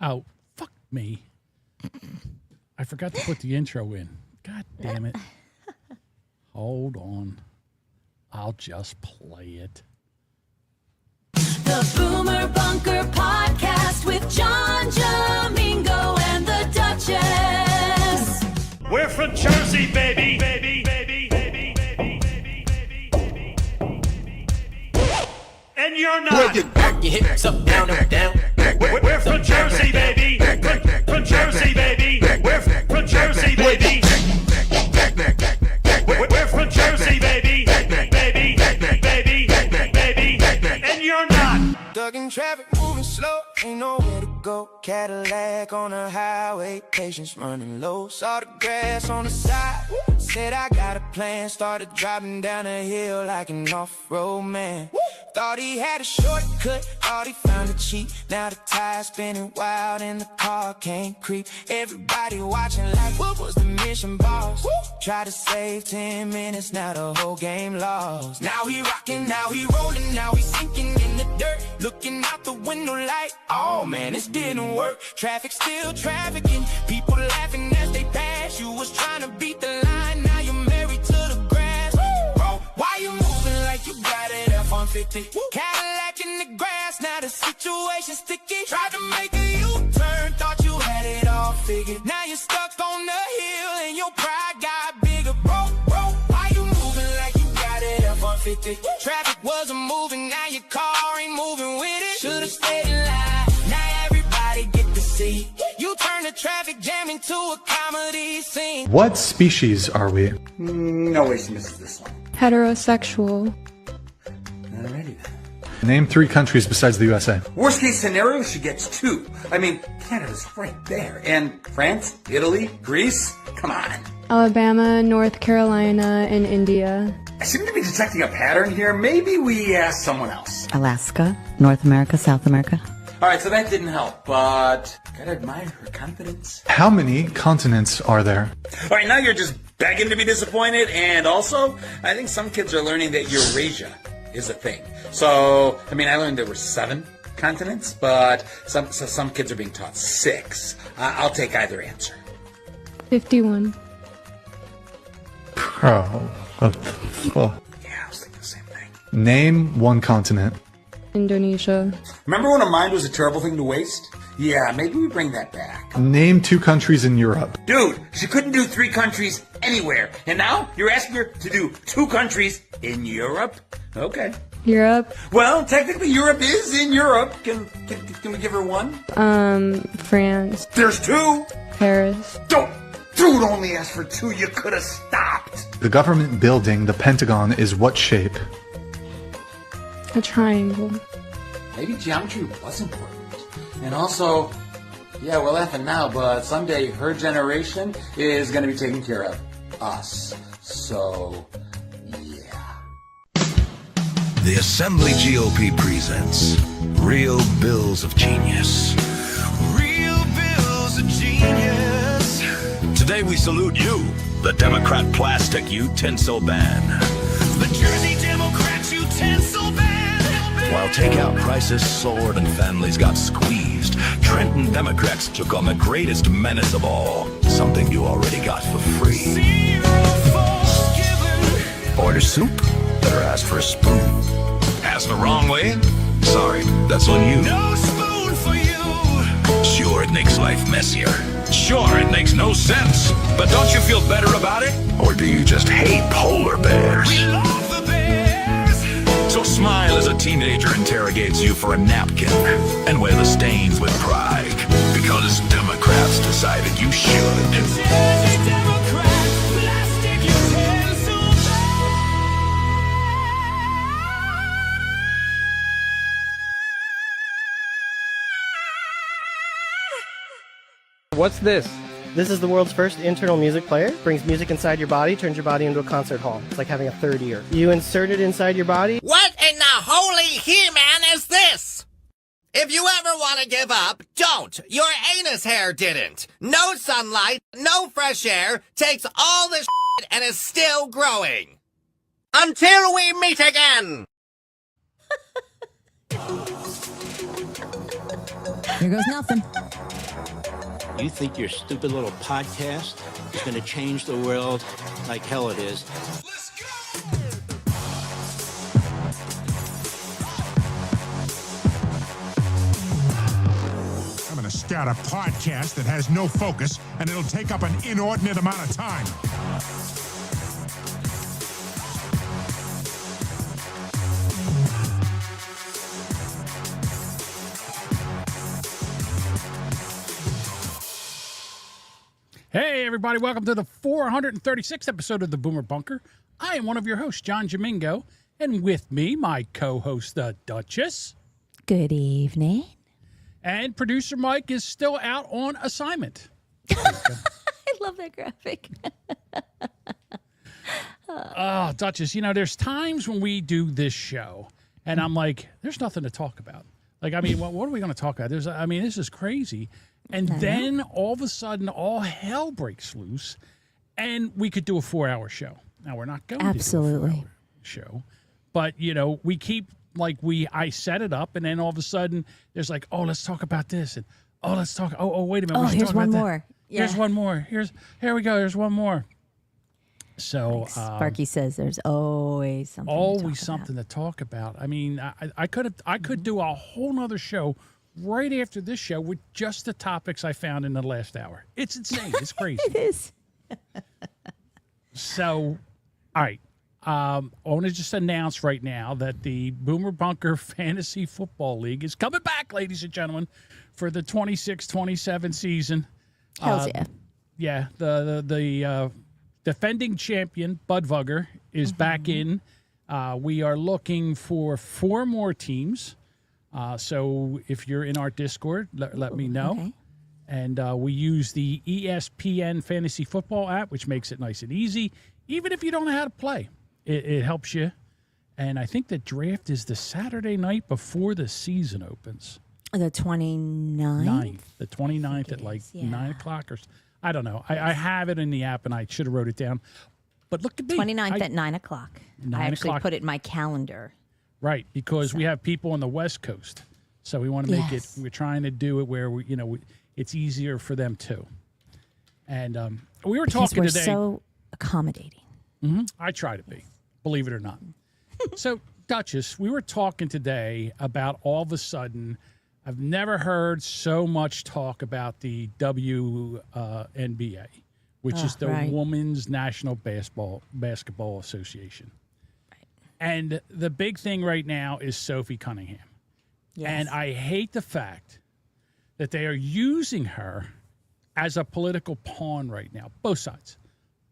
Oh, fuck me. I forgot to put the intro in. God damn it. Hold on. I'll just play it. The Boomer Bunker Podcast with John Jamingo and the Duchess. We're from Jersey, baby, baby, baby, baby, baby, baby, baby, baby, baby. And you're not. Back your hips up, down, up, down. We're from Jersey, baby. From Jersey, baby. We're from Jersey, baby. We're from Jersey, baby. Baby, baby, baby, and you're not. Stuck in traffic, moving slow, ain't nowhere to go. Cadillac on the highway, patience running low. Saw the grass on the side, said I got a plan. Started driving down a hill like an off-road man. Thought he had a shortcut, thought he found a cheat. Now the tires spinning wild and the car can't creep. Everybody watching like, what was the mission, boss? Try to save 10 minutes, now the whole game lost. Now he rocking, now he rolling, now he sinking in the dirt. Looking out the window like, oh man, this didn't work. Traffic still trafficking, people laughing as they pass. You was trying to beat the line, now you're married to the grass. Bro, why you moving like you got it F-150? Cadillac in the grass, now the situation's sticky. Tried to make a U-turn, thought you had it all figured. Now you're stuck on the hill and your pride got bigger. Bro, why you moving like you got it F-150? Traffic wasn't moving, now your car ain't moving with it. Should've stayed in line, now everybody get to see. You turn the traffic jam into a comedy scene. What species are we? No way she misses this one. Heterosexual. Alrighty then. Name 3 countries besides the USA. Worst case scenario, she gets 2. I mean, Canada's right there. And France, Italy, Greece, come on. Alabama, North Carolina, and India. I seem to be detecting a pattern here. Maybe we ask someone else. Alaska, North America, South America. Alright, so that didn't help, but gotta admire her confidence. How many continents are there? Alright, now you're just begging to be disappointed, and also, I think some kids are learning that Eurasia is a thing. So, I mean, I learned there were 7 continents, but some kids are being taught 6. I'll take either answer. 51. Oh, what the fuck? Yeah, I was thinking the same thing. Name 1 continent. Indonesia. Remember when a mind was a terrible thing to waste? Yeah, maybe we bring that back. Name 2 countries in Europe. Dude, she couldn't do 3 countries anywhere. And now you're asking her to do 2 countries in Europe? Okay. Europe. Well, technically Europe is in Europe. Can we give her 1? France. There's 2. Paris. Dude only asked for 2. You could have stopped. The government building, the Pentagon, is what shape? A triangle. Maybe geometry was important. And also, yeah, we're laughing now, but someday her generation is going to be taking care of us. So, yeah. The Assembly GOP presents Real Bills of Genius. Real Bills of Genius. Today we salute you, the Democrat plastic utensil ban. The Jersey Democrats utensil ban. While takeout prices soared and families got squeezed, Trenton Democrats took on the greatest menace of all, something you already got for free. Zero force given. Order soup? Better ask for a spoon. Ask the wrong way? Sorry, that's on you. No spoon for you. Sure, it makes life messier. Sure, it makes no sense. But don't you feel better about it? Or do you just hate polar bears? We love the bears. So smile as a teenager interrogates you for a napkin and wear the stains with pride. Because Democrats decided you should. Democrats, plastic utensil What's this? This is the world's first internal music player. Brings music inside your body, turns your body into a concert hall. It's like having a third ear. You insert it inside your body. What in the holy He-Man is this? If you ever want to give up, don't. Your anus hair didn't. No sunlight, no fresh air, takes all this shit and is still growing. Until we meet again. Here goes nothing. You think your stupid little podcast is going to change the world like hell it is? I'm going to start a podcast that has no focus, and it'll take up an inordinate amount of time. Hey, everybody. Welcome to the 436th episode of the Boomer Bunker. I am one of your hosts, John Domingo, and with me, my co-host, the Duchess. Good evening. And producer Mike is still out on assignment. I love that graphic. Oh, Duchess, you know, there's times when we do this show, and I'm like, there's nothing to talk about. Like, I mean, what are we going to talk about? This is crazy. And then all of a sudden, all hell breaks loose, and we could do a 4-hour show. Now, we're not going to do a 4-hour show, but, you know, we keep, I set it up, and then all of a sudden, there's like, oh, let's talk about this, and oh, let's talk, oh, wait a minute. Oh, here's one more. Yeah. Here's one more. Here we go. There's one more. So Sparky says there's always something to talk about. I mean, I could do a whole nother show right after this show with just the topics I found in the last hour. It's insane. It's crazy. It is. So, all right. I want to just announce right now that the Boomer Bunker Fantasy Football League is coming back, ladies and gentlemen, for the 26-27 season. Hells yeah. Yeah, the defending champion, Budvugger, is back in. We are looking for 4 more teams. So if you're in our Discord, let me know. Okay. And we use the ESPN Fantasy Football app, which makes it nice and easy. Even if you don't know how to play, it helps you. And I think the draft is the Saturday night before the season opens. The 29th? The 29th at 9 o'clock or I don't know. I have it in the app, and I should have wrote it down. But look at me. 29th at 9 o'clock. I actually put it in my calendar. Right, because we have people on the West Coast, so we want to make it. We're trying to do it where it's easier for them too. And we were talking today. We're so accommodating. Mm-hmm, I try to be, believe it or not. So, Duchess, we were talking today about all of a sudden. I've never heard so much talk about the WNBA, which is the Women's National Basketball Association. And the big thing right now is Sophie Cunningham. Yes. And I hate the fact that they are using her as a political pawn right now. Both sides.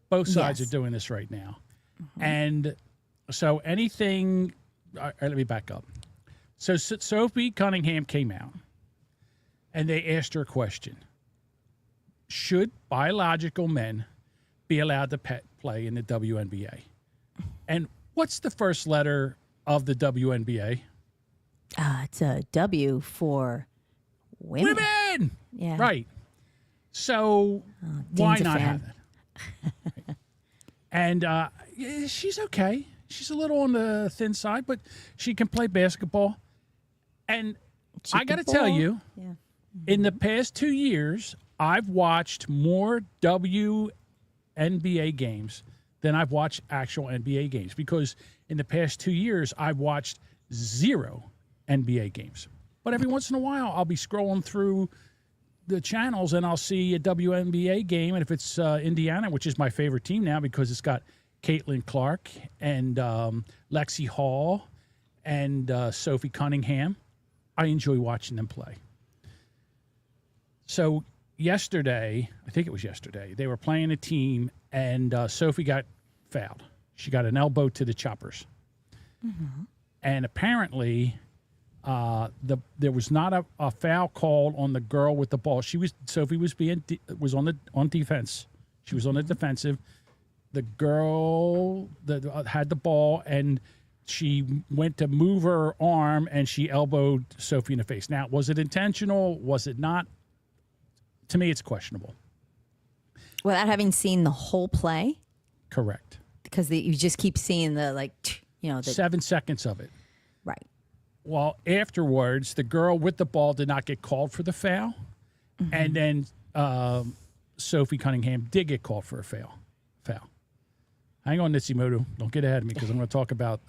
Both sides are doing this right now. Mm-hmm. And so anything... let me back up. So Sophie Cunningham came out, and they asked her a question. Should biological men be allowed to play in the WNBA? And what's the first letter of the WNBA? It's a W for women. Women! Yeah. Right. So why not have it? And she's okay. She's a little on the thin side, but she can play basketball. And I got to tell you, in the past 2 years, I've watched more WNBA games than I've watched actual NBA games, because in the past 2 years, I've watched 0 NBA games. But every once in a while, I'll be scrolling through the channels and I'll see a WNBA game. And if it's Indiana, which is my favorite team now because it's got Caitlin Clark and Lexi Hall and Sophie Cunningham, I enjoy watching them play. So yesterday, I think it was yesterday, they were playing a team, and Sophie got fouled. She got an elbow to the choppers. Mm-hmm. And apparently there was not a foul called on the girl with the ball. Sophie was on defense. She was on the defensive. The girl that had the ball, and she went to move her arm, and she elbowed Sophie in the face. Now, was it intentional? Was it not? To me, it's questionable. Without having seen the whole play? Correct. Because you just keep seeing the 7 seconds of it. Right. Well, afterwards, the girl with the ball did not get called for the foul. And then Sophie Cunningham did get called for a foul. Hang on, Nitsimoto. Don't get ahead of me because I'm going to talk about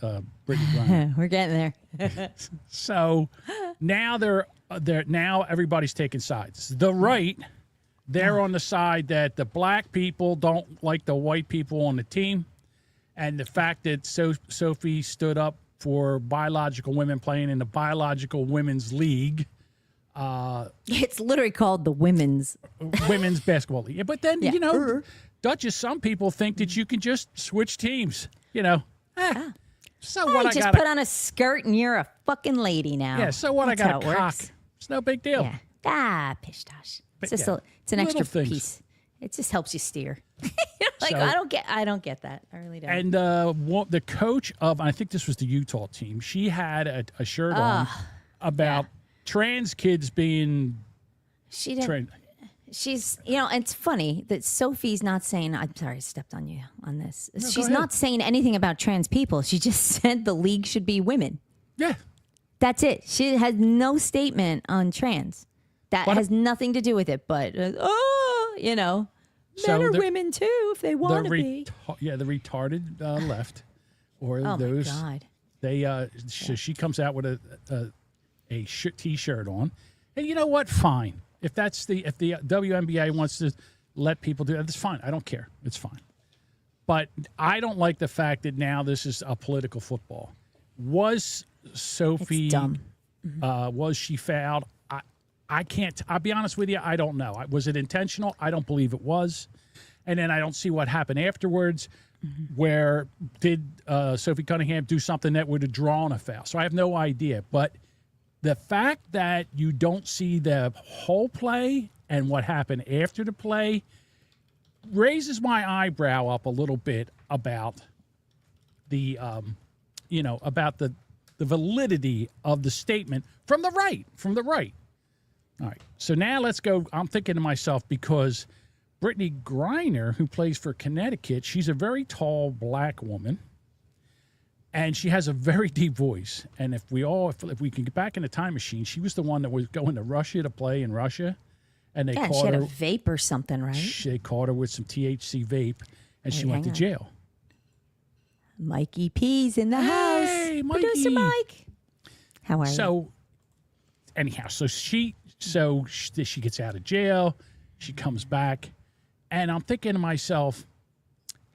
Brittany Griner. We're getting there. So now now everybody's taking sides. The right, they're on the side that the black people don't like the white people on the team, and the fact that Sophie stood up for biological women playing in the biological women's league. It's literally called the women's basketball league. But then Duchess, some people think that you can just switch teams. So what? I just got put on a skirt and you're a fucking lady now. Yeah. So what? That's I got a how it cock. works. It's no big deal. Yeah. Pish tosh. It's just it's an Little extra things. piece. It just helps you steer. Like So- I don't get that. I really don't. And the coach of, I think this was the Utah team, she had a shirt on about trans kids being She didn't. trained. She's, it's funny that Sophie's not saying, I'm sorry, I stepped on you on this. No, go She's ahead. not saying anything about trans people. She just said the league should be women. Yeah. That's it. She has no statement on trans. That But- has nothing to do with it. But, men are women too if they want to be. The retarded left, or Oh, those. my God. They she comes out with a t-shirt on, and you know what? Fine. If the WNBA wants to let people do that, that's fine. I don't care. It's fine. But I don't like the fact that now this is a political football. Was Sophie? It's dumb. Was she fouled? I can't. I'll be honest with you. I don't know. Was it intentional? I don't believe it was. And then I don't see what happened afterwards. Where did Sophie Cunningham do something that would have drawn a foul? So I have no idea. But the fact that you don't see the whole play and what happened after the play raises my eyebrow up a little bit about the, about the validity of the statement from the right. All right. So now let's go. I'm thinking to myself, because Brittany Griner, who plays for Connecticut, she's a very tall black woman. And she has a very deep voice. And if we can get back in a time machine, she was the one that was going to Russia to play in Russia. And they She caught had her. a vape or something, right? They caught her with some THC vape, and she Hey, went to hang on. jail. Mikey P's in the house. Producer Mikey. Mike. How are you? So, anyhow, she gets out of jail. She comes back, and I'm thinking to myself,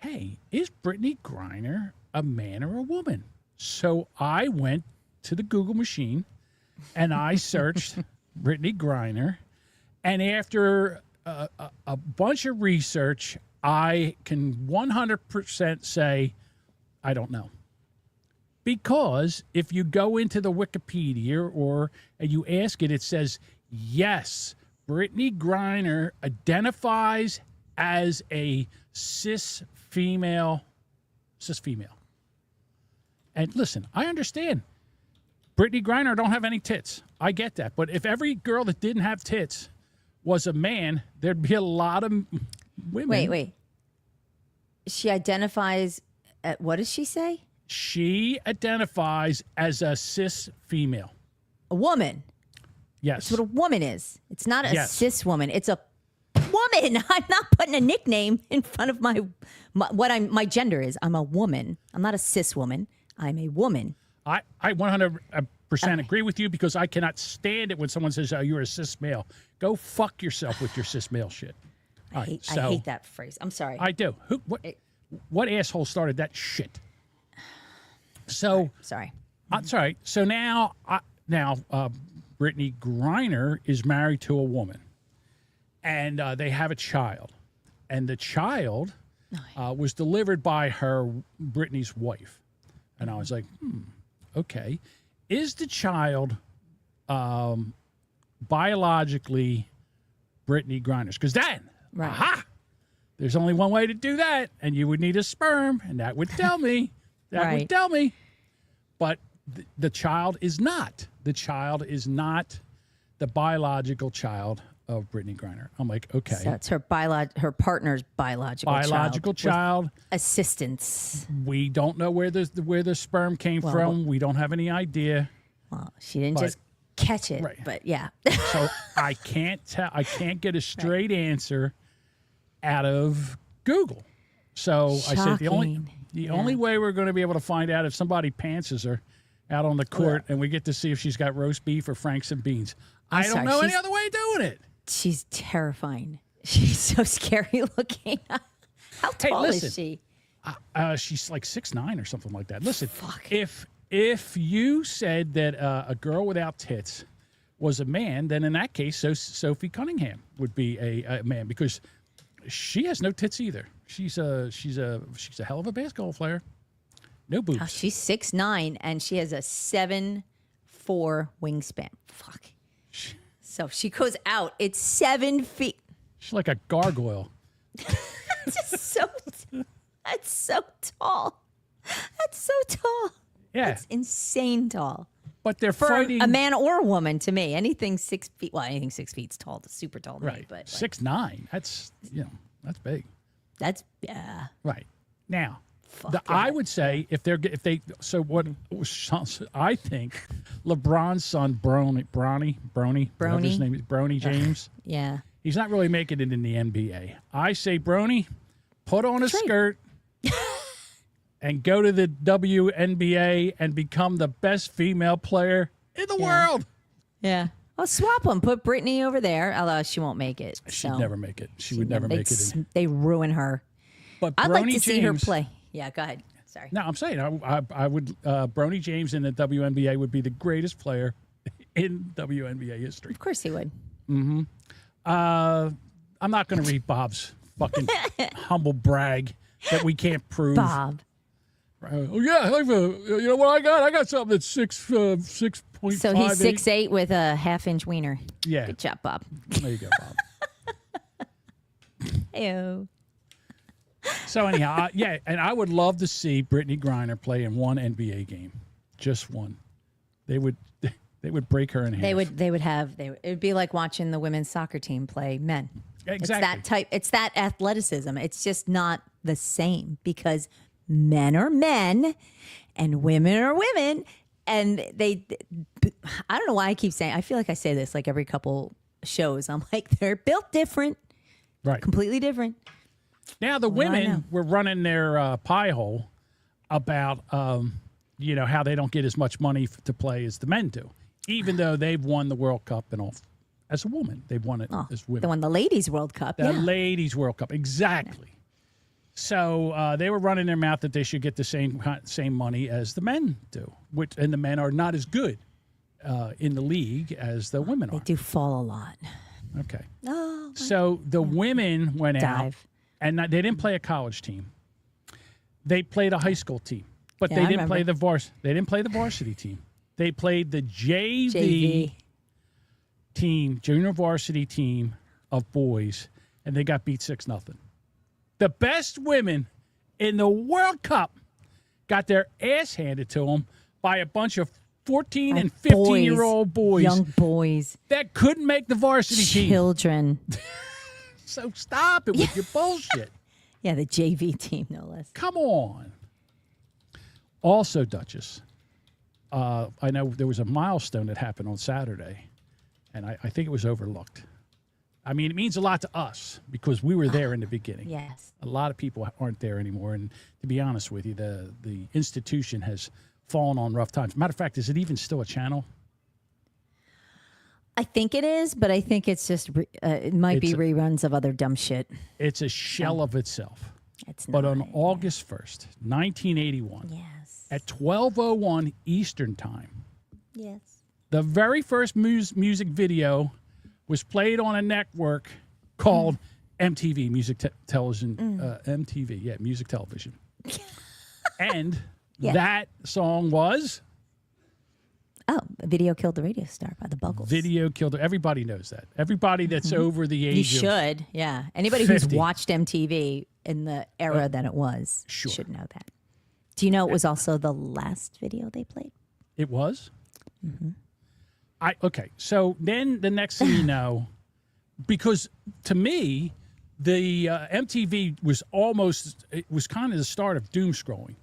hey, is Brittany Griner a man or a woman? So I went to the Google machine and I searched Brittany Griner, and after a bunch of research, I can 100% say I don't know. Because if you go into the Wikipedia and you ask it, it says, yes, Brittany Griner identifies as a cis female. And listen, I understand. Brittany Griner don't have any tits. I get that. But if every girl that didn't have tits was a man, there'd be a lot of women. Wait. She identifies, what does she say? She identifies as a cis female. A woman. Yes. That's what a woman is. It's not a Yes. cis woman. It's a woman. I'm not putting a nickname in front of my gender is. I'm a woman. I'm not a cis woman. I'm a woman. I 100% agree with you, because I cannot stand it when someone says, oh, you're a cis male. Go fuck yourself with your cis male shit. All I right, hate that phrase. I'm sorry. I do. What asshole started that shit? So sorry. That's all right. So now Brittany Griner is married to a woman, and they have a child, and the child was delivered by Brittany's wife, and I was like, okay, is the child biologically Brittany Griner's? Because then, there's only one way to do that, and you would need a sperm, and that would tell me. Would tell me. But the child is not. The child is not the biological child of Brittany Griner. I'm like, okay. So it's her partner's biological child. With assistance. We don't know where the sperm came from. We don't have any idea. Well, she didn't But- just catch it, Right. but yeah. So I can't tell. I can't get a straight answer out of Google. So I said the Shocking. only way we're going to be able to find out if somebody pantses her out on the court and we get to see if she's got roast beef or Franks and beans. I don't sorry, know any she's- other way of doing it. She's terrifying. She's so scary looking. How tall listen. is she? She's like 6'9" or something like that. Listen, if you said that a girl without tits was a man, then in that case, Sophie Cunningham would be a man because she has no tits either. She's a hell of a basketball player. No boobs. Oh, she's 6'9" and she has a 7'4" wingspan. Fuck. So she goes out. It's 7 feet. She's like a gargoyle. That's so tall. That's so tall. Yeah. That's insane tall. But they're For fighting a man or a woman to me. Anything 6 feet. Well, anything 6 feet's tall. Super tall to me. right. But like, 6'9". That's that's big. that's yeah. Right. Now, I would say if they so what I think LeBron's son Bronny whatever his name is, Bronny James. Yeah. He's not really making it in the NBA. I say Bronny, put on a skirt and go to the WNBA and become the best female player in the world. Yeah. I'll swap them. Put Brittany over there, although she won't make it. She'd so. never make it. She would never make it. They ruin her. But I'd like to Bronny see her James- play. Yeah, go ahead. Sorry. No, I'm saying I would. Bronny James in the WNBA would be the greatest player in WNBA history. Of course he would. Mm-hmm. I'm not going to read Bob's fucking humble brag that we can't prove. Bob. Oh yeah, you know what I got? I got something that's 6.5. So he's 6'8" with a half-inch wiener. Yeah. Good job, Bob. There you go, Bob. Ew. So anyhow, yeah, and I would love to see Brittany Griner play in one NBA game, just one. They would break her in half. It would be like watching the women's soccer team play men. Exactly. It's that athleticism. It's just not the same because men are men and women are women. And I don't know why I keep saying, I feel like I say this like every couple shows. I'm like, they're built different. Right. Completely different. Now the women were running their pie hole about, how they don't get as much money to play as the men do, even though they've won the World Cup and all. As a woman, they've won it as women. They won the Ladies World Cup. The Ladies World Cup, exactly. So they were running their mouth that they should get the same money as the men do, and the men are not as good in the league as the women are. They do fall a lot. Okay. Oh, so the women went out, and they didn't play a college team. They played a high school team, but Yeah, they I didn't play remember. They didn't play the varsity team. They played the JV team, junior varsity team of boys, and they got beat 6-0. The best women in the World Cup got their ass handed to them by a bunch of 14 and 15-year-old boys. Young boys. That couldn't make the varsity team. Children. So stop it with your bullshit. Yeah, the JV team, no less. Come on. Also, Duchess, I know there was a milestone that happened on Saturday, and I think it was overlooked. I mean, it means a lot to us because we were there in the beginning. Yes. A lot of people aren't there anymore, and to be honest with you, the institution has fallen on rough times. Matter of fact, is it even still a channel? I think it is, but I think it's just it might be reruns of other dumb shit. It's a shell of itself. It's But not. on August 1st, 1981, at 12:01 Eastern Time, Yes. the very first music video was played on a network called MTV, Music Television, MTV, yeah, Music Television. And that song was... Oh, Video Killed the Radio Star by the Buggles. Video Killed. Everybody knows that. Everybody that's over the age You of... should, yeah. Anybody who's 50. watched MTV in the era that it was should know that. Do you know it was also the last video they played? It was? Okay, so then the next thing you know, because to me, the MTV was kind of the start of doom scrolling,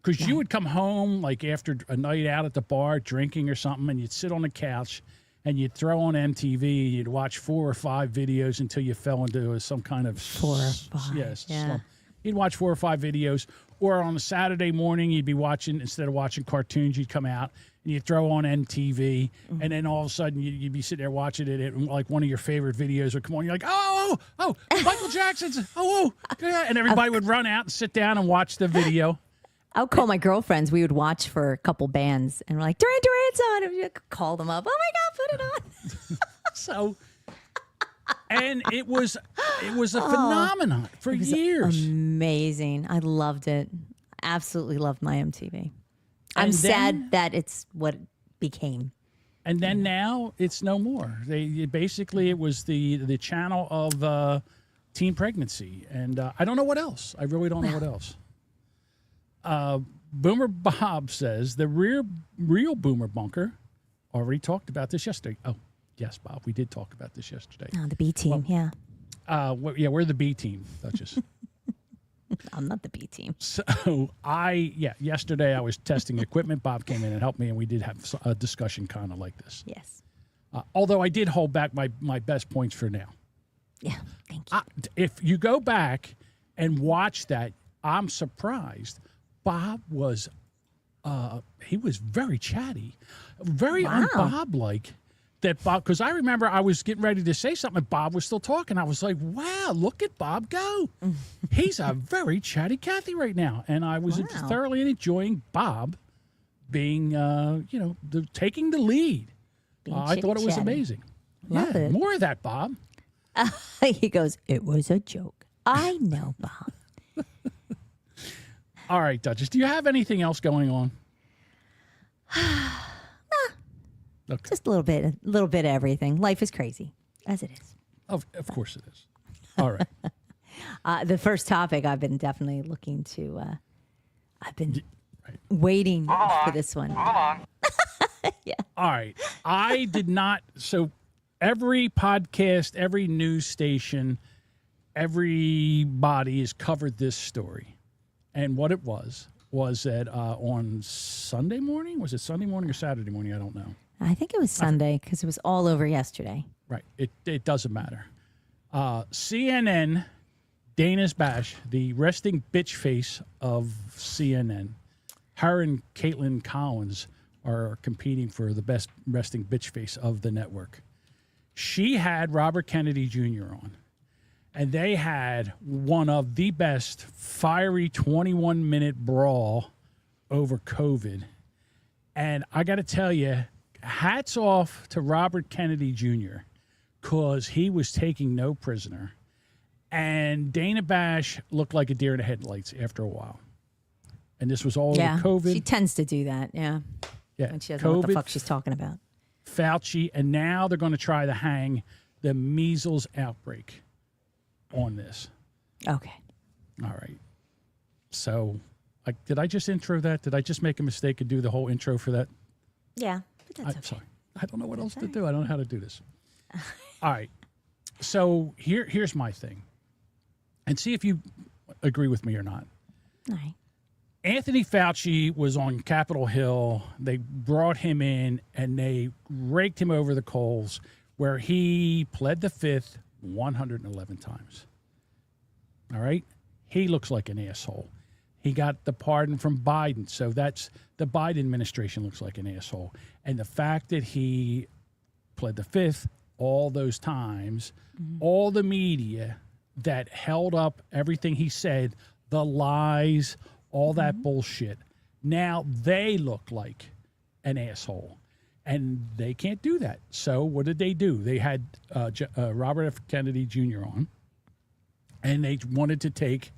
Because you would come home like after a night out at the bar drinking or something, and you'd sit on the couch and you'd throw on MTV. And you'd watch 4 or 5 videos until you fell into some kind of 4 or 5. Yes. Yeah. Slump. You'd watch 4 or 5 videos, or on a Saturday morning, you'd be watching, instead of watching cartoons, you'd come out and you'd throw on MTV, and then all of a sudden you'd be sitting there watching it, and like one of your favorite videos would come on. You're like, oh, Michael Jackson's, and everybody would run out and sit down and watch the video. I would call my girlfriends. We would watch for a couple bands, and we're like, Duran Duran's on. And we'd call them up. Oh my God, put it on. So, and it was a phenomenon for years. Amazing. I loved it. Absolutely loved my MTV. I'm And sad then- that it's what it became. And then now it's no more. Basically it was the channel of teen pregnancy, and I don't know what else. I really don't know what else. Boomer Bob says the real Boomer Bunker already talked about this yesterday. Oh, yes, Bob, we did talk about this yesterday. Oh, the B team, yeah. We're the B team, Duchess. I'm not the B team. So yesterday I was testing equipment. Bob came in and helped me, and we did have a discussion kind of like this. Yes. Although I did hold back my best points for now. Yeah, thank you. If you go back and watch that, I'm surprised. Bob was, he was very chatty, very un-Bob-like. That Bob, because I remember I was getting ready to say something, and Bob was still talking. I was like, wow, look at Bob go. He's a very chatty Cathy right now. And I was thoroughly enjoying Bob being, taking the lead. I thought it was amazing. Love it. More of that, Bob. He goes, it was a joke. I know, Bob. All right, Duchess, do you have anything else going on? Okay. Just a little bit of everything. Life is crazy, as it is. Of course it is. All right. The first topic I've been definitely looking to. I've been waiting for this one. Hold on. Yeah. All right. I did not. So every podcast, every news station, everybody has covered this story. And what it was that on Sunday morning, was it Sunday morning or Saturday morning? I don't know. I think it was Sunday because it was all over yesterday. Right. It doesn't matter. CNN, Dana's Bash, the resting bitch face of CNN, her and Caitlin Collins are competing for the best resting bitch face of the network. She had Robert Kennedy Jr. on, and they had one of the best fiery 21-minute brawl over COVID. And I got to tell you, hats off to Robert Kennedy Jr., because he was taking no prisoner. And Dana Bash looked like a deer in the headlights after a while. And this was all over COVID. She tends to do that, yeah. Yeah, And she doesn't know what the fuck she's talking about. Fauci, and now they're going to try to hang the measles outbreak on this. Okay. All right. So, did I just intro that? Did I just make a mistake and do the whole intro for that? Yeah, but that's okay. Sorry. I don't know what else to do. I don't know how to do this. All right. So here's my thing. And see if you agree with me or not. All right. Anthony Fauci was on Capitol Hill. They brought him in and they raked him over the coals, where he pled the fifth 111 times. All right? He looks like an asshole. He got the pardon from Biden, so that's the Biden administration looks like an asshole. And the fact that he pled the fifth all those times, all the media that held up everything he said, the lies, all that bullshit, now they look like an asshole. And they can't do that. So what did they do? They had Robert F. Kennedy Jr. on, and they wanted to take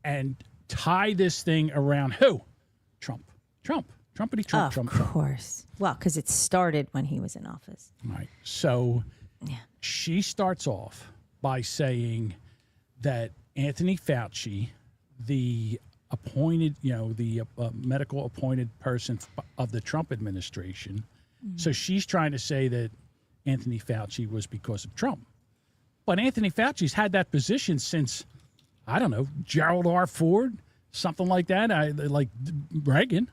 and tie this thing around who? Trump. Trumpity Trump. Of course. Well, because it started when he was in office. Right. So she starts off by saying that Anthony Fauci, the appointed, the medical appointed person of the Trump administration. So she's trying to say that Anthony Fauci was because of Trump. But Anthony Fauci's had that position since, I don't know, Gerald R. Ford, something like that. Like Reagan.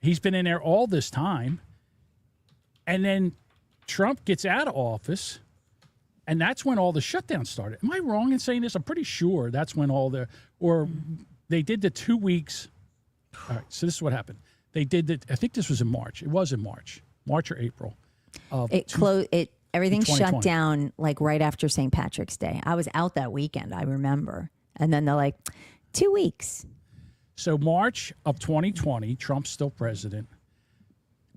He's been in there all this time. And then Trump gets out of office, and that's when all the shutdowns started. Am I wrong in saying this? I'm pretty sure that's when they did the 2 weeks. All right, so this is what happened. They did I think this was in March. It was in March or April. Everything shut 2020. down like right after St. Patrick's Day. I was out that weekend, I remember. And then they're like, 2 weeks. So March of 2020, Trump's still president.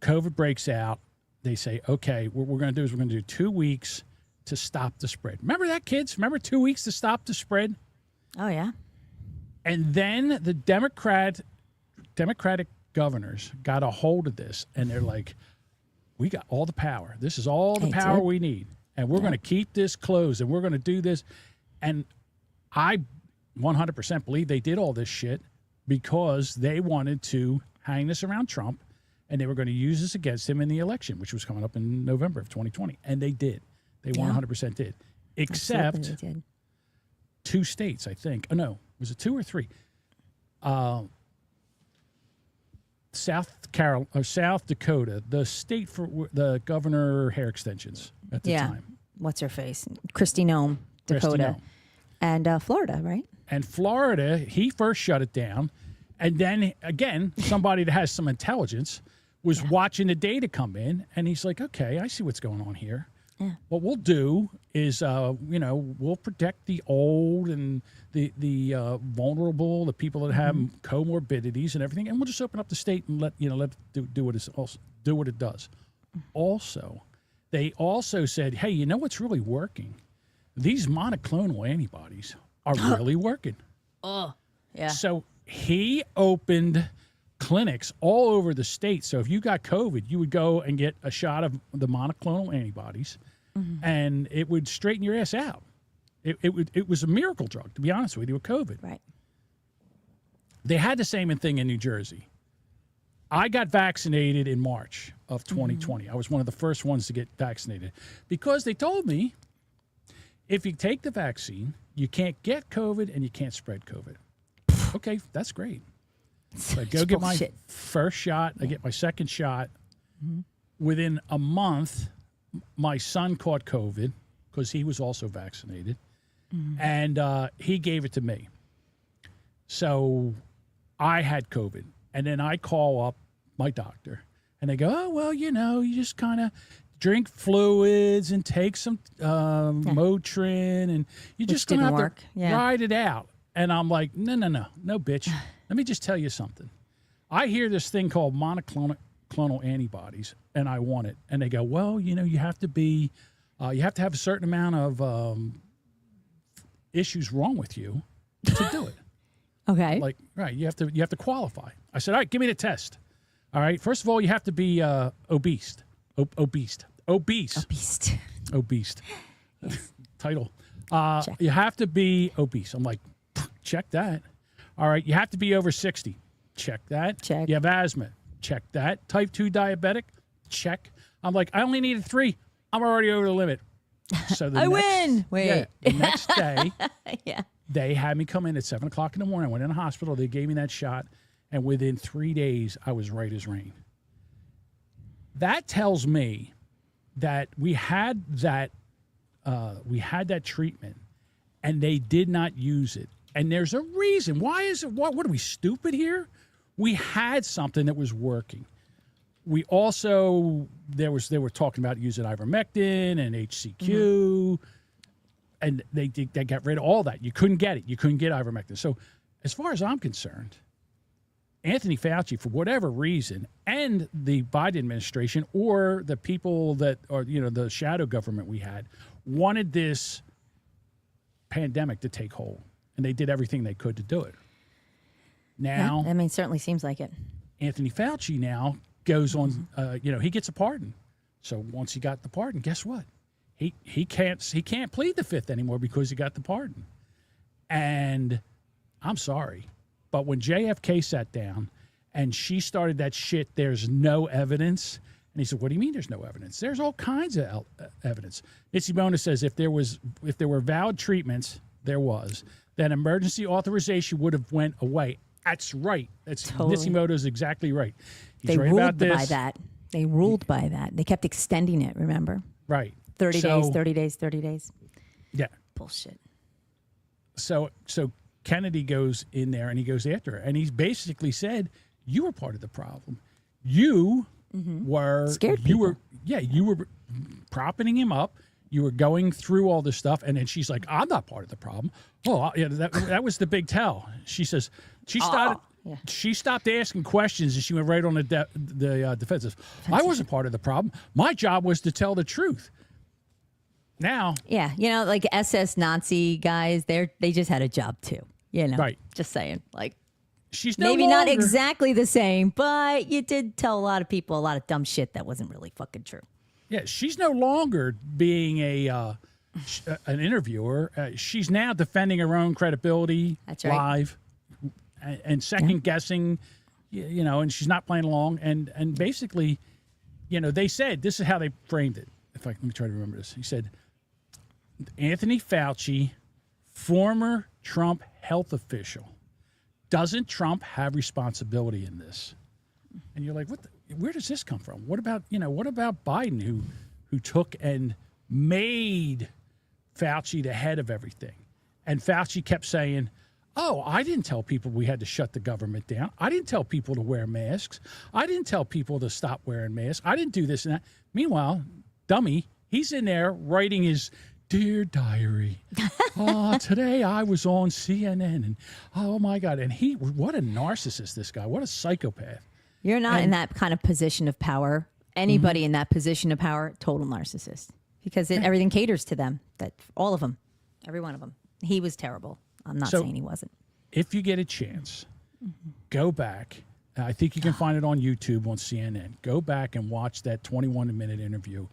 COVID breaks out. They say, okay, what we're going to do is we're going to do 2 weeks to stop the spread. Remember that, kids? Remember 2 weeks to stop the spread? Oh, yeah. And then the Democratic governors got a hold of this, and they're like, we got all the power. This is all the power we need. And we're going to keep this closed, and we're going to do this. And I 100% believe they did all this shit because they wanted to hang this around Trump, and they were going to use this against him in the election, which was coming up in November of 2020. And they did. They 100% did. Except they did. 2 states, I think. Oh, no. Was it 2 or 3? South Dakota, the state for the governor hair extensions at the time. What's her face? Kristi Noem, Dakota. And Florida, right? And Florida, he first shut it down. And then, again, somebody that has some intelligence was watching the data come in. And he's like, okay, I see what's going on here. Yeah. What we'll do is, we'll protect the old and the vulnerable, the people that have comorbidities and everything, and we'll just open up the state and let it do what it does. Also, they also said, hey, you know what's really working? These monoclonal antibodies are really working. Oh, yeah. So he opened clinics all over the state. So if you got COVID, you would go and get a shot of the monoclonal antibodies, and it would straighten your ass out. It was a miracle drug, to be honest with you, with COVID. Right. They had the same thing in New Jersey. I got vaccinated in March of 2020. I was one of the first ones to get vaccinated because they told me if you take the vaccine, you can't get COVID and you can't spread COVID. Okay, that's great. So I go get my first shot. I get my second shot. Within a month, my son caught COVID because he was also vaccinated. And he gave it to me. So I had COVID. And then I call up my doctor. And they go, oh, well, you just kind of drink fluids and take some Motrin. And you just going to have to ride it out. And I'm like, no, bitch. Let me just tell you something. I hear this thing called monoclonal antibodies, and I want it. And they go, well, you have to be, you have to have a certain amount of issues wrong with you to do it. Okay. Like, right, you have to qualify. I said, all right, give me the test. All right, first of all, you have to be obese. Obese. Title. You have to be obese. I'm like, check that. All right, you have to be over 60. Check that. Check. You have asthma. Check that. Type 2 diabetic. Check. I'm like, I only needed 3. I'm already over the limit. So I win. Wait. Yeah, the next day, Yeah. they had me come in at 7 o'clock in the morning. I went in the hospital. They gave me that shot. And within 3 days, I was right as rain. That tells me that we had that treatment, and they did not use it. And there's a reason. Why is it? What are we, stupid here? We had something that was working. We also, they were talking about using ivermectin and HCQ, and they got rid of all that. You couldn't get it. You couldn't get ivermectin. So as far as I'm concerned, Anthony Fauci, for whatever reason, and the Biden administration or the people that are, the shadow government we had, wanted this pandemic to take hold. And they did everything they could to do it. Now, I mean, it certainly seems like it. Anthony Fauci now goes on, he gets a pardon. So once he got the pardon, guess what? He can't plead the fifth anymore because he got the pardon. And I'm sorry, but when JFK sat down and she started that shit, there's no evidence. And he said, what do you mean there's no evidence? There's all kinds of evidence. Mitzi Mona says if there were valid treatments, there was, then emergency authorization would have went away That's right. That's Totally. Nitsimoto's exactly right. He's They right ruled about this. by that. They ruled by that. They kept extending it, remember? Right. 30 So- days, 30 days, 30 days. Yeah. Bullshit. So Kennedy goes in there and he goes after her, and he's basically said, "You were part of the problem. You were Scared You were you were propping him up. You were going through all this stuff." And then she's like, "I'm not part of the problem." Oh, yeah, that was the big tell. She says she started. yeah. She stopped asking questions and she went right on the defensive. I wasn't part of the problem. My job was to tell the truth. Now, Yeah, like SS Nazi guys, they just had a job too. Right. Just saying, like she's no maybe not longer- exactly the same, but you did tell a lot of people a lot of dumb shit that wasn't really fucking true. Yeah, she's no longer being an interviewer. She's now defending her own credibility. That's right. Live and second guessing, and she's not playing along. And basically, they said this is how they framed it. Let me try to remember this. He said, Anthony Fauci, former Trump health official, doesn't Trump have responsibility in this? And you're like, where does this come from? What about Biden who took and made Fauci the head of everything? And Fauci kept saying, "Oh, I didn't tell people we had to shut the government down. I didn't tell people to wear masks. I didn't tell people to stop wearing masks. I didn't do this and that." Meanwhile, dummy, he's in there writing his Dear Diary. Today I was on CNN and oh my God. And what a narcissist this guy. What a psychopath. You're not in that kind of position of power. Anybody in that position of power, total narcissist, because everything caters to them. That all of them, every one of them. He was terrible. I'm not saying he wasn't. If you get a chance, go back. I think you can find it on YouTube on CNN. Go back and watch that 21-minute interview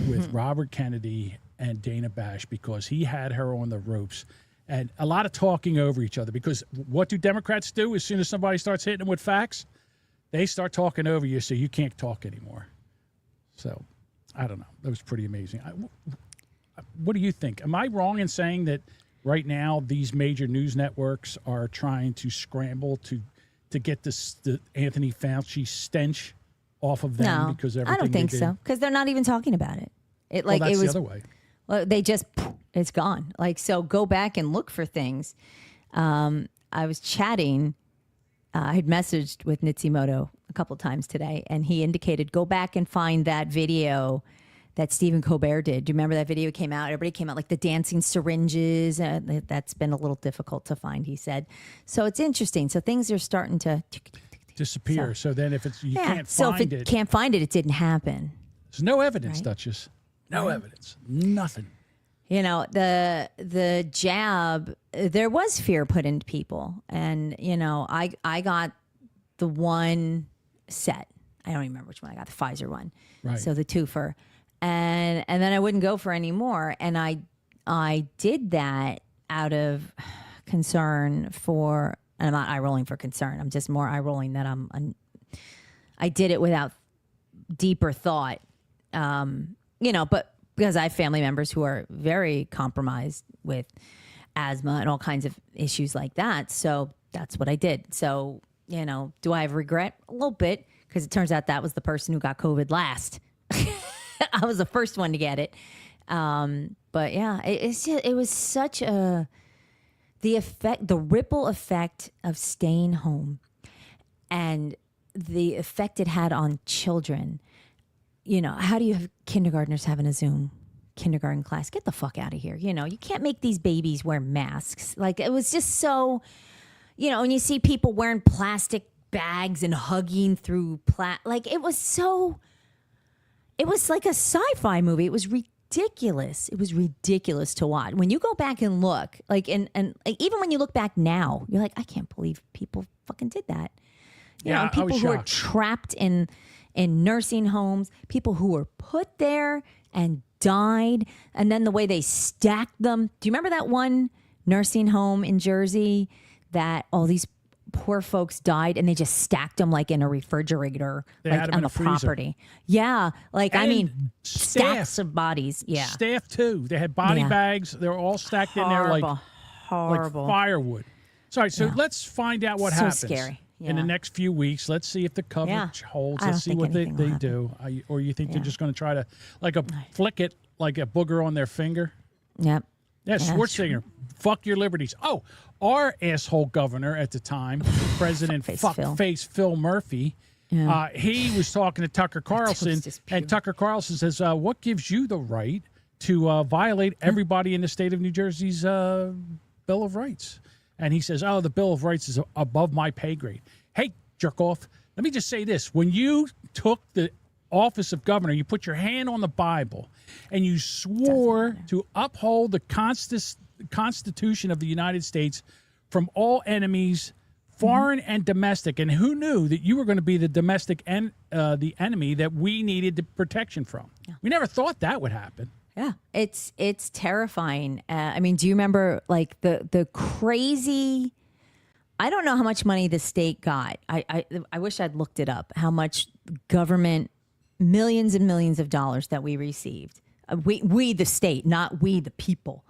with Robert Kennedy and Dana Bash, because he had her on the ropes and a lot of talking over each other. Because what do Democrats do as soon as somebody starts hitting them with facts? They start talking over you so you can't talk anymore. So, I don't know. That was pretty amazing. What do you think? Am I wrong in saying that right now these major news networks are trying to scramble to get the Anthony Fauci stench off of them? No, because I everything don't think they so, did? because they're not even talking about it. That's it was the other way. Well, they just it's gone. So go back and look for things. I was chatting. I had messaged with Nitsimoto a couple times today, and he indicated go back and find that video that Stephen Colbert did. Do you remember that video came out? Everybody came out like the dancing syringes. That's been a little difficult to find, he said. So it's interesting. So things are starting to disappear. So then if you can't so find if it can't find it, it didn't happen. There's no evidence, Right. Duchess. No evidence. Nothing. The jab, there was fear put into people. And, I got the one set. I don't even remember which one I got, the Pfizer one. Right. So the twofer. And then I wouldn't go for any more. And I did that out of concern for, and I'm not eye rolling for concern. I'm just more eye rolling that I did it without deeper thought. But because I have family members who are very compromised with asthma and all kinds of issues like that. So that's what I did. So, do I have regret? A little bit, because it turns out that was the person who got COVID last. I was the first one to get it. But yeah, it was such the ripple effect of staying home and the effect it had on children. How do you have kindergartners having a Zoom kindergarten class? Get the fuck out of here. You can't make these babies wear masks. Like, it was just so, and you see people wearing plastic bags and hugging through it was like a sci-fi movie. It was ridiculous. It was ridiculous to watch. When you go back and look, and even when you look back now, you're like, I can't believe people fucking did that. Yeah, and people I was who are shocked. trapped in nursing homes, people who were put there and died, and then the way they stacked them. Do you remember that one nursing home in Jersey that all these poor folks died and they just stacked them like in a refrigerator, They had 'em on in the a freezer. property? Yeah, And stacks of bodies. Yeah, Staff too. They had body Yeah. bags. They were all stacked in there horrible. like firewood. Sorry, so let's find out what So happens scary. in the Yeah. next few weeks. Let's see if the coverage holds. I don't Let's see think what they anything will do. Or you think they're just going to try to flick it like a booger on their finger? Yep. Yeah, Schwarzenegger, fuck your liberties. Oh, our asshole governor at the time, President Fuckface Phil Murphy, he was talking to Tucker Carlson, and Tucker Carlson says, what gives you the right to violate everybody in the state of New Jersey's Bill of Rights? And he says, the Bill of Rights is above my pay grade. Hey, jerk off, let me just say this. When you took the office of governor, you put your hand on the Bible and you swore to uphold the Constitution of the United States from all enemies, foreign and domestic. And who knew that you were going to be the domestic and the enemy that we needed the protection from? We never thought that would happen. Yeah, it's terrifying. I mean, do you remember like the crazy? I don't know how much money the state got. I wish I'd looked it up. How much government, millions and millions of dollars that we received. We the state, not we the people.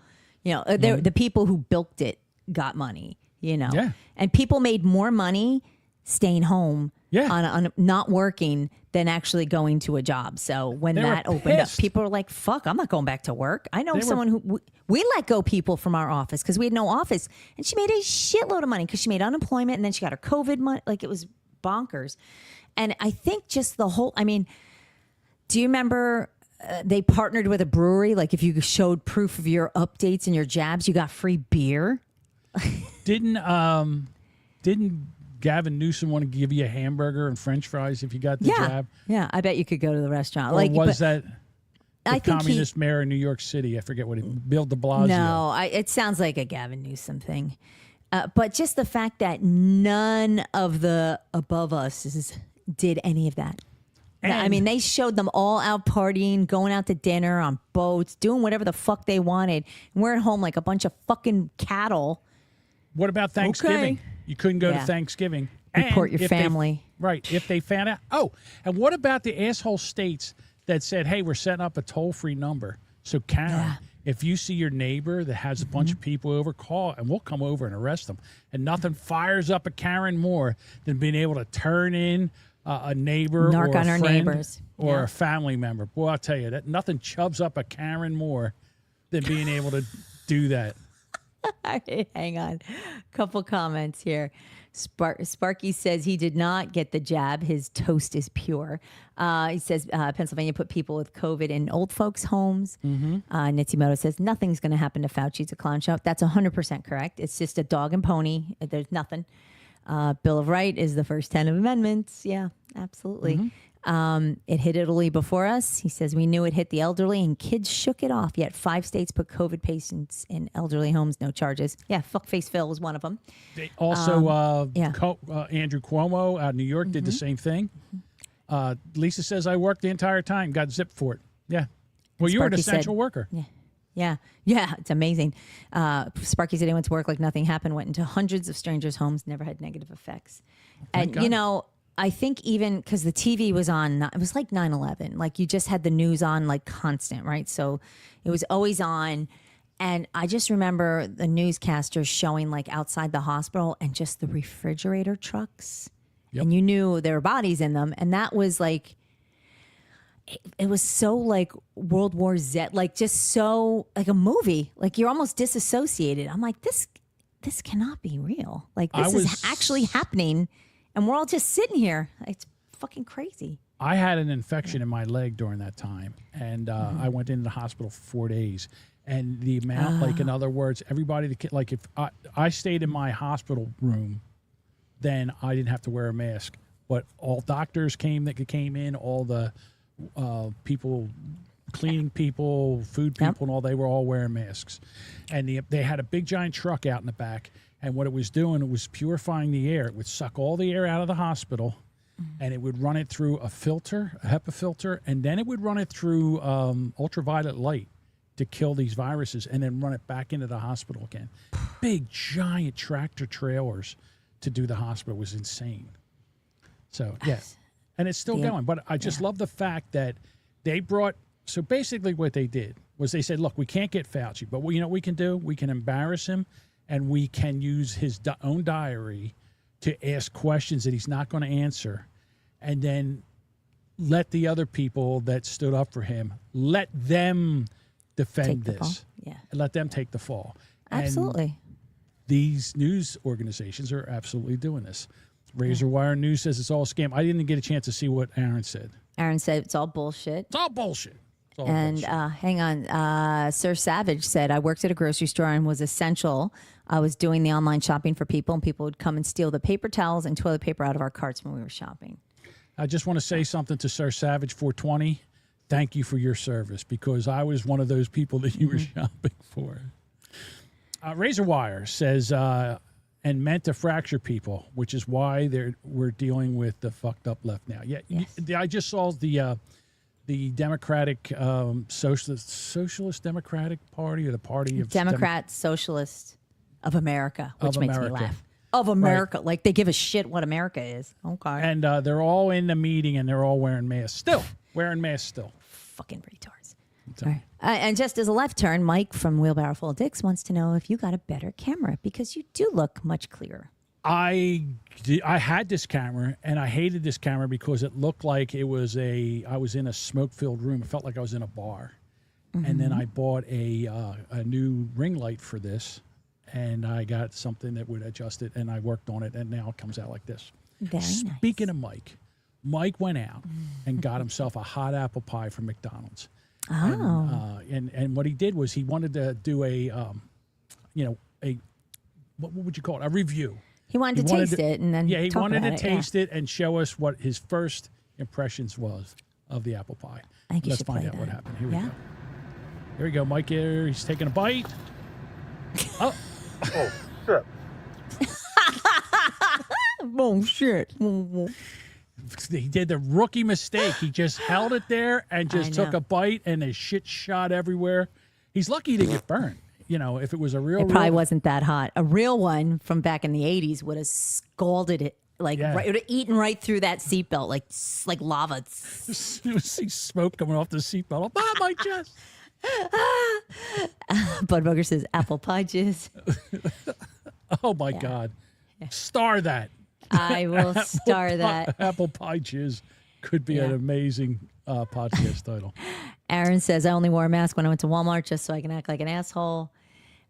You know, the people who bilked it got money. You know, and people made more money staying home. On not working than actually going to a job. So when that opened up, people were like, fuck, I'm not going back to work. I know someone who, we let go people from our office because we had no office. And she made a shitload of money because she made unemployment and then she got her COVID money. Like it was bonkers. And I think just the whole, I mean, do you remember they partnered with a brewery? Like if you showed proof of your updates and your jabs, you got free beer. Didn't Gavin Newsom want to give you a hamburger and French fries if you got the jab? Yeah, I bet you could go to the restaurant. Or was that the communist mayor of New York City? I forget what Bill de Blasio. No, it sounds like a Gavin Newsom thing. But just the fact that none of the above us did any of that. I mean, they showed them all out partying, going out to dinner on boats, doing whatever the fuck they wanted. And we're at home like a bunch of fucking cattle. What about Thanksgiving? Okay. You couldn't go to Thanksgiving. Report your family. If they found out. Oh, and what about the asshole states that said, hey, we're setting up a toll-free number. So, Karen, if you see your neighbor that has a bunch of people over, call, and we'll come over and arrest them. And nothing fires up a Karen more than being able to turn in a neighbor Narc or on a our friend neighbors. or a family member. Boy, I'll tell you, that nothing chubs up a Karen more than being able to do that. Hang on. Couple comments here. Sparky says he did not get the jab. His toast is pure. He says Pennsylvania put people with COVID in old folks' homes. Nitsimoto says nothing's going to happen to Fauci. It's a clown show. That's 100% correct. It's just a dog and pony. There's nothing. Bill of Rights is the first 10 amendments. Yeah, absolutely. It hit Italy before us. He says we knew it hit the elderly and kids shook it off. Yet 5 states put COVID patients in elderly homes, no charges. Yeah, fuckface Phil was one of them. They also, Andrew Cuomo out of New York did the same thing. Lisa says I worked the entire time, got zipped for it. Yeah. Well, you were an essential worker. Yeah, it's amazing. Sparky said he went to work like nothing happened, went into hundreds of strangers' homes, never had negative effects. And, you know, I think even because the TV was on, it was like 9/11. Like you just had the news on like constant, right? So it was always on. And I just remember the newscasters showing like outside the hospital and just the refrigerator trucks. And you knew there were bodies in them. And that was like, it was so like World War Z, like just so like a movie. Like you're almost disassociated. I'm like, this cannot be real. Like this is actually happening. And we're all just sitting here. It's fucking crazy. I had an infection in my leg during that time. And I went into the hospital for 4 days. And the amount, like in other words, everybody, like if I stayed in my hospital room, then I didn't have to wear a mask. But all doctors came in, all the people, cleaning people, food people, and all, they were all wearing masks. And they had a big giant truck out in the back. And what it was doing, it was purifying the air. It would suck all the air out of the hospital, and it would run it through a filter, a HEPA filter, and then it would run it through ultraviolet light to kill these viruses, and then run it back into the hospital again. Big, giant tractor trailers to do the hospital. It was insane. So, yeah. And it's still going. But I just love the fact that they brought, so basically what they did was they said, look, we can't get Fauci, but you know what we can do? We can embarrass him and we can use his own diary to ask questions that he's not going to answer, and then let the other people that stood up for him, let them defend this. Yeah. And let them take the fall. Absolutely. And these news organizations are absolutely doing this. Razor Wire News says it's all a scam. I didn't get a chance to see what Aaron said. Aaron said it's all bullshit. It's all bullshit. It's all And bullshit. hang on, Sir Savage said, I worked at a grocery store and was essential. I was doing the online shopping for people, and people would come and steal the paper towels and toilet paper out of our carts when we were shopping. I just want to say something to Sir Savage 420. Thank you for your service, because I was one of those people that you were shopping for. Razor Wire says, and meant to fracture people, which is why we're dealing with the fucked up left now. Yeah, I just saw the Democratic Socialist Democratic Party, or the Party of Democrat Socialist of America, which Of makes America. me laugh. Of America. Right. Like they give a shit what America is. Okay. And they're all in the meeting, and they're all wearing masks. Still wearing masks. Still. Fucking retards. All right. And just as a left turn, Mike from Wheelbarrow Full of Dicks wants to know if you got a better camera, because you do look much clearer. I had this camera, and I hated this camera because it looked like I was in a smoke-filled room. It felt like I was in a bar. And then I bought a new ring light for this, and I got something that would adjust it, and I worked on it, and now it comes out like this. Very Speaking of Mike went out and got himself a hot apple pie from McDonald's. Oh. And what he did was he wanted to do what would you call it? A review. He wanted to taste it and then he talk wanted about to taste it and show us what his first impressions was of the apple pie. I think you Let's should find play out what that. happened. Here we go. Here we go. Mike here. He's taking a bite. Oh, shit. Oh, shit. He did the rookie mistake. He just held it there and just took know. a bite, and the shit shot everywhere. He's lucky to get burned. You know, if it was a real, It probably wasn't that hot. A real one from back in the 80s would have scalded it, like Yeah. right, it would have eaten right through that seatbelt, like lava. You see smoke coming off the seatbelt. Oh, my chest. Bud Booger says apple pie jizz. Oh my God. Star that. I will star that. Apple pie jizz could be an amazing podcast title. Aaron says, I only wore a mask when I went to Walmart just so I can act like an asshole.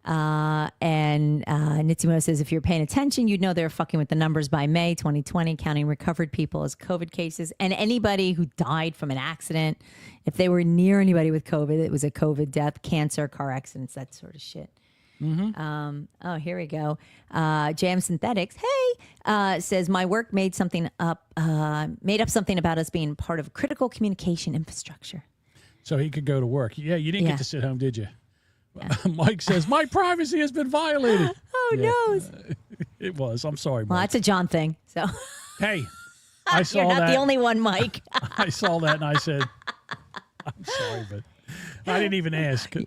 And Nitsimo says, if you're paying attention, you'd know they're fucking with the numbers by May 2020, counting recovered people as COVID cases. And anybody who died from an accident, if they were near anybody with COVID, it was a COVID death, cancer, car accidents, that sort of shit. Oh, here we go. Jam Synthetics, hey, says my work made up something about us being part of critical communication infrastructure. So he could go to work. Yeah, you didn't Yeah. get to sit home, did you? Mike says, my privacy has been violated. Oh, no. It was. I'm sorry, Well, Mike. that's a John thing. So Hey, I saw you're not that. the only one, Mike. I saw that and I said, I'm sorry, but I didn't even ask. No.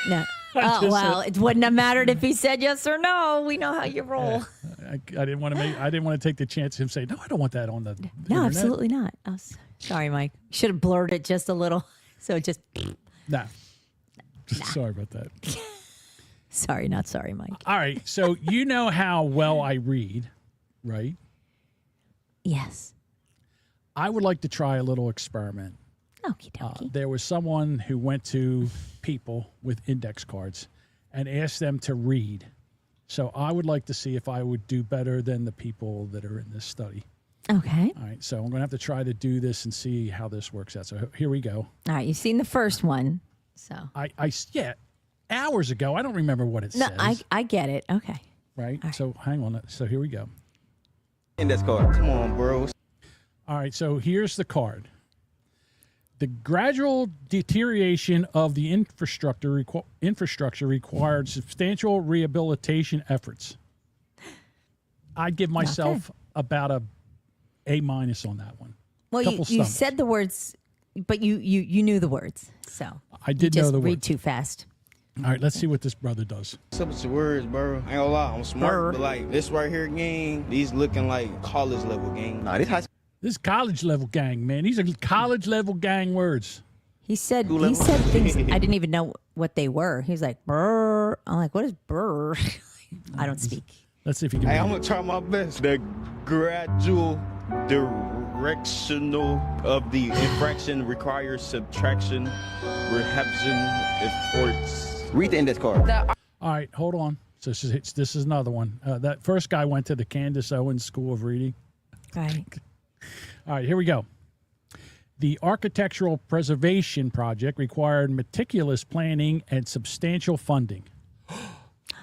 I Oh, just well, said- it wouldn't have mattered if he said yes or no. We know how you roll. I didn't want to take the chance of him saying, no, I don't want that on the No, internet. absolutely not. Oh, sorry, Mike. Should have blurred it just a little. So it just. Nah. Sorry about that. Sorry, not sorry, Mike. All right. So you know how well I read, right? Yes. I would like to try a little experiment. Okie dokie. There was someone who went to people with index cards and asked them to read. So I would like to see if I would do better than the people that are in this study. Okay. All right. So I'm going to have to try to do this and see how this works out. So here we go. All right. You've seen the first one. So. Yeah, hours ago. I don't remember what it No, says. I get it. Okay. Right. So hang on. So here we go. Index card. Come on, bros. All right. So here's the card. The gradual deterioration of the infrastructure required substantial rehabilitation efforts. I'd give myself about a A- on that one. Well, Couple you stumps. said the words, but you knew the words. So I did you know just the read words. too fast. All right, let's see what this brother does. What's up with your words, bro? I ain't gonna lie, I'm smart, but like this right here, gang, these looking like college level, gang. Nah, this high school. This is college level gang, man. These are college level gang words. He said things I didn't even know what they were. He was like, brr. I'm like, what is brr? I don't speak. Let's see if you can. Hey, read I'm it. gonna try my best. The gradual directional of the infraction requires subtraction, reception, efforts. Read the index card. All right, hold on. So this is another one. That first guy went to the Candace Owens School of Reading. Right. All right, here we go. The Architectural Preservation Project required meticulous planning and substantial funding.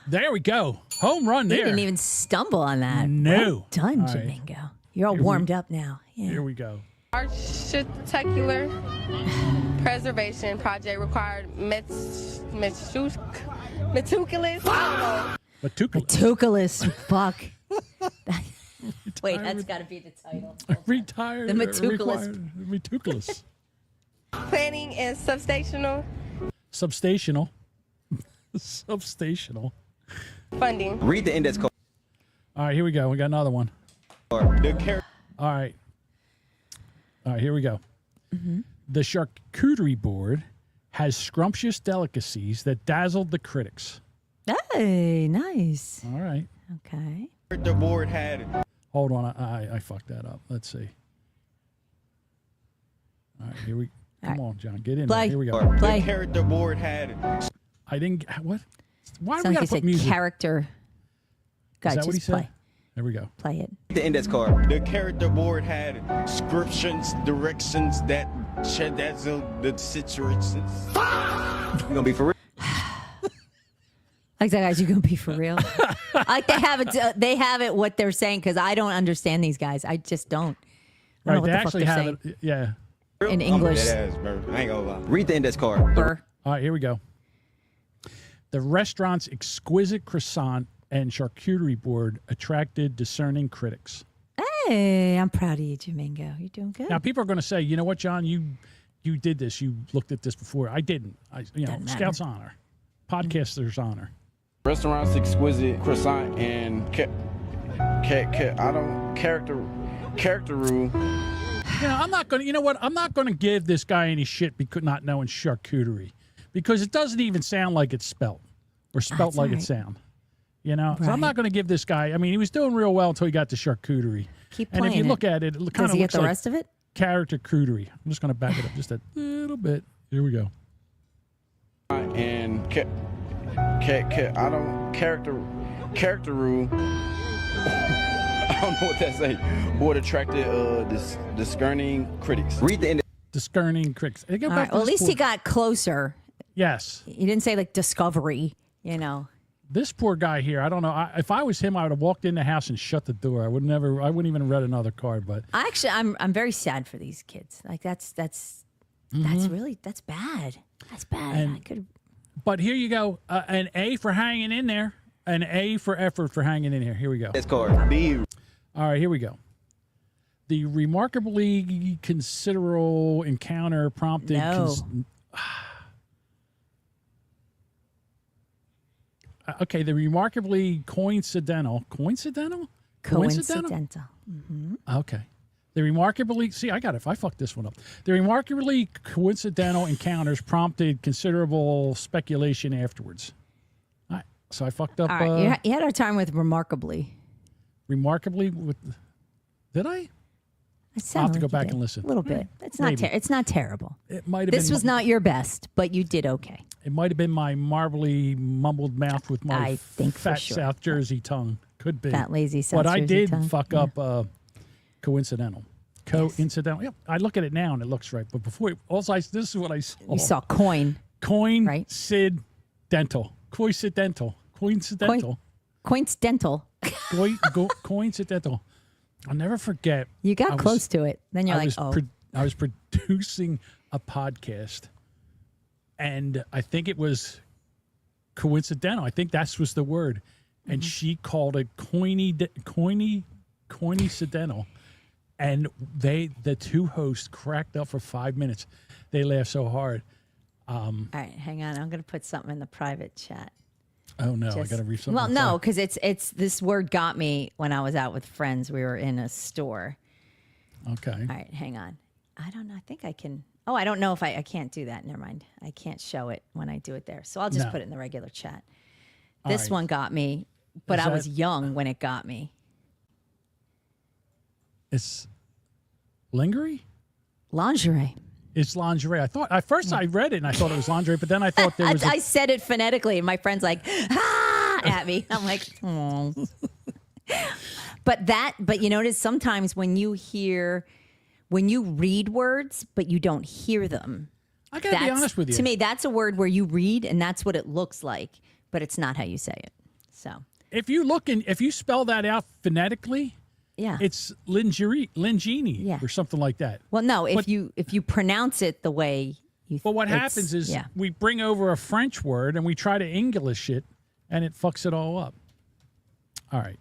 There we go. Home run there. You didn't even stumble on that. No. Well done, All right. Jamingo. You're all warmed up now. Yeah. Here we go. Architectural preservation project required meticulous. Meticulous. Fuck. Wait, that's got to be the title. Retired. The meticulous. Meticulous. Planning and substational Substational. Substational. funding. Read the index card. All right, here we go. We got another one. All right. All right, here we go. Mm-hmm. The charcuterie board has scrumptious delicacies that dazzled the critics. Hey, nice. All right. Okay. The board had. Hold on. I fucked that up. Let's see. All right, here we Come on, John. Get in Play. there. Here we go. Play. The character board had. I didn't. What? Why do Sounds we like got you to put said music? character. Is God, that what he just play. said? There we go. Play it. The index card. The character board had descriptions, directions that dazzle the situations. You gonna be for real? Like that, guys, you gonna be for real? Like they have it. They have it. What they're saying, because I don't understand these guys. I just don't. I Right. don't know what They the fuck actually they're have saying it. Yeah. in English. Dead ass, bro. I ain't gonna lie. Read the index card. All right. Here we go. The restaurant's exquisite croissant and charcuterie board attracted discerning critics. Hey, I'm proud of you, Jamingo. You're doing good. Now, people are going to say, you know what, John, you did this. You looked at this before. I didn't. Doesn't matter. Scout's honor, podcaster's honor. Restaurant's exquisite croissant and character rule. I'm not going to. You know what? I'm not going to give this guy any shit because not knowing charcuterie, because it doesn't even sound like it's spelt or spelt That's like all it right. sound. So I'm Right. not going to give this guy. I mean, he was doing real well until he got to charcuterie. Keep And playing if you it. look at it, it kind Does of he get looks the like rest of it? character crudery. I'm just going to back it up just a little bit. Here we go. And character rule. I don't know what that say. Board attracted discerning critics. Read the index. Discerning critics. Hey, go All back right. to Well, at this least poor- he got closer. Yes. He didn't say like discovery. You know. This poor guy here. I don't know. If I was him, I would have walked in the house and shut the door. I wouldn't even read another card. But I'm very sad for these kids. Like that's really that's bad. That's bad. And- I could. But here you go. An A for hanging in there. An A for effort for hanging in here. Here we go. Index card. B. All right, here we go. The remarkably considerable encounter prompted. No. Okay, the remarkably coincidental. Coincidental? Mm-hmm. Okay. The remarkably. See, I got it. I fucked this one up. The remarkably coincidental encounters prompted considerable speculation afterwards. All right, so I fucked up. All right. You had our time with remarkably. Remarkably with. Did I? I'll have to go back and listen. A little bit. It's not. Maybe. It's not terrible. It might have This been. was not your best, but you did okay. It might have been my marbly mumbled mouth with my I think for fat sure. South Jersey tongue. Could be. Fat, lazy South But I Jersey did tongue. fuck up coincidental. Coincidental. Yep. I look at it now and it looks right. But before, this is what I saw. You saw coin. Coin, right? Sid, dental. Coincidental. Coincidental. Coincidental. Coincidental. I'll never forget. You got close to it. Then you're I like, was oh. I was producing a podcast, and I think it was coincidental. I think that was the word, and she called it coincidental, and the two hosts cracked up for 5 minutes. They laughed so hard. All right, hang on. I'm going to put something in the private chat. Oh no, I got to read something. Well, no, because it's this word got me when I was out with friends. We were in a store. Okay. All right, hang on. I don't know. I think I can. Oh, I don't know if I can't do that. Never mind. I can't show it when I do it there. So I'll just No. put it in the regular chat. All This right. one got me but Is I was that- young when it got me. It's lingerie? Lingerie. It's lingerie. I thought at first I read it and I thought it was lingerie, but then I thought there was. I said it phonetically, and my friend's like, ah, at me. I'm like, oh. But you notice sometimes when you read words, but you don't hear them. I gotta be honest with you. To me, that's a word where you read, and that's what it looks like, but it's not how you say it. So if you spell that out phonetically, yeah, it's lingerie, or something like that. Well, no, if you pronounce it the way you. But what happens is we bring over a French word and we try to English it, and it fucks it all up. All right.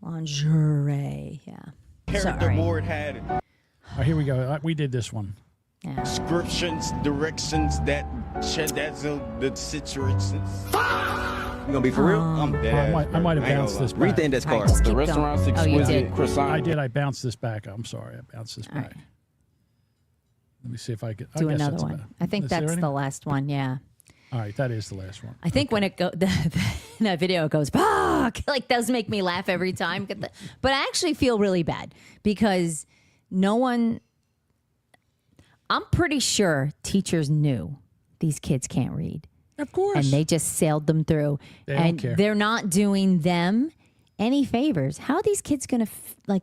Lingerie, yeah. Character board had it. All right, here we go. We did this one. Yeah. Descriptions, directions, that's the situations. You gonna be for real? I'm dead. I might have bounced this back. Read the index card. The restaurant's exquisite croissant. I did. I bounced this back. I'm sorry. I bounced this back. right. Let me see if I could. Do another one. I think that's the last one. Yeah. All right, that is the last one. I think when it goes, in that video, it goes, fuck! Like, does make me laugh every time. But I actually feel really bad because I'm pretty sure teachers knew these kids can't read. Of course. And they just sailed them through. They don't care. They're not doing them any favors. How are these kids going to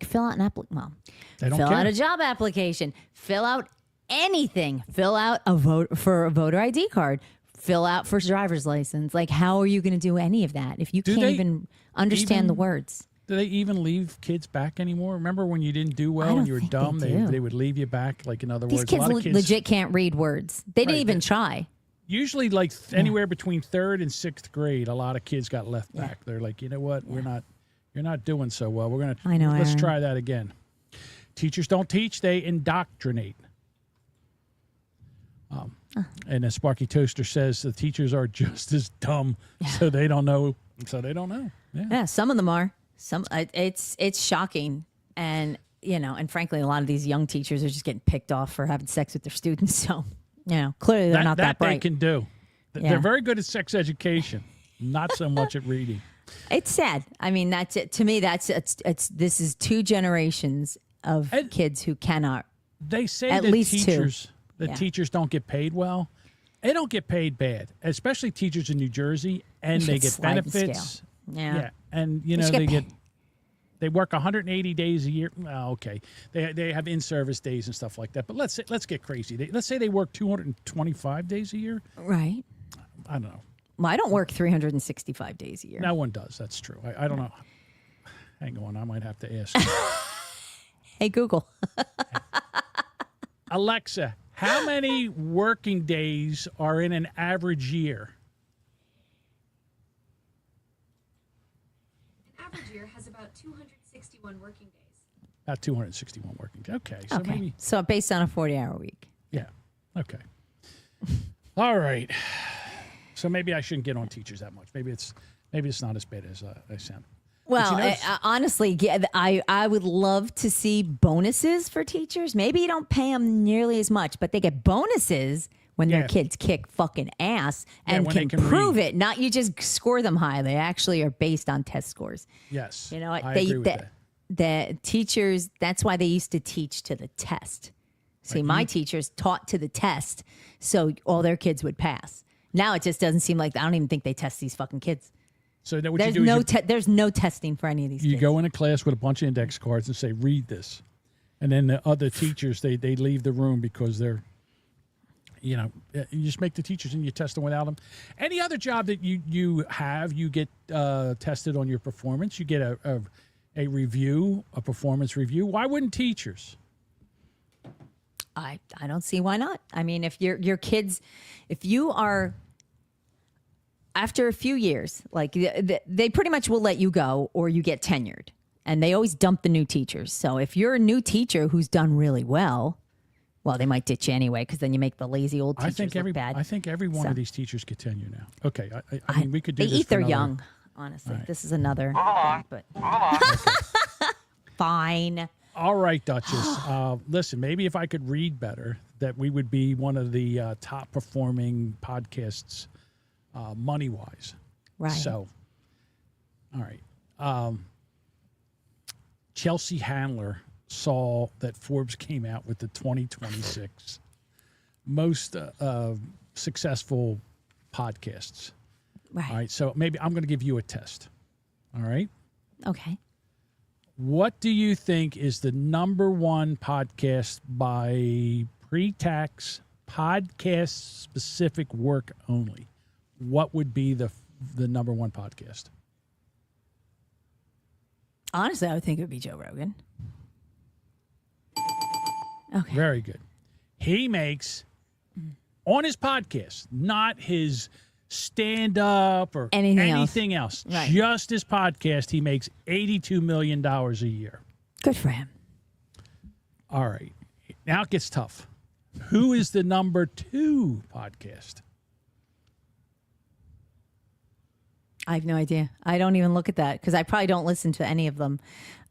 fill out an application? Well, they don't fill care. out a job application, fill out anything, fill out a voter ID card, fill out for driver's license. Like, how are you going to do any of that if you can't even understand the words? Do they even leave kids back anymore? Remember when you didn't do well and you were dumb? They would leave you back. Like, in other These words, kids, a lot of kids legit can't read words. They didn't even try. Usually, like anywhere between 3rd and 6th grade, a lot of kids got left back. They're like, you know what? You're not doing so well. We're gonna. I know. Let's Aaron. try that again. Teachers don't teach; they indoctrinate. And as Sparky Toaster says, the teachers are just as dumb, so they don't know. So they don't know. Yeah, some of them are. It's shocking, and and frankly, a lot of these young teachers are just getting picked off for having sex with their students. So clearly they're not that bright. They can do. They're very good at sex education, not so much at reading. It's sad. I mean, that's it. To me, this is 2 generations of kids who cannot. They say at that least teachers. 2. Teachers don't get paid well. They don't get paid bad, especially teachers in New Jersey, and they get benefits. Yeah, and they work 180 days a year. Well, okay, they have in-service days and stuff like that. But let's get crazy. Let's say they work 225 days a year. Right. I don't know. Well, I don't work 365 days a year. No one does. That's true. I don't know. Hang on, I might have to ask. Hey, Google. Alexa, how many working days are in an average year? An average year has about 261 working days. About 261 working days. Okay. So maybe. So based on a 40-hour week. Yeah. Okay. All right. So maybe I shouldn't get on teachers that much. Maybe it's not as bad as I sound. Well, honestly, I would love to see bonuses for teachers. Maybe you don't pay them nearly as much, but they get bonuses when their kids kick fucking ass and can prove it. Not you just score them high. They actually are based on test scores. Yes. You know what? I agree with that. The teachers, that's why they used to teach to the test. See, my teachers taught to the test, so all their kids would pass. Now it just doesn't seem like, I don't even think they test these fucking kids. So what there's you do there's no testing for any of these you kids. go in a class with a bunch of index cards and say, read this. And then the other teachers, they leave the room because they're, you just make the teachers and you test them without them. Any other job that you have, you get tested on your performance. You get a review, a performance review. Why wouldn't teachers? I don't see why not. I mean, if your kids, if you are, after a few years, like they pretty much will let you go or you get tenured, and they always dump the new teachers. So if you're a new teacher who's done really well, they might ditch you anyway because then you make the lazy old teachers look bad. I think every one of these teachers get tenure now. Okay, I mean we could do they this. eat their young. Honestly, right. This is another. But fine. All right, Duchess. Listen, maybe if I could read better, that we would be one of the top performing podcasts, money-wise. Right. So, All right. Chelsea Handler saw that Forbes came out with the 2026 most successful podcasts. Right. All right. So maybe I'm going to give you a test. All right. Okay. What do you think is the number one podcast by pre-tax podcast specific work only? What would be the number one podcast? Honestly, I would think it would be Joe Rogan. Okay. Very good. He makes on his podcast, not his stand-up or anything else. Right. Just his podcast, he makes $82 million a year. Good for him. All right. Now it gets tough. Who is the number two podcast? I have no idea. I don't even look at that because I probably don't listen to any of them.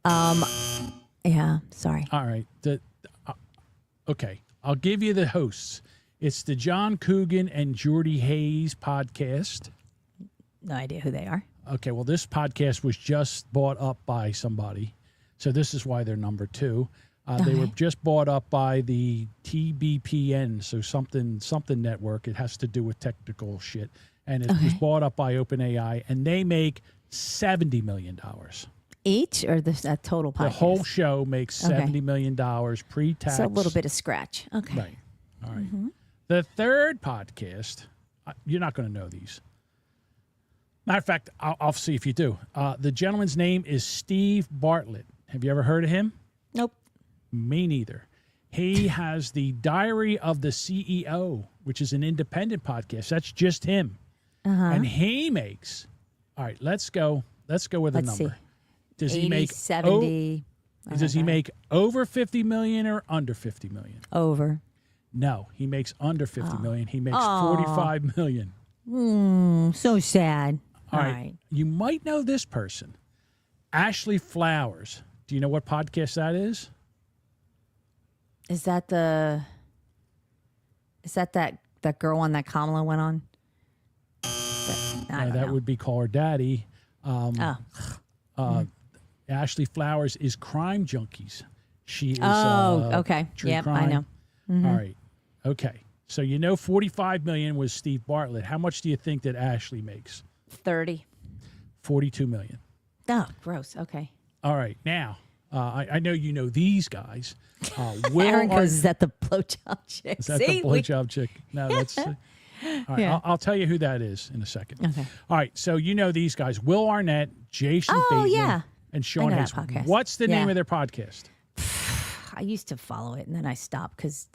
Yeah, sorry. All right. Okay. I'll give you the hosts. It's the John Coogan and Jordy Hayes podcast. No idea who they are. Okay. Well, this podcast was just bought up by somebody. So this is why they're number two. They were just bought up by the TBPN, so something network. It has to do with technical shit. And it was bought up by OpenAI, and they make $70 million. Each or the total podcast? The whole show makes $70 million pre-tax. So a little bit of scratch. Okay. Right. All right. The third podcast, you're not going to know these. Matter of fact, I'll see if you do. The gentleman's name is Steve Bartlett. Have you ever heard of him? Nope. Me neither. He has the Diary of the CEO, which is an independent podcast. That's just him. And he makes, all right, let's go with a number. See. Does 80, he make 70? Does he make over 50 million or under 50 million? Over. No, he makes under 50 million. He makes 45 million. So sad. All right. You might know this person. Ashley Flowers. Do you know what podcast that is? Is that that girl one that Kamala went on? That would be Call Her Daddy. Ashley Flowers is Crime Junkies. She is okay. True Yep, crime. I know. Mm-hmm. All right. Okay. So you know 45 million was Steve Bartlett. How much do you think that Ashley makes? 30. 42 million. Oh, gross. Okay. All right. Now, I know you know these guys. Aaron goes, is that the blowjob chick? Is that the blowjob chick? No, that's... all right, Yeah. I'll tell you who that is in a second. Okay. All right, so you know these guys: Will Arnett, Jason Bateman, yeah. and Sean I know Hayes. that podcast. What's the name Yeah. of their podcast? I used to follow it, and then I stopped because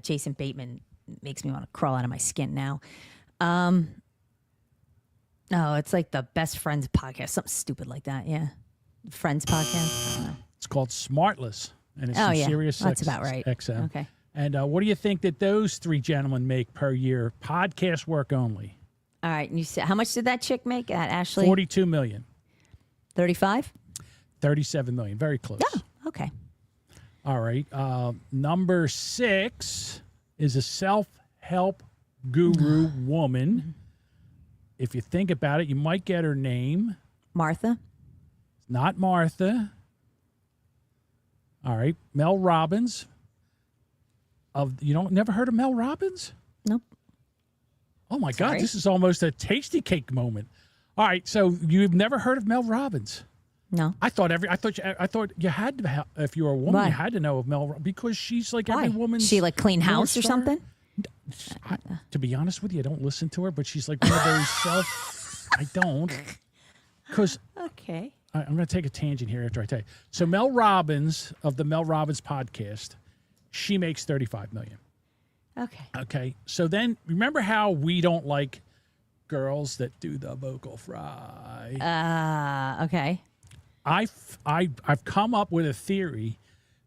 Jason Bateman makes me want to crawl out of my skin now. No, it's like the Best Friends podcast, something stupid like that. Yeah, Friends podcast. I don't know. It's called Smartless, and it's yeah, Sirius that's about right. XM. Okay. And what do you think that those three gentlemen make per year, podcast work only? All right, and you said how much did that chick make at Ashley? 42 million. 35. 37 million. Very close. Oh, okay. All right. Number 6 is a self-help guru woman. If you think about it, you might get her name. Martha. Not Martha. All right. Mel Robbins. Never heard of Mel Robbins? Nope. Oh my Sorry. God, this is almost a tasty cake moment. All right, so you've never heard of Mel Robbins? No. I thought you had to have, if you were a woman, Why? you had to know of Mel because she's like every woman's. She like clean house or North Star. something? To be honest with you, I don't listen to her, but she's like one of those I don't. Because Okay. I'm going to take a tangent here after I tell you. So Mel Robbins of the Mel Robbins podcast, she makes 35 million. Okay. Okay. So then remember how we don't like girls that do the vocal fry? Okay. I've come up with a theory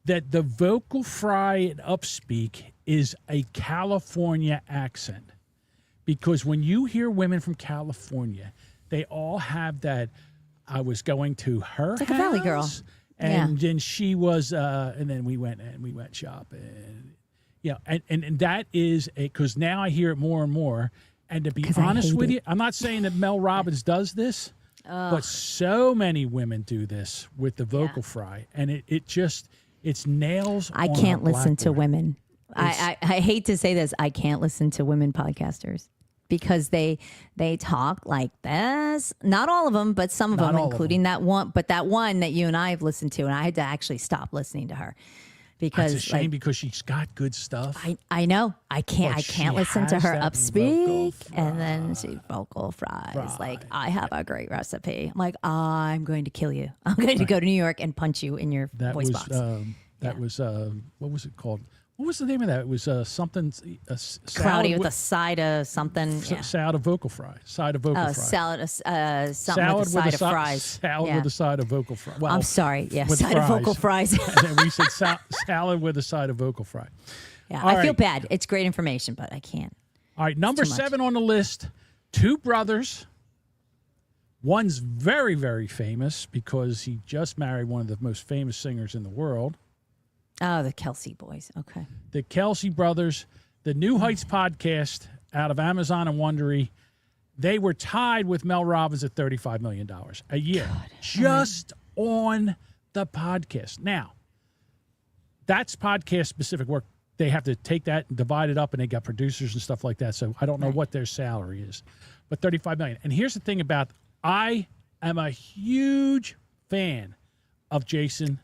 that the vocal fry and upspeak is a California accent. Because when you hear women from California, they all have that, I was going to her It's like house, a valley girl. and then she was, and then we went shopping. Yeah, and that is because now I hear it more and more. And to be honest with you, I'm not saying that Mel Robbins does this, But so many women do this with the vocal fry, and it's nails. I on can't a listen to blackboard. women. I hate to say this. I can't listen to women podcasters because they talk like this. Not all of them, but some of Not them, all of including that one. But that one that you and I have listened to, and I had to actually stop listening to her because It's a shame because she's got good stuff. I know I can't But I can't she listen to has her that upspeak vocal and then she vocal fries like I have a great recipe. I'm like I'm going to kill you. I'm going to go to New York and punch you in your That voice was box. that was what was it called? What was the name of that? It was something Cloudy with a side of something. Yeah. Salad of vocal fry. Side of vocal Oh, fry. salad, something with a side of fries. Salad Yeah. with a side of vocal fry. Well, I'm sorry. Yeah, with side of vocal fries. And then we said salad with a side of vocal fry. Yeah, All I feel right. bad. It's great information, but I can't. All right, number too much. 7 on the list, 2 brothers. One's very, very famous because he just married one of the most famous singers in the world. Oh, the Kelsey boys. Okay. The Kelsey brothers, the New Heights podcast out of Amazon and Wondery, they were tied with Mel Robbins at $35 million a year just on the podcast. Now, that's podcast specific work. They have to take that and divide it up, and they got producers and stuff like that. So I don't know what their salary is, but $35 million. And here's the thing about, I am a huge fan of Jason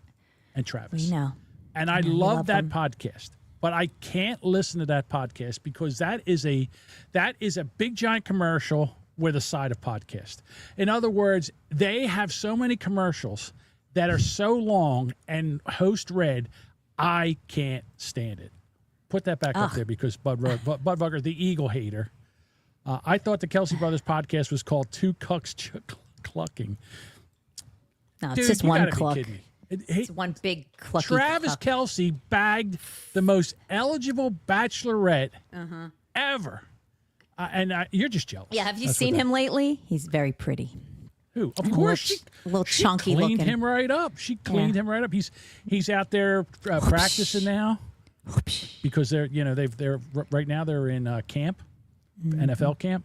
and Travis. We know. And I we love that them. podcast, but I can't listen to that podcast because that is a big giant commercial with a side of podcast. In other words, they have so many commercials that are so long and host read, I can't stand it. Put that back up there because Budweiser, the eagle hater. I thought the Kelsey Brothers podcast was called Two Cucks Clucking. No, it's Dude, just you one gotta be cluck. kidding me. It's one big clucky Travis cluck. Kelsey bagged the most eligible bachelorette ever. And you're just jealous. Yeah, have you That's seen what him lately? He's very pretty. Who? Of A course, little she chunky cleaned looking. him right up. She cleaned him right up. He's out there practicing now because they're right now they're in camp, NFL camp.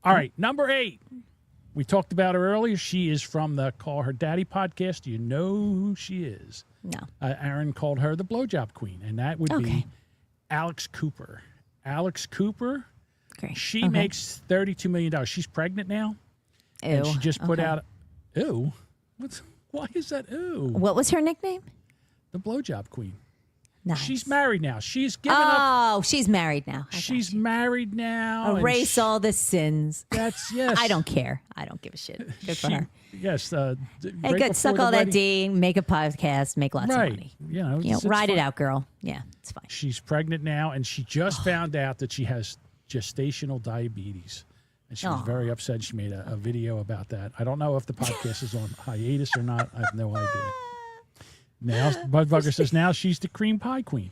All right, number 8. We talked about her earlier. She is from the Call Her Daddy podcast. You know who she is. No. Aaron called her the blowjob queen, and that would be Alex Cooper. Alex Cooper. Okay. She makes $32 million. She's pregnant now. Ew. And she just put Okay. out. Ew. Why is that ew? What was her nickname? The blowjob queen. Nice. She's married now. She's given up. Oh, she's married now. She's married now. and Erase all the sins. That's yes. I don't care. I don't give a shit. Good for her. Yes. Hey, right good. Suck before all the that wedding- D, make a podcast, make lots Right. of money. It's Ride it fine. out, girl. Yeah, it's fine. She's pregnant now, and she just found out that she has gestational diabetes. And she was very upset. She made a video about that. I don't know if the podcast is on hiatus or not. I have no idea. Now, Budweiser says now she's the cream pie queen.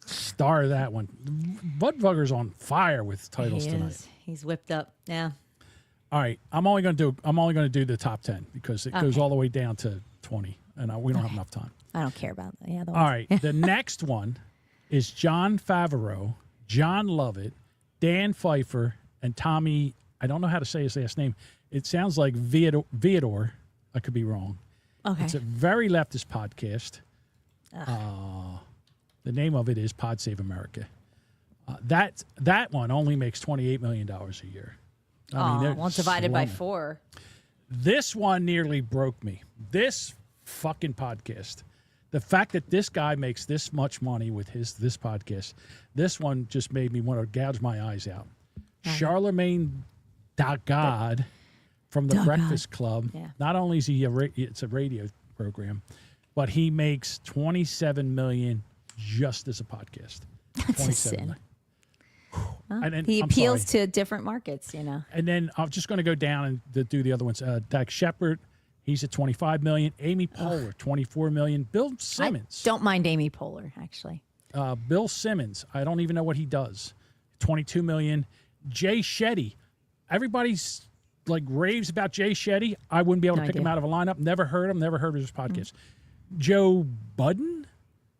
Star of that one. Budweiser's on fire with titles He tonight. is. He's whipped up. Yeah. All right, I'm only going to do the top 10 because it goes all the way down to 20, and we don't have enough time. I don't care about that. Yeah. All right, the next one is John Favreau, John Lovett, Dan Pfeiffer, and Tommy. I don't know how to say his last name. It sounds like Viador. I could be wrong. Okay. It's a very leftist podcast. The name of it is Pod Save America. That one only makes $28 million a year. Well, divided by slumming. 4. This one nearly broke me. This fucking podcast. The fact that this guy makes this much money with this podcast, this one just made me want to gouge my eyes out. Charlemagne Dagod from the Breakfast Club. Yeah. Not only is he it's a radio program, but he makes $27 million just as a podcast. That's a sin. Well, And then- he I'm appeals sorry. to different markets, you know. And then I'm just going to go down and do the other ones. Dak Shepard, he's at $25 million. Amy Poehler, $24 million. Bill Simmons. Don't mind Amy Poehler, actually. Bill Simmons, I don't even know what he does. $22 million. Jay Shetty. Everybody's like raves about Jay Shetty. I wouldn't be able to pick him out of a lineup. Never heard him. Never heard of his podcast. Joe Budden,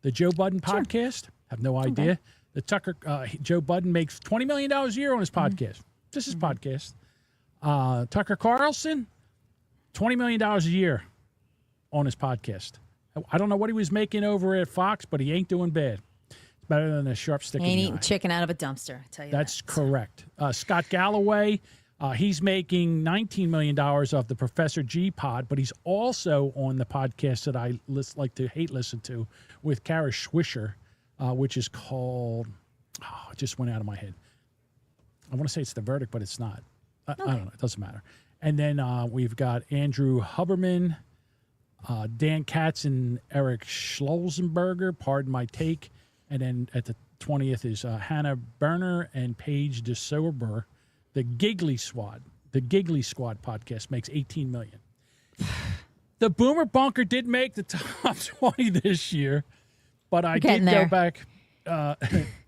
the Joe Budden podcast. Have no idea. Okay. The Tucker Joe Budden makes $20 million a year on his podcast. This is podcast. Tucker Carlson, $20 million a year on his podcast. I don't know what he was making over at Fox, but he ain't doing bad. It's better than a sharp stick in Ain't the eating eye. chicken out of a dumpster, I tell you That's that. correct. Scott Galloway, he's making $19 million of the Professor G pod, but he's also on the podcast that I like to listen to with Kara Swisher, which is called, it just went out of my head. I want to say it's The Verdict, but it's not. I don't know. It doesn't matter. And then we've got Andrew Huberman, Dan Katz, and Eric Schlossenberger, pardon my take. And then at the 20th is Hannah Berner and Paige DeSober. The Giggly Squad podcast makes $18 million. The Boomer Bunker did make the top 20 this year, but I did go back.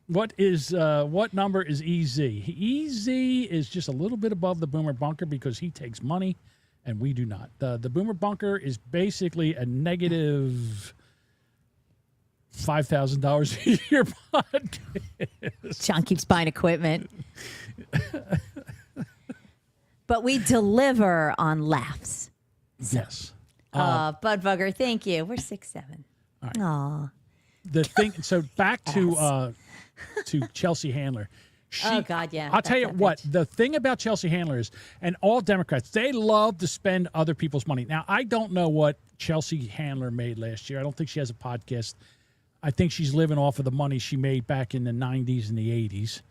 What number is EZ? EZ is just a little bit above the Boomer Bunker because he takes money and we do not. The Boomer Bunker is basically a negative $5,000 a year podcast. John keeps buying equipment. But we deliver on laughs. Yes. Budbugger, thank you. We're 6'7". All right. Aw. The thing. So back to Chelsea Handler. Oh God, yeah. I'll tell you what. The thing about Chelsea Handler is, and all Democrats, they love to spend other people's money. Now, I don't know what Chelsea Handler made last year. I don't think she has a podcast. I think she's living off of the money she made back in the 90s and the 80s.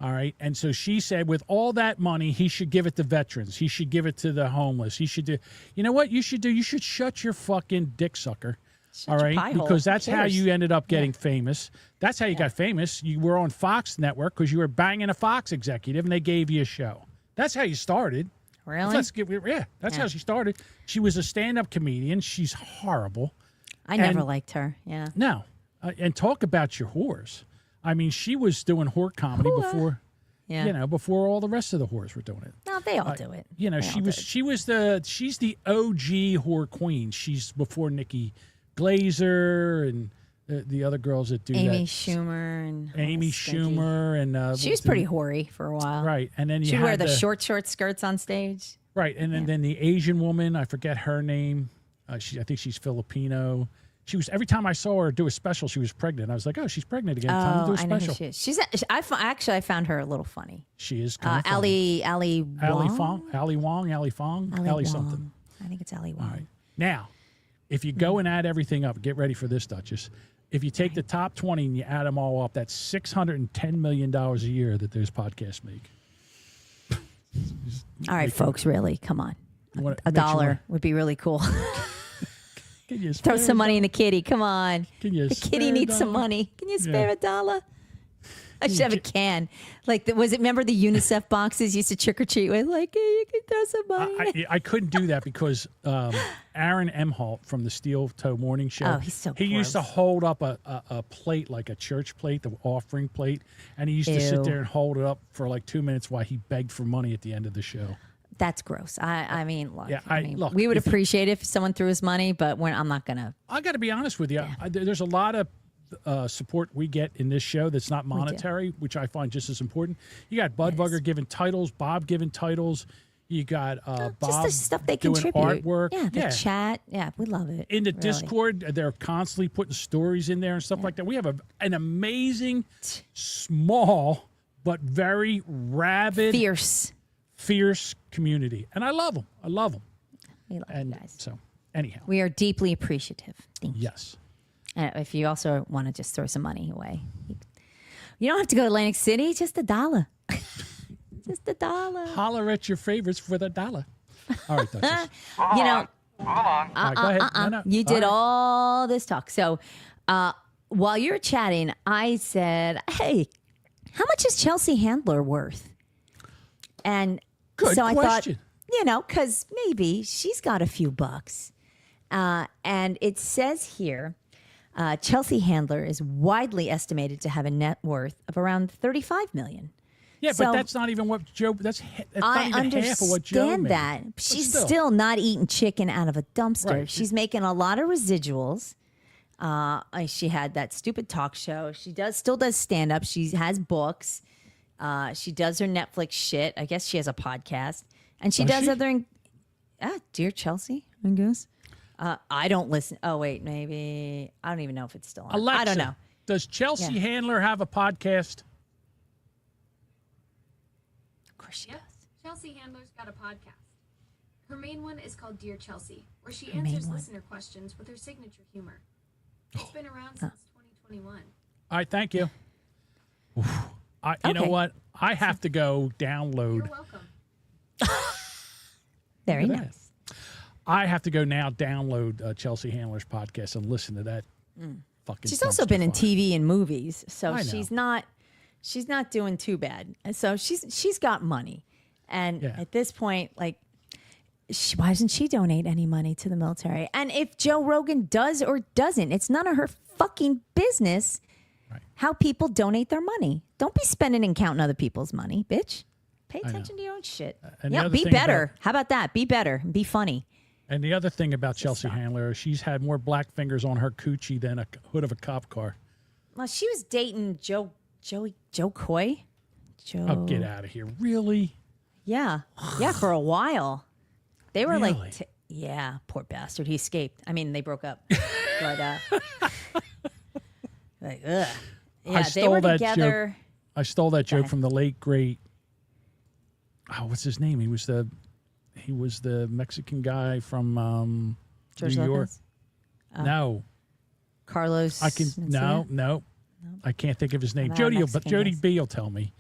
All right. And so she said with all that money, he should give it to veterans. He should give it to the homeless. He should do, you know what you should do? You should shut your fucking dick sucker. All right. Because that's how you ended up getting famous. That's how you got famous. You were on Fox Network because you were banging a Fox executive and they gave you a show. That's how you started. Really? That's how she started. She was a stand-up comedian. She's horrible. I never liked her. Yeah. No. And talk about your whores. I mean, she was doing whore comedy before, before all the rest of the whores were doing it. No, they all do it. You know, she's the OG whore queen. She's before Nikki Glazer and the other girls that do Amy that. Schumer and Amy Schumer and she was pretty hoary for a while. Right, and then she'd wear the short skirts on stage. Right, and then the Asian woman, I forget her name. I think she's Filipino. She was every time I saw her do a special, she was pregnant. I was like, oh, she's pregnant again. Time to do a special. I know who she is. She's I found her a little funny. She is kind of Ali Fong, Ali something. I think it's Ali Wong. All right. Now, if you go and add everything up, get ready for this, Duchess. If you take the top 20 and you add them all up, that's $610 million a year that those podcasts make. All right, folks, really, come on. A dollar would be really cool. Throw some money in the kitty. Come on. The kitty needs some money. Can you spare a dollar? I should have a can. Like, remember the UNICEF boxes used to trick or treat with? Like, hey, you can throw some money. I couldn't do that because Aaron Emholt from the Steel Toe Morning Show. Oh, he's so He used to hold up a plate, like a church plate, the offering plate, and he used to sit there and hold it up for like 2 minutes while he begged for money at the end of the show. That's gross. I mean, look. Yeah, look, we would appreciate it if someone threw us money, but I'm not gonna. I got to be honest with you. Yeah. There's a lot of support we get in this show that's not monetary, which I find just as important. You got Budbugger giving titles, Bob giving titles. You got Bob just the stuff they doing contribute. Artwork. Yeah, the chat. Yeah, we love it. In the Discord, they're constantly putting stories in there and stuff like that. We have an amazing, small but very rabid, fierce community, and I love them. We love you guys. So, anyhow, we are deeply appreciative. Thank you. Yes. If you also want to just throw some money away, you don't have to go to Atlantic City. Just $1. Just $1. Holler at your favorites for the $1. All right, Duchess. You know, go ahead. No. You did all this talk. So while you're chatting, I said, "Hey, how much is Chelsea Handler worth?" And Good so question. I thought, because maybe she's got a few bucks. And it says here, Chelsea Handler is widely estimated to have a net worth of around $35 million. Yeah, but that's not even what Joe. That's not even half of what Joe made. I understand that. She's still not eating chicken out of a dumpster. Right. She's making a lot of residuals. She had that stupid talk show. She still does stand up. She has books. She does her Netflix shit. I guess she has a podcast, and she does other. Dear Chelsea, I guess. I don't listen. Oh, wait, maybe. I don't even know if it's still on. Alexa, I don't know. Does Chelsea Handler have a podcast? Of course she Yep. Chelsea Handler's got a podcast. Her main one is called Dear Chelsea, where she Her main answers one. listener questions with her signature humor. It's been around since 2021. All right, thank you. You know Okay. what? I have to go download. You're welcome. Very Look at that. nice. I have to go now download Chelsea Handler's podcast and listen to that fucking. She's also been in dumpster fire. TV and movies, so I know. she's not doing too bad. And so she's got money, and at this point, like, why doesn't she donate any money to the military? And if Joe Rogan does or doesn't, it's none of her fucking business how people donate their money. Don't be spending and counting other people's money, bitch. Pay attention to your own shit. and the Yeah, other be thing better. about- How about that? Be better. Be funny. And the other thing about Chelsea Handler, she's had more black fingers on her coochie than a hood of a cop car. Well, she was dating Joe Coy. Joe. Oh, get out of here! Really? Yeah, for a while. They were Really? like, yeah, poor bastard. He escaped. I mean, they broke up. But, like, ugh. Yeah, they were together. I stole that joke ahead. from the late great. Oh, what's his name? He was the Mexican guy from George New York. Lopez? No, Carlos. I can Mencia? no. I can't think of his name. I'm out of Jody Mexican guys. B will tell me.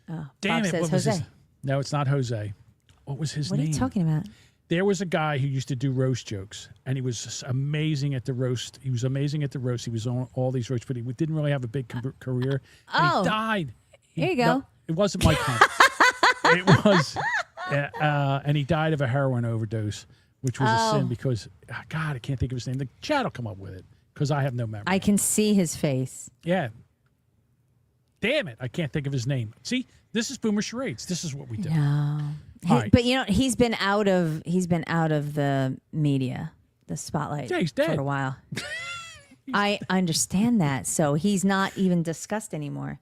Oh, Damn Bob it! says What was Jose. his? No, it's not Jose. What was his What name? are you talking about? There was a guy who used to do roast jokes, and he was just amazing at the roast. He was amazing at the roast. He was on all these roasts, but he didn't really have a big career. And Oh. he died. Here you go. No, it wasn't Mike Hunt. It was, and he died of a heroin overdose, which was a sin because, God, I can't think of his name. The chat will come up with it because I have no memory. I can see his face. Yeah. Damn it. I can't think of his name. See, this is Boomer Charades. This is what we do. No. All right. But you know, he's been out of the media, the spotlight Yeah, he's dead. for a while. I understand that. So he's not even discussed anymore.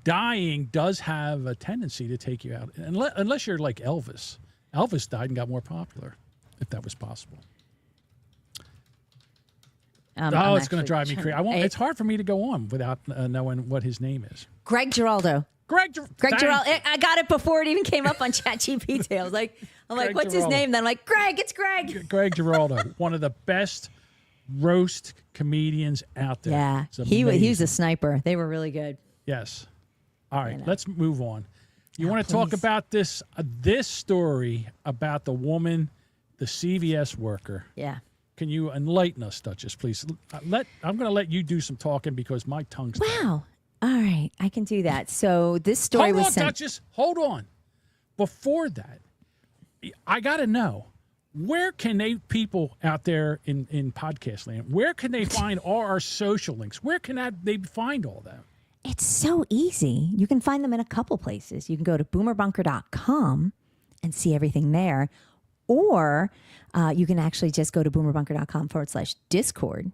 Dying does have a tendency to take you out, unless you're like Elvis. Elvis died and got more popular, if that was possible. I'm It's going to actually drive me trying- crazy. It's hard for me to go on without knowing what his name is. Greg Giraldo. Greg Giraldo. I got it before it even came up on ChatGPT. I was like, Greg what's his Giraldo. name? Then I'm like, Greg, it's Greg. Greg Giraldo, one of the best roast comedians out there. Yeah, It's he was amazing. a sniper. They were really good. Yes. All right, know. let's move on. You want to talk please. about this story about the woman, the CVS worker? Yeah. Can you enlighten us, Duchess, please? I'm going to let you do some talking because my tongue's Wow. All right, I can do that. So this story Hold was on, sent. Duchess. Hold on. Before that, I got to know, where can people out there in podcast land, where can they find all our social links? Where can they find all that? It's so easy. You can find them in a couple places. You can go to boomerbunker.com and see everything there. Or you can actually just go to boomerbunker.com/Discord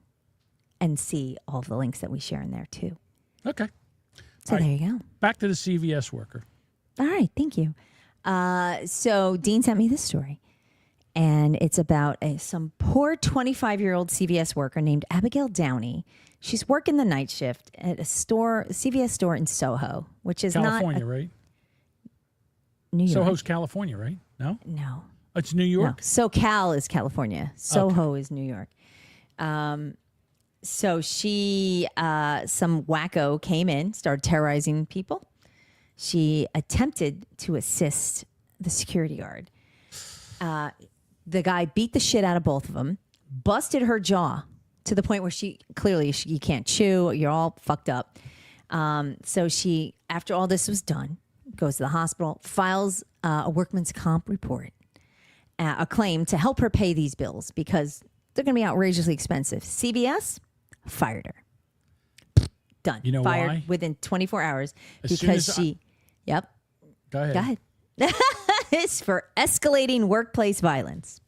and see all the links that we share in there too. Okay. So All right. there you go. Back to the CVS worker. All right. Thank you. So Dean sent me this story. And it's about some poor 25-year-old CVS worker named Abigail Downey. She's working the night shift at a CVS store in Soho, which is California, not right? New York. Soho's California, right? No? No. It's New York? No. SoCal is California. Soho is New York. So she, some wacko came in, started terrorizing people. She attempted to assist the security guard. The guy beat the shit out of both of them, busted her jaw to the point where she can't chew. You're all fucked up. So she, after all this was done, goes to the hospital, files a workman's comp report, a claim to help her pay these bills because they're going to be outrageously expensive. CVS fired her. Done. You know fired why? within 24 hours As soon because as she. Yep. Go ahead. Go ahead. It's for escalating workplace violence.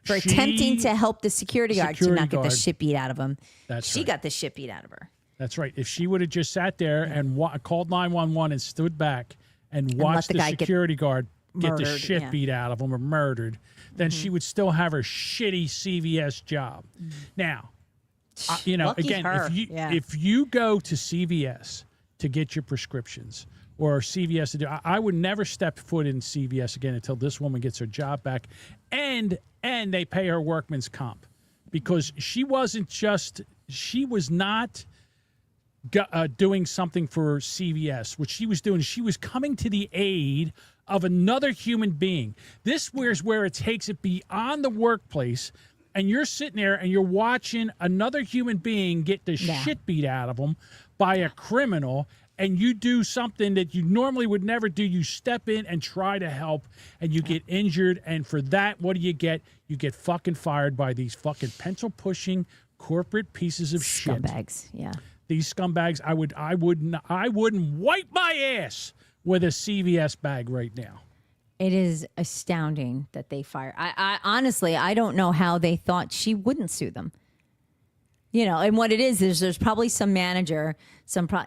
For attempting to help the security guard to not get the shit beat out of him. She got the shit beat out of her. That's right. If she would have just sat there and called 911 and stood back and watched the the guy get security guard get the murdered, shit yeah. beat out of him or murdered, then she would still have her shitty CVS job. Now, you know, Lucky again, her. if you go to CVS to get your prescriptions or CVS to do, I would never step foot in CVS again until this woman gets her job back, and they pay her workman's comp, because she was not doing something for CVS. What she was doing, she was coming to the aid of another human being. This is where it takes it beyond the workplace, and you're sitting there and you're watching another human being get the shit beat out of them by a criminal, and you do something that you normally would never do. You step in and try to help, and you get injured, and for that, what do you get? You get fucking fired by these fucking pencil-pushing corporate pieces of shit. Scumbags, yeah. These scumbags, I wouldn't wipe my ass with a CVS bag right now. It is astounding that they fire. I honestly, I don't know how they thought she wouldn't sue them. You know, and what it is there's probably some manager,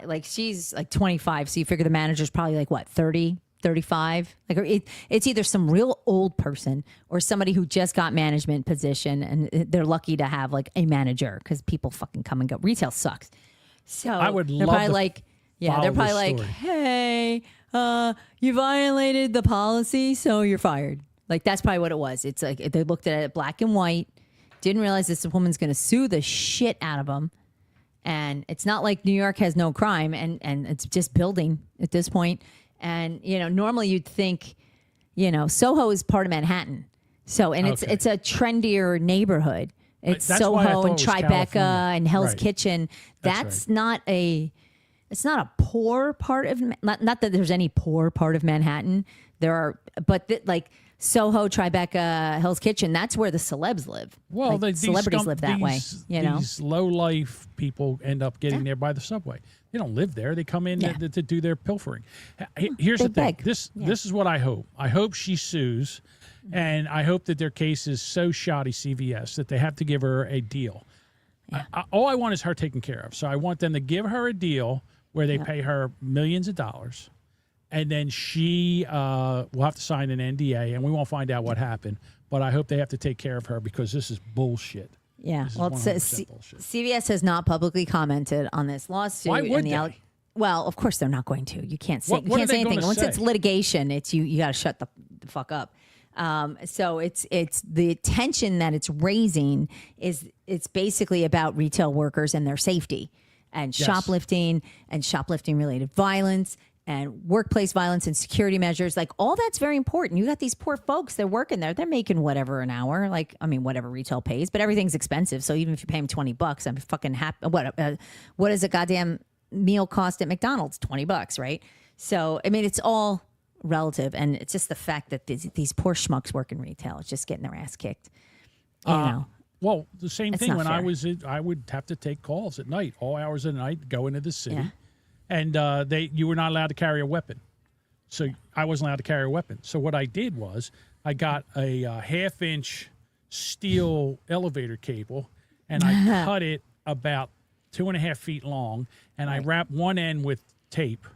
like she's like 25, so you figure the manager's probably like what, 30, 35? Like it's either some real old person or somebody who just got management position, and they're lucky to have like a manager, because people fucking come and go. Retail sucks. So I would they're love probably to like, they're probably like, hey, you violated the policy, so you're fired. Like, that's probably what it was. It's like they looked at it black and white, didn't realize this woman's going to sue the shit out of them. And it's not like New York has no crime, and it's just building at this point. And, you know, normally you'd think, you know, Soho is part of Manhattan. So, and it's a trendier neighborhood. It's Soho and Tribeca and Hell's Kitchen. That's not it's not a poor part of, not that there's any poor part of Manhattan. There are, but like Soho, Tribeca, Hell's Kitchen, that's where the celebs live. Well, like, celebrities live that way. You know, these low life people end up getting there by the subway. They don't live there. They come in to do their pilfering. Here's the thing. This is what I hope. I hope she sues, and I hope that their case is so shoddy, CVS, that they have to give her a deal. Yeah. All I want is her taken care of. So I want them to give her a deal where they pay her millions of dollars, and then she will have to sign an NDA, and we won't find out what happened. But I hope they have to take care of her, because this is bullshit. Yeah. Well, CVS has not publicly commented on this lawsuit. Why would they? Well, of course they're not going to. You can't say, What are they anything. gonna Once say? it's litigation, it's you got to shut the fuck up. So it's the tension that it's raising it's basically about retail workers and their safety, and shoplifting and shoplifting related violence and workplace violence and security measures. Like, all that's very important. You got these poor folks, they're working there. They're making whatever an hour. Like, I mean, whatever retail pays, but everything's expensive. So even if you pay them $20, I'm fucking happy. What does a goddamn meal cost at McDonald's? $20, right? So, I mean, it's all relative. And it's just the fact that these poor schmucks work in retail. It's just getting their ass kicked. You know. Well, the same thing when fair. I would have to take calls at night, all hours of the night, go into the city. Yeah. And you were not allowed to carry a weapon. So I wasn't allowed to carry a weapon. So what I did was I got a half-inch steel elevator cable, and I cut it about 2.5 feet long, and I wrapped one end with tape,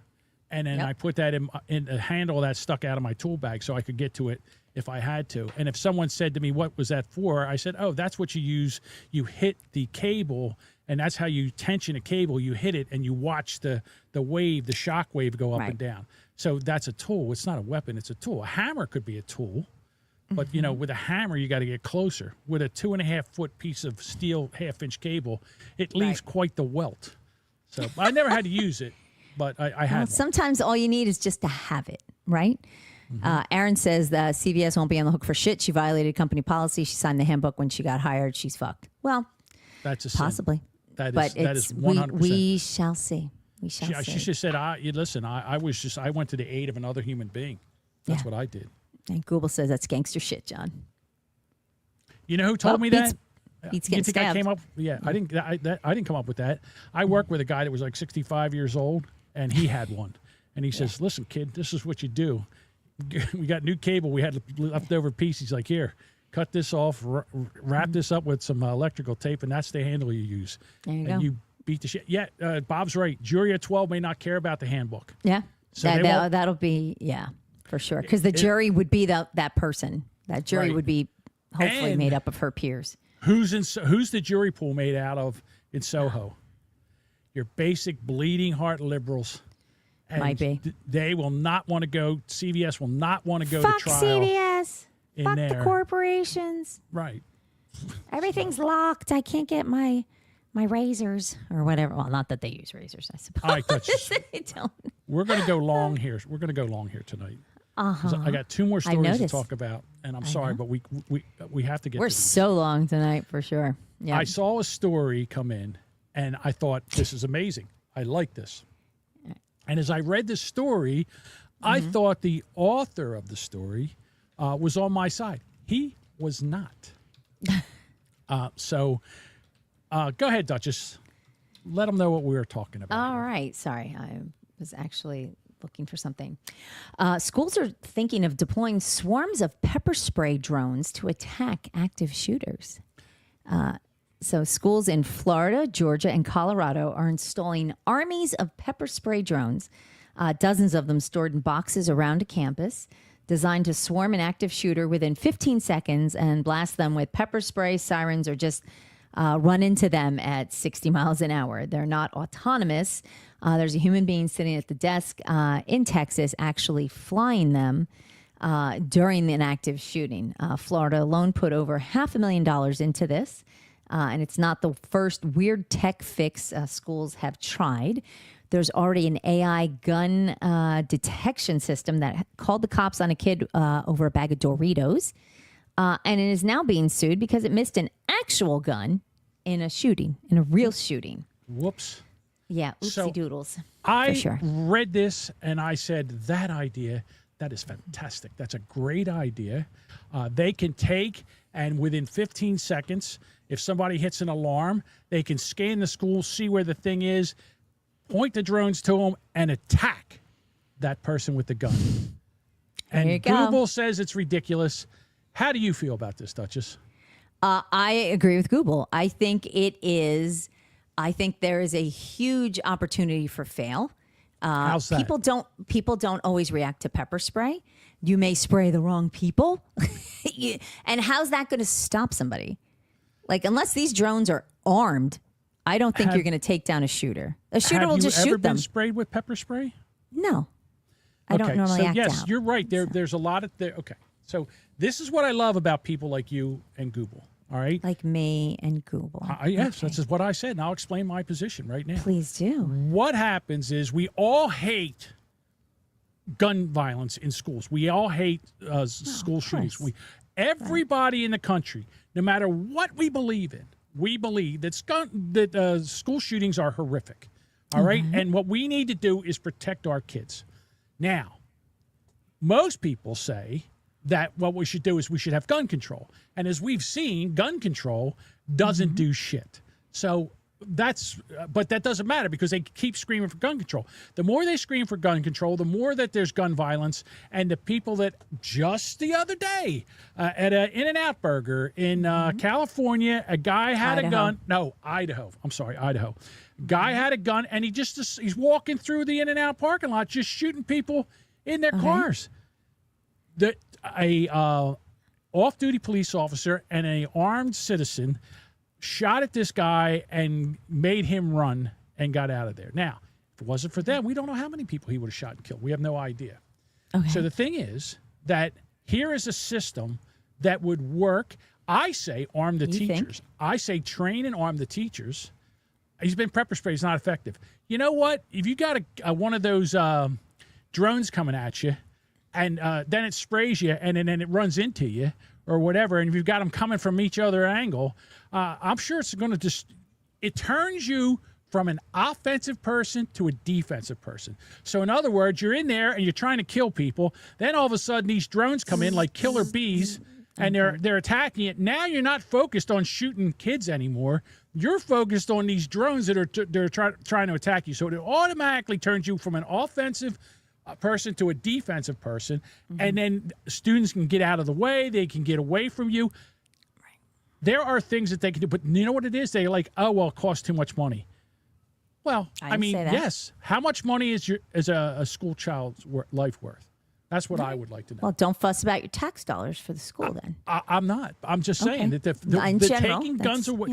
and then I put that in a handle that stuck out of my tool bag so I could get to it if I had to. And if someone said to me, what was that for? I said, oh, that's what you use. You hit the cable, and that's how you tension a cable. You hit it, and you watch the wave, the shock wave go up and down. So that's a tool. It's not a weapon. It's a tool. A hammer could be a tool. But, you know, with a hammer, you got to get closer. With a 2.5-foot piece of steel half-inch cable, it leaves quite the welt. So I never had to use it, but I had one. Sometimes all you need is just to have it, right? Aaron says that CVS won't be on the hook for shit. She violated company policy. She signed the handbook when she got hired. She's fucked. Well, that's a possibly. That is 100%. We shall see. We shall see. She just said, listen, I went to the aid of another human being. That's what I did. And Google says that's gangster shit, John. You know who told me that? Beats getting stabbed. I came up? Yeah, I didn't come up with that. I worked with a guy that was like 65 years old, and he had one. And he says, listen, kid, this is what you do. We got new cable. We had leftover piece. He's like, here, cut this off, wrap this up with some electrical tape, and that's the handle you use. There you and go. You beat the shit. Yeah, Bob's right. Jury of 12 may not care about the handbook. Yeah, so that'll be, for sure. Because the jury would be that person. That jury would be Hopefully And made up of her peers. Who's the jury pool made out of in Soho? Your basic bleeding heart liberals. And Might be. They will not want to go. CVS will not want to go Fuck to trial. CVS. in Fuck there. the corporations. Right. Everything's locked. I can't get my razors or whatever. Well, not that they use razors, I suppose. All right, Duchess. They don't. We're going to go long here. We're going to go long here tonight. 'Cause I got two more I stories to noticed. talk about, and I'm sorry, but we have to get. We're to these. so long tonight for sure. Yeah. I saw a story come in, and I thought this is amazing. I like this. And as I read this story, I thought the author of the story was on my side. He was not. So go ahead, Duchess. Let them know what we were talking about. All right. Sorry. I was actually looking for something. Schools are thinking of deploying swarms of pepper spray drones to attack active shooters. So schools in Florida, Georgia, and Colorado are installing armies of pepper spray drones, dozens of them stored in boxes around a campus, designed to swarm an active shooter within 15 seconds and blast them with pepper spray, sirens, or just run into them at 60 miles an hour. They're not autonomous. There's a human being sitting at the desk in Texas actually flying them during an active shooting. Florida alone put over $500,000 into this. And it's not the first weird tech fix schools have tried. There's already an AI gun detection system that called the cops on a kid over a bag of Doritos. And it is now being sued because it missed an actual gun in a shooting, in a real shooting. Whoops. Yeah, oopsie So, doodles. I for sure. read this and I said, that idea, that is fantastic. That's a great idea. They can take, and within 15 seconds, if somebody hits an alarm, they can scan the school, see where the thing is, point the drones to them, and attack that person with the gun. There you And go. Google says it's ridiculous. How do you feel about this, Duchess? I agree with Google. I think it is. I think there is a huge opportunity for fail. How's that? People don't always react to pepper spray. You may spray the wrong people, and how's that going to stop somebody? Like, unless these drones are armed, I don't think you're going to take down a shooter. A shooter will just Have you ever shoot been them. sprayed with pepper spray? No, I don't normally act yes, out. you're right. There's a lot of there. Okay, so this is what I love about people like you and Google. All right, Like me and Google. yes, that's just what I said, and I'll explain my position right now. Please do. What happens is we all hate gun violence in schools. We all hate school shootings. Everybody in the country, no matter what we believe in, we believe that school shootings are horrific. All right, and what we need to do is protect our kids. Now, most people say that what we should do is we should have gun control. And as we've seen, gun control doesn't do shit. So but that doesn't matter because they keep screaming for gun control. The more they scream for gun control, the more that there's gun violence. And the people that just the other day at an In-N-Out Burger in California, a guy had a gun. No, Idaho. I'm sorry, Idaho. Guy had a gun and he's walking through the In-N-Out parking lot just shooting people in their cars. A off-duty police officer and an armed citizen shot at this guy and made him run and got out of there. Now, if it wasn't for them, we don't know how many people he would have shot and killed. We have no idea. Okay. So the thing is that here is a system that would work. I say arm the teachers. I say train and arm the teachers. He's been pepper spray. It's not effective. You know what? If you got one of those drones coming at you, and then it sprays you, and then it runs into you or whatever, and if you've got them coming from each other angle, I'm sure it's going to it turns you from an offensive person to a defensive person. So in other words, you're in there and you're trying to kill people. Then all of a sudden these drones come in like killer bees, and they're attacking it. Now you're not focused on shooting kids anymore. You're focused on these drones that are trying to attack you. So it automatically turns you from an offensive person to a defensive person, and then students can get out of the way. They can get away from you. Right. There are things that they can do, but you know what it is? They're like, oh, well, it costs too much money. Well, I mean, yes. How much money is a school child's life worth? That's what I would like to know. Well, don't fuss about your tax dollars for the school then. I'm not. I'm just saying Okay. that In general,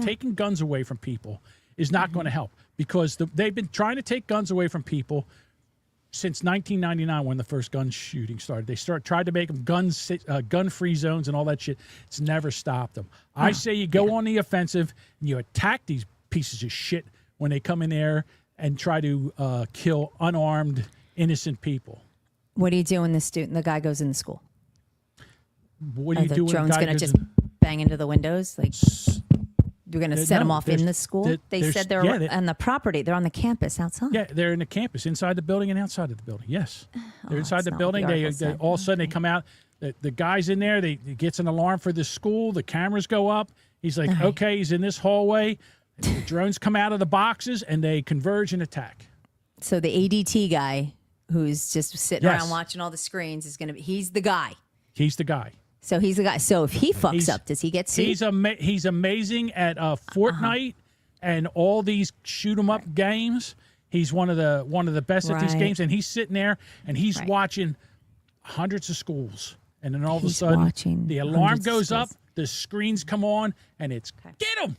taking guns away from people is not going to help, because they've been trying to take guns away from people since 1999 when the first gun shooting started. They tried to make them gun-free zones and all that shit. It's never stopped them. I say you go on the offensive and you attack these pieces of shit when they come in there and try to kill unarmed, innocent people. What do you do when the guy goes in the school? What do you do when the drone's going to just bang into the windows? Like, you're going to set them off in the school? They said they're on the property. They're on the campus outside. Yeah, they're in the campus, inside the building and outside of the building. Yes. They're inside the building. They all of a sudden they come out. The guy's in there. He gets an alarm for the school. The cameras go up. He's like, okay, he's in this hallway. The drones come out of the boxes and they converge and attack. So the ADT guy who's just sitting around watching all the screens is going to be, he's the guy. He's the guy. So he's the guy. So if he fucks up, does he get sued? He's amazing at Fortnite and all these shoot 'em up games. He's one of the best at these games, and he's sitting there and he's watching hundreds of schools, and then all of a sudden the alarm goes up, the screens come on, and it's get him,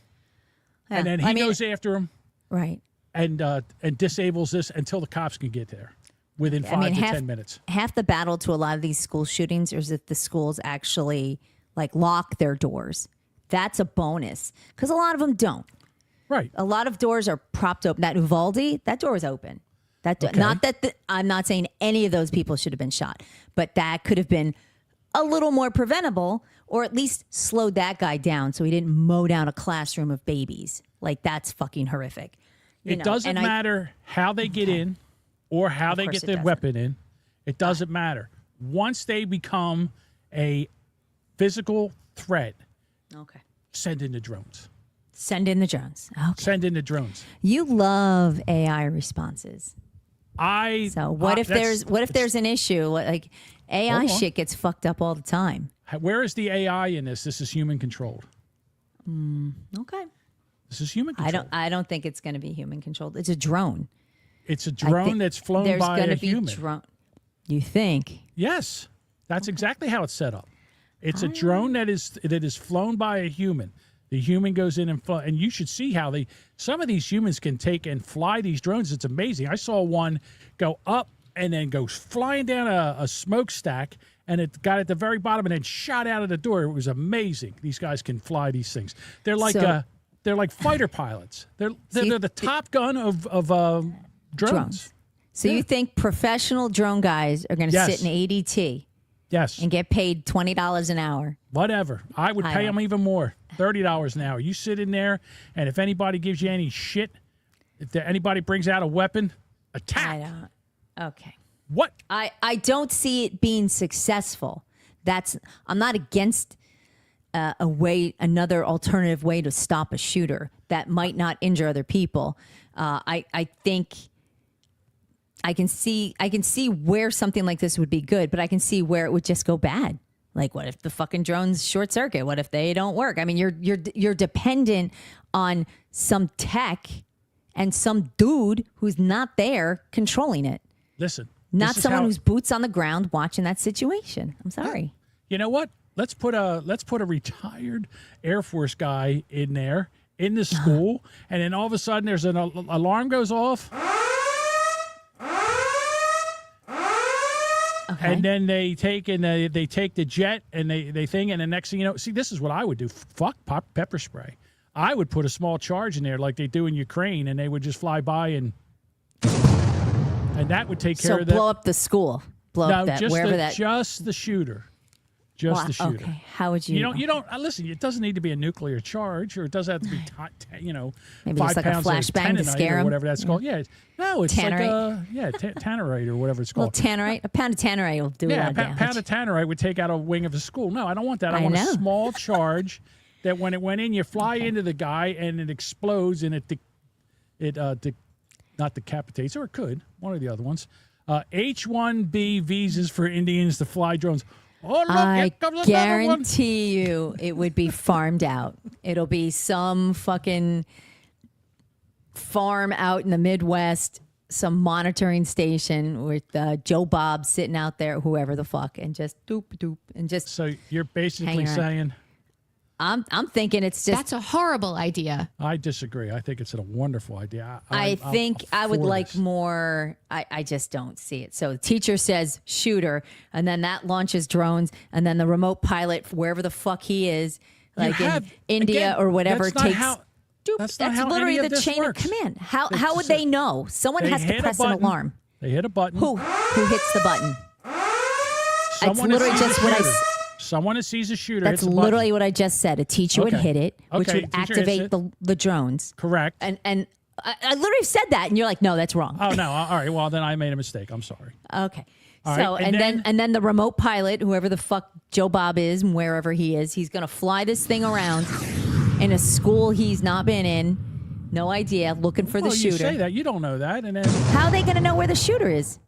and then he goes after him, right, and disables this until the cops can get there. Within 5 to 10 minutes. Half the battle to a lot of these school shootings is that the schools actually lock their doors. That's a bonus because a lot of them don't. Right. A lot of doors are propped open. That Uvalde, that door is open. Not that I'm not saying any of those people should have been shot, but that could have been a little more preventable, or at least slowed that guy down so he didn't mow down a classroom of babies. That's fucking horrific. It doesn't matter how they get in. Or how they get their weapon in. It doesn't matter. Once they become a physical threat, send in the drones. Send in the drones. Okay. Send in the drones. You love AI responses. So what if there's an issue? Like AI shit gets fucked up all the time. Where is the AI in this? This is human controlled. Okay. This is human controlled. I don't think it's going to be human controlled. It's a drone. It's a drone that's flown by a human. You think? Yes, that's exactly how it's set up. It's a drone that is flown by a human. The human goes in and you should see how some of these humans can take and fly these drones. It's amazing. I saw one go up and then goes flying down a smokestack, and it got at the very bottom and then shot out of the door. It was amazing. These guys can fly these things. They're like fighter pilots. They're the Top Gun of drones. So you think professional drone guys are going to sit in ADT? Yes. And get paid $20 an hour? Whatever. I would pay them even more, $30 an hour. You sit in there, and if anybody gives you any shit, if anybody brings out a weapon, attack. Okay. What? I don't see it being successful. I'm not against another alternative way to stop a shooter that might not injure other people. I think I can see where something like this would be good, but I can see where it would just go bad. Like, what if the fucking drones short circuit? What if they don't work? I mean, you're dependent on some tech and some dude who's not there controlling it. Listen, not someone who's boots on the ground watching that situation. I'm sorry. You know what? Let's put a retired Air Force guy in there in the school, and then all of a sudden there's an alarm goes off. Okay. And then they take the jet and they thing, and the next thing you know, see, this is what I would do. Fuck pepper spray. I would put a small charge in there like they do in Ukraine, and they would just fly by and that would take care of that. So blow up the school. Blow up that wherever that. Just the shooter. Just the shooter. Okay. How would you? You don't listen. It doesn't need to be a nuclear charge, or it doesn't have to be, maybe 5 just like pounds a flashbang to scare or him, whatever that's called. Yeah, no, it's tannerite. Tannerite or whatever it's called. Tannerite. A pound of tannerite will do a lot of damage. Pound of tannerite would take out a wing of a school. No, I don't want that. I want a small charge that when it went in, you fly into the guy and it explodes and it not decapitates, or it could, one of the other ones. H-1B visas for Indians to fly drones. Oh, look, I guarantee you it would be farmed out. It'll be some fucking farm out in the Midwest some monitoring station with Joe Bob sitting out there, whoever the fuck, and just doop doop and just. So you're basically hanging around. saying. I'm thinking it's just. That's a horrible idea. I disagree. I think it's a wonderful idea. I think I would like more. I just don't see it. So the teacher says shooter, and then that launches drones, and then the remote pilot, wherever the fuck he is, like in India or whatever, takes. That's literally the chain of command. How would they know? Someone has to press an alarm. They hit a button. Who hits the button? Someone It's literally just what I. Someone who sees a shooter. That's hits a literally what I just said. A teacher would hit it, which would teacher activate the drones. Correct. And I literally said that, and you're like, no, that's wrong. Oh no! All right. Well, then I made a mistake. I'm sorry. Okay. All So right, and then the remote pilot, whoever the fuck Joe Bob is, and wherever he is, he's gonna fly this thing around in a school he's not been in. No idea. Looking for the shooter. You say that you don't know that, and then how are they gonna know where the shooter is?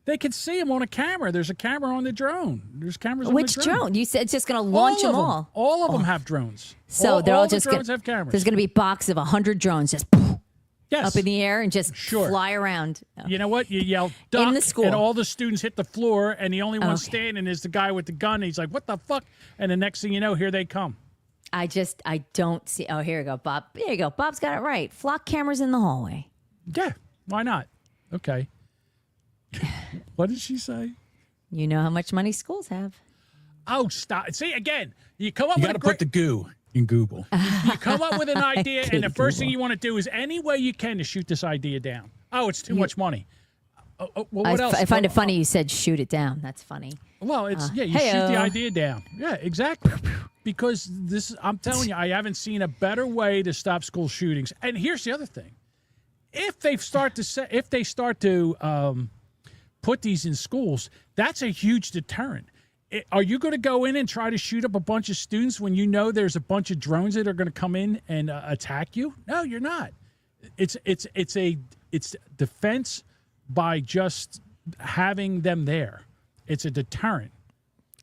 They can see him on a camera. There's a camera on the drone. There's cameras on Which the drone. drone? You said it's just going to launch them all. All of them have drones. So they're all just the drones have cameras. There's going to be a box of 100 drones just up in the air and just fly around. You know what? You yell duck, in the school, and all the students hit the floor, and the only one standing is the guy with the gun. And he's like, "What the fuck?" And the next thing you know, here they come. I don't see. Oh, here you go, Bob. There you go. Bob's got it right. Flock cameras in the hallway. Yeah, why not? Okay. What did she say? You know how much money schools have. Oh, stop. See, again, you come up You with got to put the goo in Google. You come up with an idea, and the first thing you want to do is any way you can to shoot this idea down. Oh, it's too much money. Well, what else? I find it funny you said shoot it down. That's funny. Well, it's you shoot the idea down. Yeah, exactly. Because I'm telling you, I haven't seen a better way to stop school shootings. And here's the other thing: if they start to put these in schools, that's a huge deterrent. Are you going to go in and try to shoot up a bunch of students when you know there's a bunch of drones that are going to come in and attack you? No, you're not. It's defense by just having them there. It's a deterrent.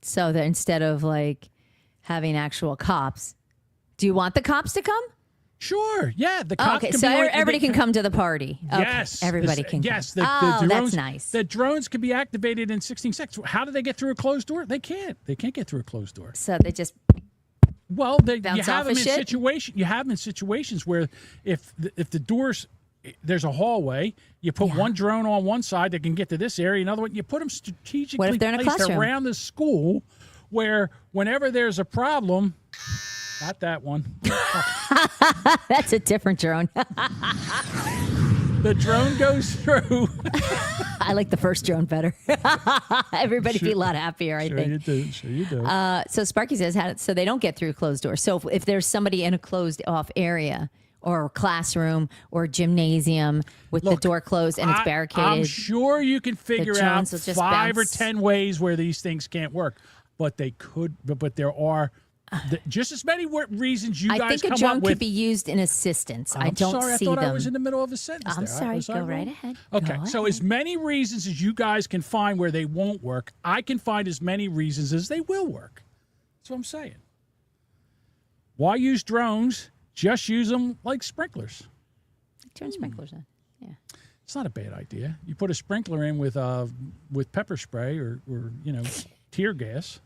So that instead of like having actual cops, do you want the cops to come? Sure. Yeah. The cops okay, can so be everybody can come to the party. Okay, yes. everybody can. Yes. Come. The drones, that's nice. The drones can be activated in 16 seconds. How do they get through a closed door? They can't. They can't get through a closed door. So they just. Well, you have them in situations where if the doors, there's a hallway, you put one drone on one side that can get to this area, another one, you put them strategically placed around the school where whenever there's a problem, not that one. That's a different drone. The drone goes through. I like the first drone better. Everybody'd be a lot happier, I think. Sure you do. So Sparky says, so they don't get through closed doors. So if there's somebody in a closed off area or classroom or gymnasium with the door closed and it's barricaded. I'm sure you can figure out 5 or 10 ways where these things can't work. But they could, but there are just as many reasons you guys come up with. I think a drone could be used in assistance. I don't see them. I thought I was in the middle of a sentence I'm sorry. Go right ahead. Okay, so as many reasons as you guys can find where they won't work, I can find as many reasons as they will work. That's what I'm saying. Why use drones? Just use them like sprinklers. Turn sprinklers on. Yeah. It's not a bad idea. You put a sprinkler in with pepper spray or tear gas.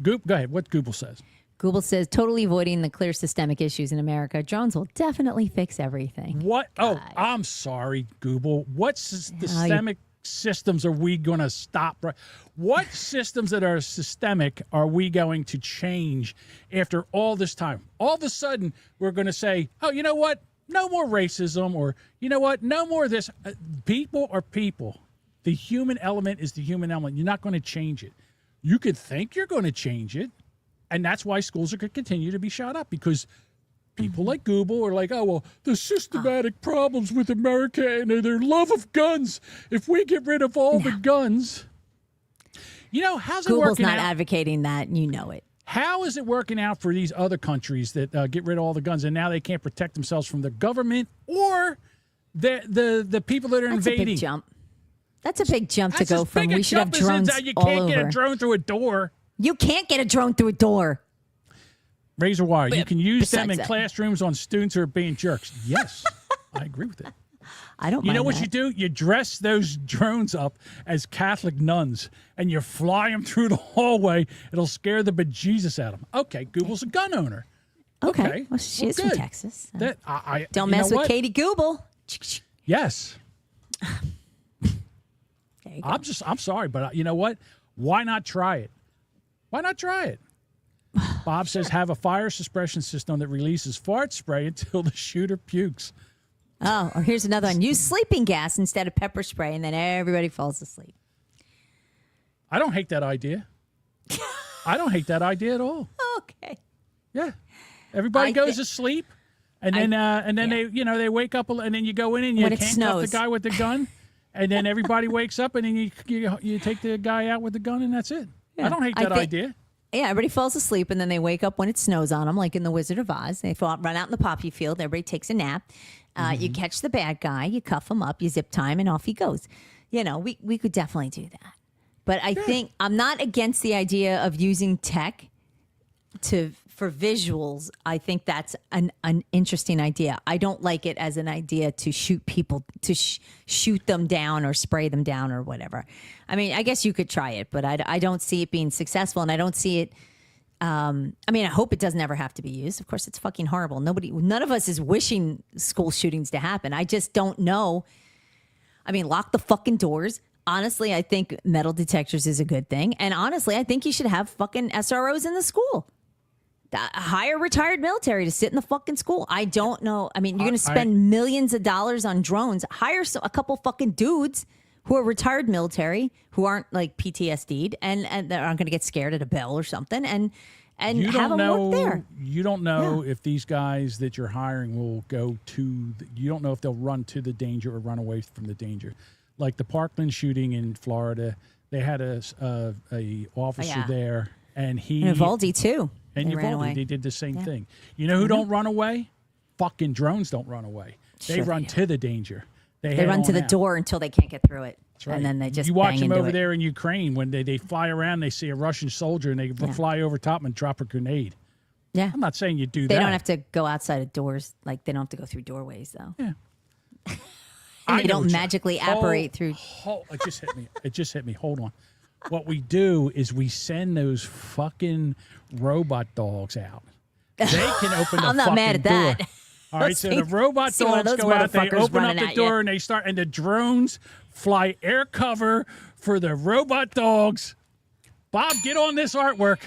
Go ahead. What Google says. Google says totally avoiding the clear systemic issues in America. Drones will definitely fix everything. What? Oh, I'm sorry, Google. What systemic systems are we going to stop? What systems that are systemic are we going to change after all this time? All of a sudden, we're going to say, oh, you know what? No more racism, or you know what? No more of this. People are people. The human element is the human element. You're not going to change it. You could think you're going to change it, and that's why schools are going to continue to be shot up, because people like Google are like, oh, well, the systematic problems with America and their love of guns. If we get rid of all the guns, how's it working out? Google's not advocating that, and you know it. How is it working out for these other countries that get rid of all the guns, and now they can't protect themselves from the government or the people that are invading? That's a big jump. That's a big jump to go from we should have drones all over. You can't get a drone through a door. You can't get a drone through a door. Razor wire. You can use them in classrooms on students who are being jerks. Yes, I agree with it. I don't You mind know what that. you do? You dress those drones up as Catholic nuns, and you fly them through the hallway. It'll scare the bejesus out of them. Okay, Google's a gun owner. Okay. Well, she is from good. Texas. That, I Don't you know mess with what? Katie Google. Yes. There you go. I'm sorry, but you know what? Why not try it? Why not try it? Bob says have a fire suppression system that releases fart spray until the shooter pukes. Oh, or here's another one. Use sleeping gas instead of pepper spray, and then everybody falls asleep. I don't hate that idea. I don't hate that idea at all. Okay. Yeah. Everybody goes to sleep, and then they wake up, and then you go in and you When it handcuff the snows. guy with the gun, and then everybody wakes up, and then you take the guy out with the gun, and that's it. Yeah. I don't hate that idea. Yeah, everybody falls asleep, and then they wake up when it snows on them, like in The Wizard of Oz. They run out in the poppy field. Everybody takes a nap. You catch the bad guy. You cuff him up. You zip tie him, and off he goes. You know, we could definitely do that. But I think I'm not against the idea of using tech for visuals. I think that's an interesting idea. I don't like it as an idea to shoot people, to shoot them down or spray them down or whatever. I mean, I guess you could try it, but I don't see it being successful, and I don't see it. I mean, I hope it doesn't ever have to be used. Of course, it's fucking horrible. None of us is wishing school shootings to happen. I just don't know. I mean, lock the fucking doors. Honestly, I think metal detectors is a good thing. And honestly, I think you should have fucking SROs in the school. Hire retired military to sit in the fucking school. I don't know. I mean, you're going to spend millions of dollars on drones. Hire a couple fucking dudes who are retired military, who aren't like PTSD'd and that aren't going to get scared at a bell or something, and have them work there. You don't know if these guys that you're hiring will go to. You don't know if they'll run to the danger or run away from the danger. Like the Parkland shooting in Florida, they had a officer there, and he And Uvalde too. And They ran Uvalde, away. they did the same thing. You know who don't run away? Fucking drones don't run away. They Sure run they to the danger. They head run to on the out. door until they can't get through it. That's right. And then they just you watch bang them into over it. there in Ukraine when they fly around, they see a Russian soldier and they fly over top and drop a grenade. Yeah. I'm not saying you do They that. don't have to go outside of doors. Like, they don't have to go through doorways, though. Yeah. And I they know don't what you- magically apparate through. It just hit me. It just hit me. Hold on. What we do is we send those fucking robot dogs out. They can open the I'm not fucking mad at door. that. All right, so the Let's robot see one of dogs those go out, they motherfuckers open up running the at you. door, and they start, and the drones fly air cover for the robot dogs. Bob, get on this artwork.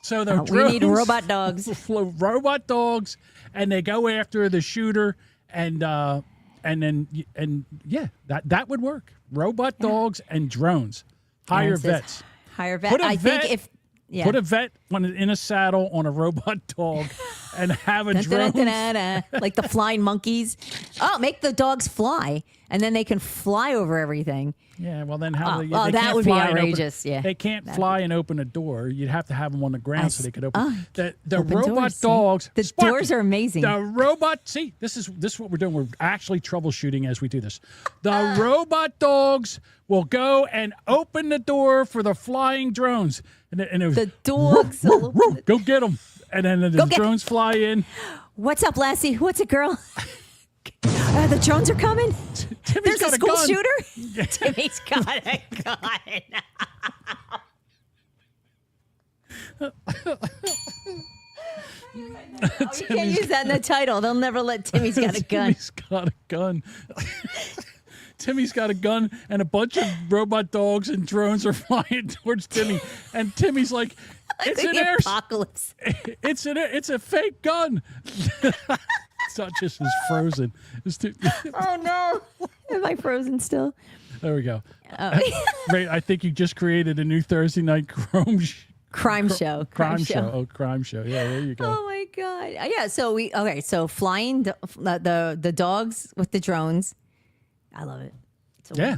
So the We drones need robot dogs. robot dogs, and they go after the shooter, and that would work. Robot dogs and drones. Hire Aaron says, vets. Hire vet. Put a I vet- think if. Yeah. Put a vet in a saddle on a robot dog, and have a Dun, drone. dun, dun, dun, dun. Like the flying monkeys. Oh, make the dogs fly, and then they can fly over everything. Yeah, well then how? Oh, they that can't would be fly and open- outrageous, yeah. they can't fly and open a door. You'd have to have them on the ground so they could open. Oh, the open robot doors, see? dogs. The Sparky, doors are amazing. The robot. See, this is what we're doing. We're actually troubleshooting as we do this. The robot dogs will go and open the door for the flying drones, and it was, The dogs will open go get them, and then the Go get- drones fly in. What's up, Lassie? What's it, girl? The drones are coming. Timmy's There's a got a school gun. shooter. Timmy's got a gun. You can't use that in the title. They'll never let Timmy's got a gun. Timmy's got a gun. Timmy's got a gun, and a bunch of robot dogs and drones are flying towards Timmy. And Timmy's like, "It's the an air. apocalypse. It's a fake gun." Duchess is frozen. It's too, Oh no! Am I frozen still? there we go. Oh. Ray, I think you just created a new Thursday night crime show. Crime show. Oh, crime show. Yeah, there you go. Oh my god! Yeah. So flying the dogs with the drones. I love it. It's a win. Yeah.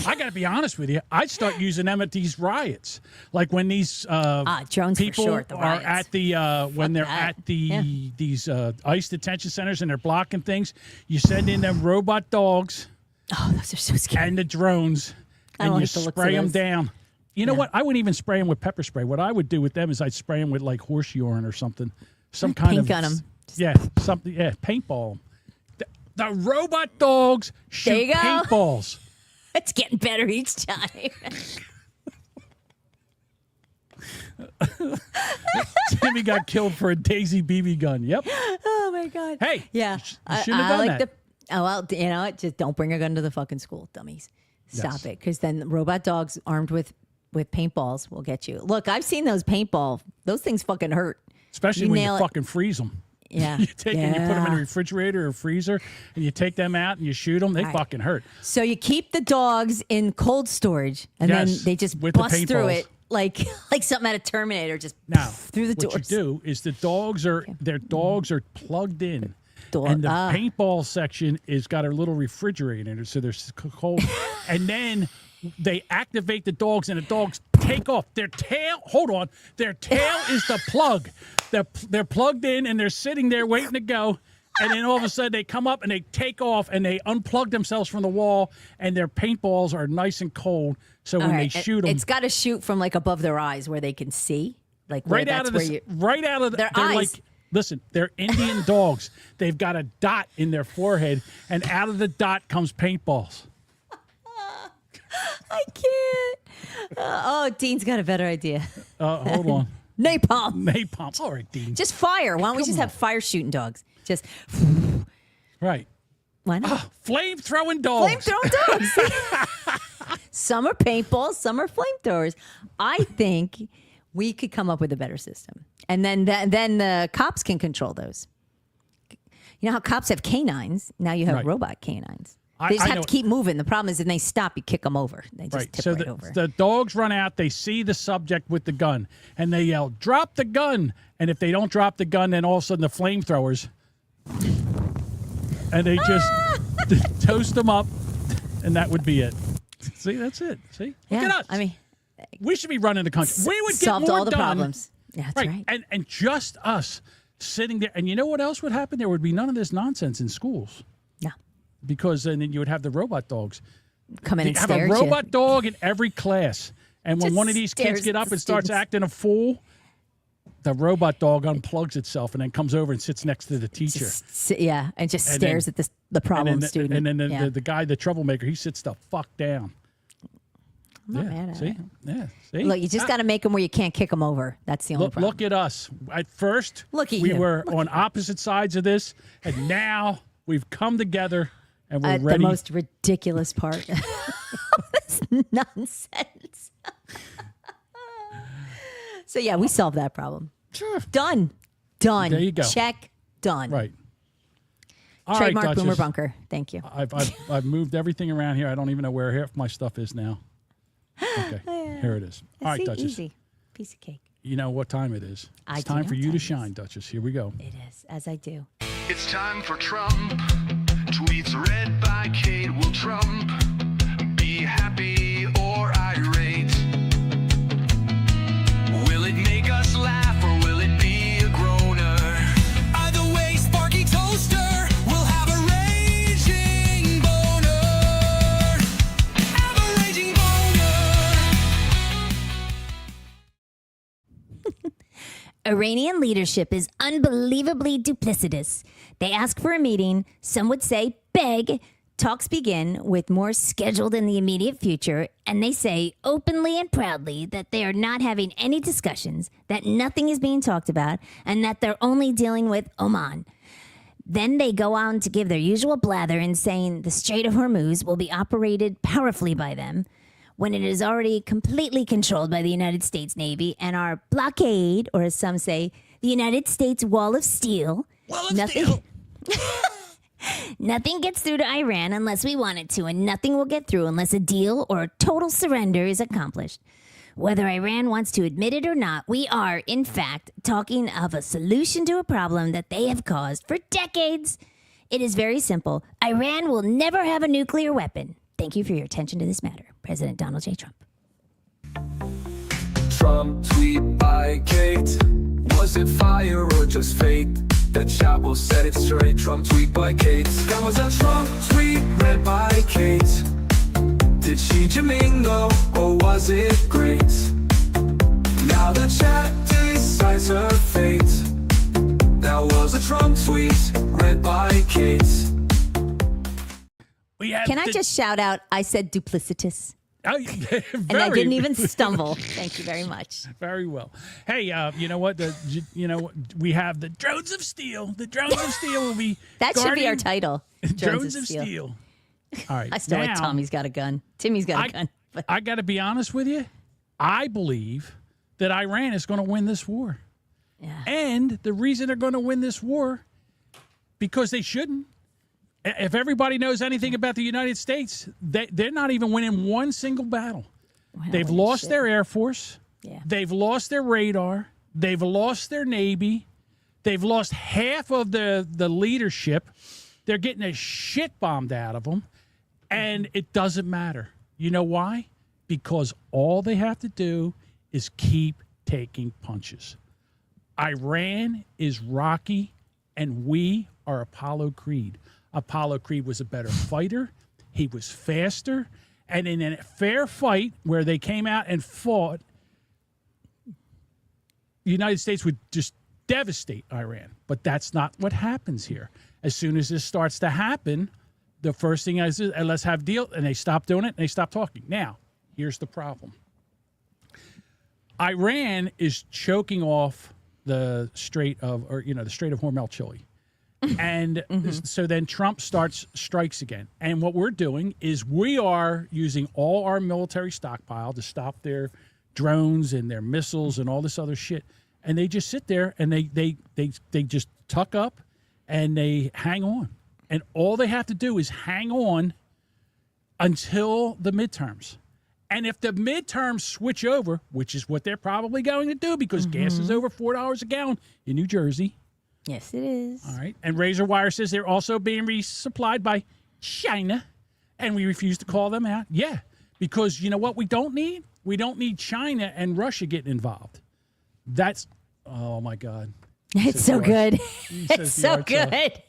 I got to be honest with you. I'd start using them at these riots, like when these drones for people sure, the are riots. at the when they're that. at these ICE detention centers and they're blocking things. You send in them robot dogs. Oh, those are so scary. And the drones, I don't and you like the looks spray of them those. down. You know what? I wouldn't even spray them with pepper spray. What I would do with them is I'd spray them with like horse urine or something, some kind Paint of gun 'em. Yeah, something. Yeah, paintball 'em. The robot dogs There shoot you go. paintballs. It's getting better each time. Timmy got killed for a Daisy BB gun. Yep. Oh my God. Hey. Yeah. You shouldn't have done like that. oh well, you know what? Just don't bring a gun to the fucking school, dummies. Stop Yes. it, because then robot dogs armed with paintballs will get you. Look, I've seen those paintball. Those things fucking hurt. Especially when you fucking freeze them. Yeah. You take and you put them in a Yeah. refrigerator or freezer, and you take them out and you shoot them. They Right. fucking hurt. So you keep the dogs in cold storage, and Yes, then they just with the bust through paintballs. it like something out of Terminator, just Now, through the what doors. you do is their dogs are plugged in. Door- And the ah. paintball section is got a little refrigerator in it, so they're cold. And then they activate the dogs, and the dogs take off. Their tail, hold on, their tail is the plug. They're plugged in, and they're sitting there waiting to go. And then all of a sudden, they come up and they take off, and they unplug themselves from the wall, and their paintballs are nice and cold. So when All they right, shoot them, it's got to shoot from like above their eyes where they can see, like where right out that's of where the you. right out of their they're eyes. like, listen, they're Indian dogs. They've got a dot in their forehead, and out of the dot comes paintballs. I can't. Oh, Dean's got a better idea. Hold on. Napalm. Napalm. All right, Dean. Just fire. Why don't we Come just on. have fire shooting dogs? Just Right. why not? Flame throwing dogs. Flamethrowing dogs. Some are paintballs, some are flamethrowers. I think we could come up with a better system, and then the cops can control those. You know how cops have canines? Now you have Right. robot canines. I- They just I have know- to keep moving. The problem is, if they stop, you kick them over. They just Right. tip So right over. the dogs run out. They see the subject with the gun, and they yell, "Drop the gun!" And if they don't drop the gun, then all of a sudden the flamethrowers, and they just toast them up, and that would be it. See, that's it. See, look Yeah, at us. I mean, we should be running the country. We would get solved more all the done. problems. Yeah, that's right. And just us sitting there. And you know what else would happen? There would be none of this nonsense in schools. No. Because then you would have the robot dogs. Come in and have stare a at you. robot dog in every class. And when Just one of these kids stares get at up the and starts students. acting a fool, the robot dog unplugs itself and then comes over and sits next to the teacher. Yeah, and just And stares then- at the problem and then, student. And then Yeah. the guy, the troublemaker, he sits the fuck down. I'm not mad at see? it. Yeah, see? Look, you just got to make them where you can't kick them over. That's the only Look, problem. look at us. At first, Look at we you. were Look on opposite sides of this, and now we've come together and we're The ready. most ridiculous part of this nonsense. So yeah, we solved that problem. Sure. Done. There you go. Check. Done. Right. All right, Trademark Boomer Duchess. Bunker. Thank you. I've moved everything around here. I don't even know where half my stuff is now. Okay, here it is. All right, See, Duchess. easy. Piece of cake. You know what time it is. I It's do time know for you time to it shine, Duchess. Here we go. It is, as I do. It's time for Trump. Tweets read by Kate. Will Trump be happy or irate? Will it make us laugh or will it be a groaner? Either way, Sparky Toaster will have a raging boner. Have a raging boner. Iranian leadership is unbelievably duplicitous. They ask for a meeting, some would say beg. Talks begin with more scheduled in the immediate future, and they say openly and proudly that they are not having any discussions, that nothing is being talked about, and that they're only dealing with Oman. Then they go on to give their usual blather in saying the Strait of Hormuz will be operated powerfully by them, when it is already completely controlled by the United States Navy, and our blockade, or as some say, the United States Wall of Steel. Nothing gets through to Iran unless we want it to, and nothing will get through unless a deal or a total surrender is accomplished. Whether Iran wants to admit it or not, we are, in fact, talking of a solution to a problem that they have caused for decades. It is very simple. Iran will never have a nuclear weapon. Thank you for your attention to this matter. President Donald J. Trump. Trump tweet by Kate. Was it fire or just fate? The chat will set it straight. Trump tweet by Kate. That was a Trump tweet read by Kate. Did she Jamingo or was it great? Now the chat decides her fate. That was a Trump tweet read by Kate. Can I just shout out? I said duplicitous. Oh, And I didn't even stumble. Thank you very much. Very well. Hey, you know what? We have the drones of steel. The drones of steel will be That should be our guarding title. Drones of steel. All right. I still like now, Tommy's got a gun. Timmy's got a gun. But I got to be honest with you. I believe that Iran is going to win this war. Yeah. And the reason they're going to win this war, because they shouldn't. If everybody knows anything about the United States, they're not even winning one single battle. Well, They've lost their Air Force. Yeah. They've lost their radar. They've lost their Navy. They've lost half of the leadership. They're getting a shit bombed out of them. And it doesn't matter. You know why? Because all they have to do is keep taking punches. Iran is Rocky, and we are Apollo Creed. Apollo Creed was a better fighter. He was faster. And in a fair fight where they came out and fought, the United States would just devastate Iran. But that's not what happens here. As soon as this starts to happen, the first thing is, let's have deal, and they stop doing it, and they stop talking. Now, here's the problem. Iran is choking off the Strait of Hormuz chili. And so then Trump strikes again. And what we're doing is we are using all our military stockpile to stop their drones and their missiles and all this other shit. And they just sit there and they just tuck up and they hang on. And all they have to do is hang on until the midterms. And if the midterms switch over, which is what they're probably going to do because gas is over $4 a gallon in New Jersey. Yes, it is. All right. And Razor Wire says they're also being resupplied by China, and we refuse to call them out. Yeah, because you know what we don't need? We don't need China and Russia getting involved. That's, oh, my God. It's so good. It's so good.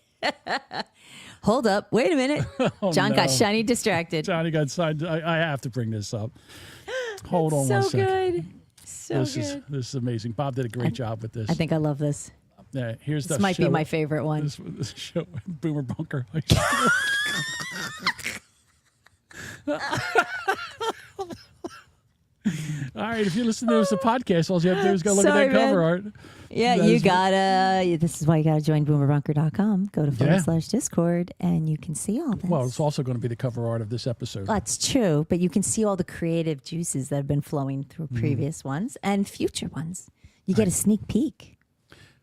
Hold up. Wait a minute. John got shiny distracted. Johnny got signed. I have to bring this up. Hold on so one second. good. So this good. This is amazing. Bob did a great job with this. I think I love this. Yeah, here's This the might show. be my favorite one. This show, Boomer Bunker. All right, if you listen to this a podcast, all you have to do is go look at that cover art. Yeah, That you is- gotta. This is why you gotta join boomerbunker.com. Go to /Discord, and you can see all this. Well, it's also going to be the cover art of this episode. That's true, but you can see all the creative juices that have been flowing through previous ones and future ones. You get a sneak peek.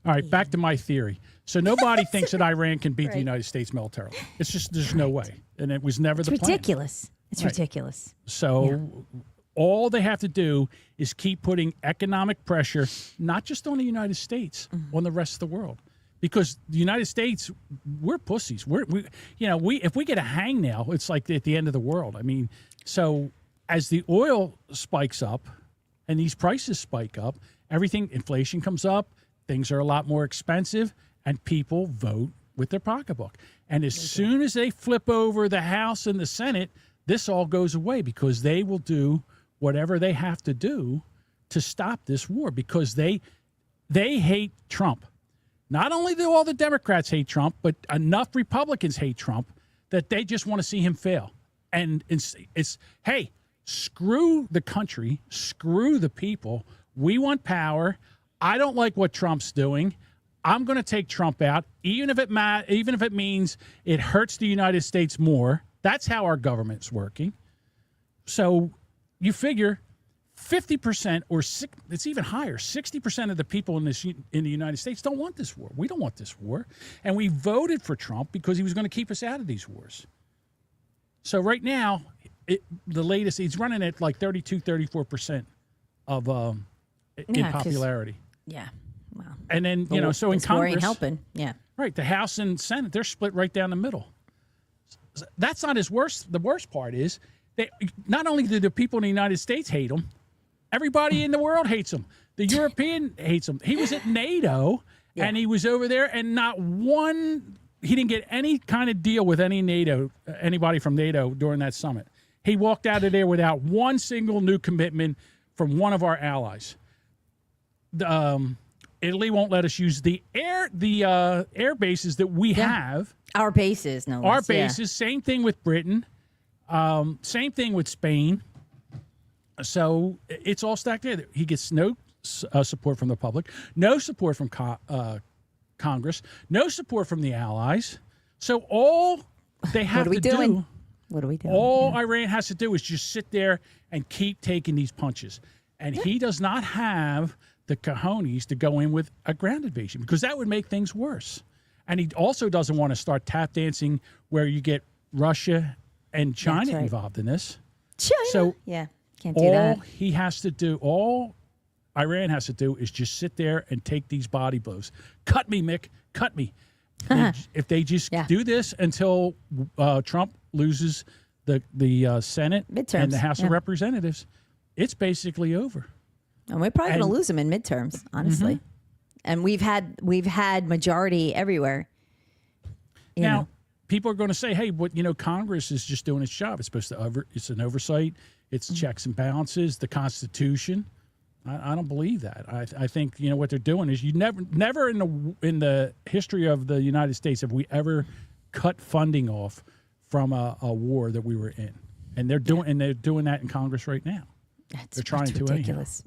All right, back to my theory. So nobody thinks that Iran can beat the United States militarily. It's just there's no way, and it was never the plan. Ridiculous. It's ridiculous. So all they have to do is keep putting economic pressure, not just on the United States, on the rest of the world. Because the United States, we're pussies. If we get a hangnail, it's like at the end of the world. I mean, so as the oil spikes up and these prices spike up, inflation comes up, things are a lot more expensive, and people vote with their pocketbook. And as soon as they flip over the House and the Senate, this all goes away because they will do whatever they have to do to stop this war because they hate Trump. Not only do all the Democrats hate Trump, but enough Republicans hate Trump that they just want to see him fail. And it's hey, screw the country, screw the people. We want power. I don't like what Trump's doing. I'm going to take Trump out, even if it means it hurts the United States more. That's how our government's working. So you figure 50% or it's even higher, 60% of the people in the United States don't want this war. We don't want this war. And we voted for Trump because he was going to keep us out of these wars. So right now, the latest, he's running at like 34% of in popularity. Yeah. Wow. And then, so in this war ain't Congress, helping. Yeah. right, the House and Senate, they're split right down the middle. That's not his worst. The worst part is not only do the people in the United States hate him, everybody in the world hates him. The European hates him. He was at NATO, and he was over there, and he didn't get any kind of deal with anybody from NATO during that summit. He walked out of there without one single new commitment from one of our allies. Italy won't let us use the air bases that we have. Our bases, no less. Our bases, same thing with Britain. Same thing with Spain. So it's all stacked there. He gets no support from the public, no support from Congress, no support from the allies. So all they have to do, what are we doing? all Iran has to do is just sit there and keep taking these punches. And he does not have the cojones to go in with a ground invasion because that would make things worse. And he also doesn't want to start tap dancing where you get Russia and China involved in this. So yeah, can't do that. all he has to do, all Iran has to do is just sit there and take these body blows. Cut me, Mick. Cut me. If they just do this until Trump loses the Senate Midterms, and the House of Representatives, it's basically over. And we're probably going to lose them in midterms, honestly. And we've had majority everywhere. Now, people are going to say, "Hey, Congress is just doing its job. It's supposed to it's an oversight. It's checks and balances. The Constitution." I don't believe that. I think what they're doing is you never in the history of the United States have we ever cut funding off from a war that we were in, and they're doing that in Congress right now. They're trying to ridiculous.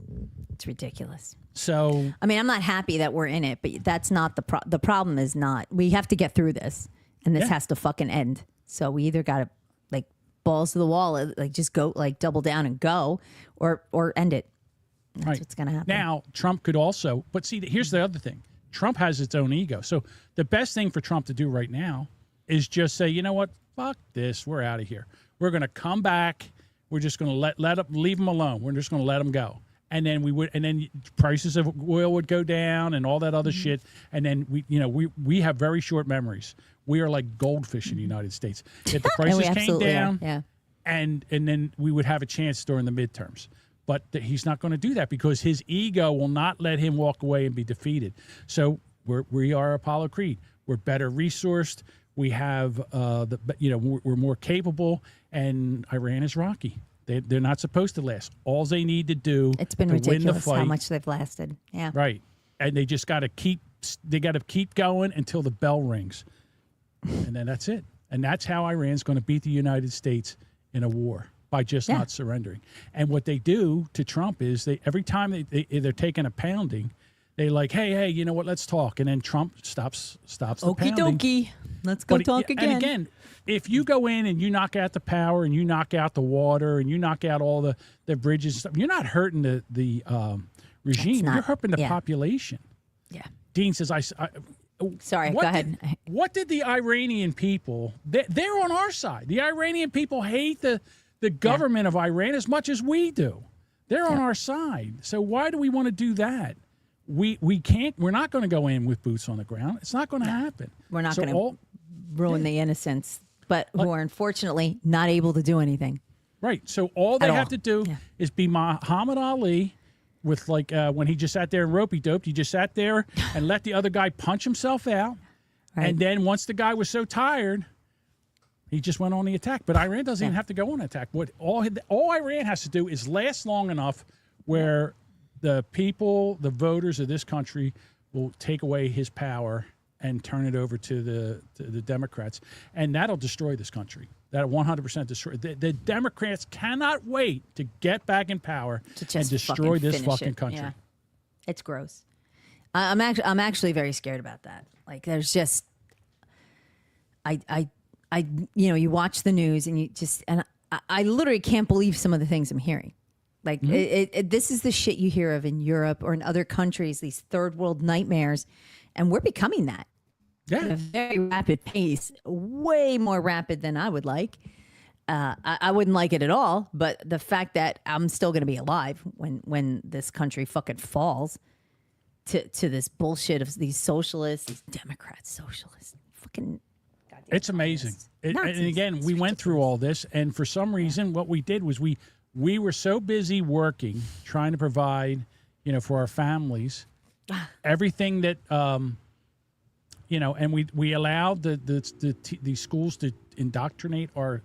It's ridiculous. So I mean, I'm not happy that we're in it, but that's not the problem. Is not we have to get through this, and this has to fucking end. So we either got to like balls to the wall, like just go like double down and go, or end it. That's what's going to happen. Now, Trump could also, but see, here's the other thing. Trump has its own ego. So the best thing for Trump to do right now is just say, you know what, fuck this, we're out of here. We're going to come back. We're just going to leave them alone. We're just going to let them go. And then prices of oil would go down and all that other shit. And then we have very short memories. We are like goldfish in the United States. If the prices came down, and then we would have a chance during the midterms. But he's not going to do that because his ego will not let him walk away and be defeated. So we are Apollo Creed. We're better resourced. We have we're more capable, and Iran is rocky. They're not supposed to last. All they need to do it's been to ridiculous win the fight, how much they've lasted. Yeah, right. And they just got to keep going until the bell rings, and then that's it. And that's how Iran's going to beat the United States in a war. By just not surrendering. And what they do to Trump is every time they're taking a pounding, they like, hey, you know what, let's talk. And then Trump stops the Okie pounding. dokie. Let's go talk again. And again, if you go in and you knock out the power and you knock out the water and you knock out all the bridges and stuff, you're not hurting the regime. You're hurting the population. Yeah. Dean says, sorry, go ahead. What did the Iranian people, they're on our side. The Iranian people hate the government of Iran as much as we do. They're on our side. So why do we want to do that? We can't. We're not going to go in with boots on the ground. It's not going to happen. We're not going to ruin the innocents, but who are unfortunately not able to do anything. Right. So all they have to do is be Muhammad Ali with when he just sat there and ropey-doped. He just sat there and let the other guy punch himself out. Right. And then once the guy was so tired, he just went on the attack. But Iran doesn't even have to go on an attack. What all Iran has to do is last long enough where the people, the voters of this country will take away his power and turn it over to the Democrats. And that'll destroy this country. That'll 100% destroy. The Democrats cannot wait to get back in power and destroy this fucking country. Yeah. It's gross. I'm actually very scared about that. Like there's just, you watch the news and I literally can't believe some of the things I'm hearing. Like this is the shit you hear of in Europe or in other countries, these third world nightmares. And we're becoming that at a very rapid pace, way more rapid than I would like. I wouldn't like it at all. But the fact that I'm still going to be alive when this country fucking falls to this bullshit of these socialists, these Democrats, socialists, fucking... It's amazing. And again, we went through all this, and for some reason, what we did was we were so busy working, trying to provide, for our families, everything that, and we allowed the schools to indoctrinate our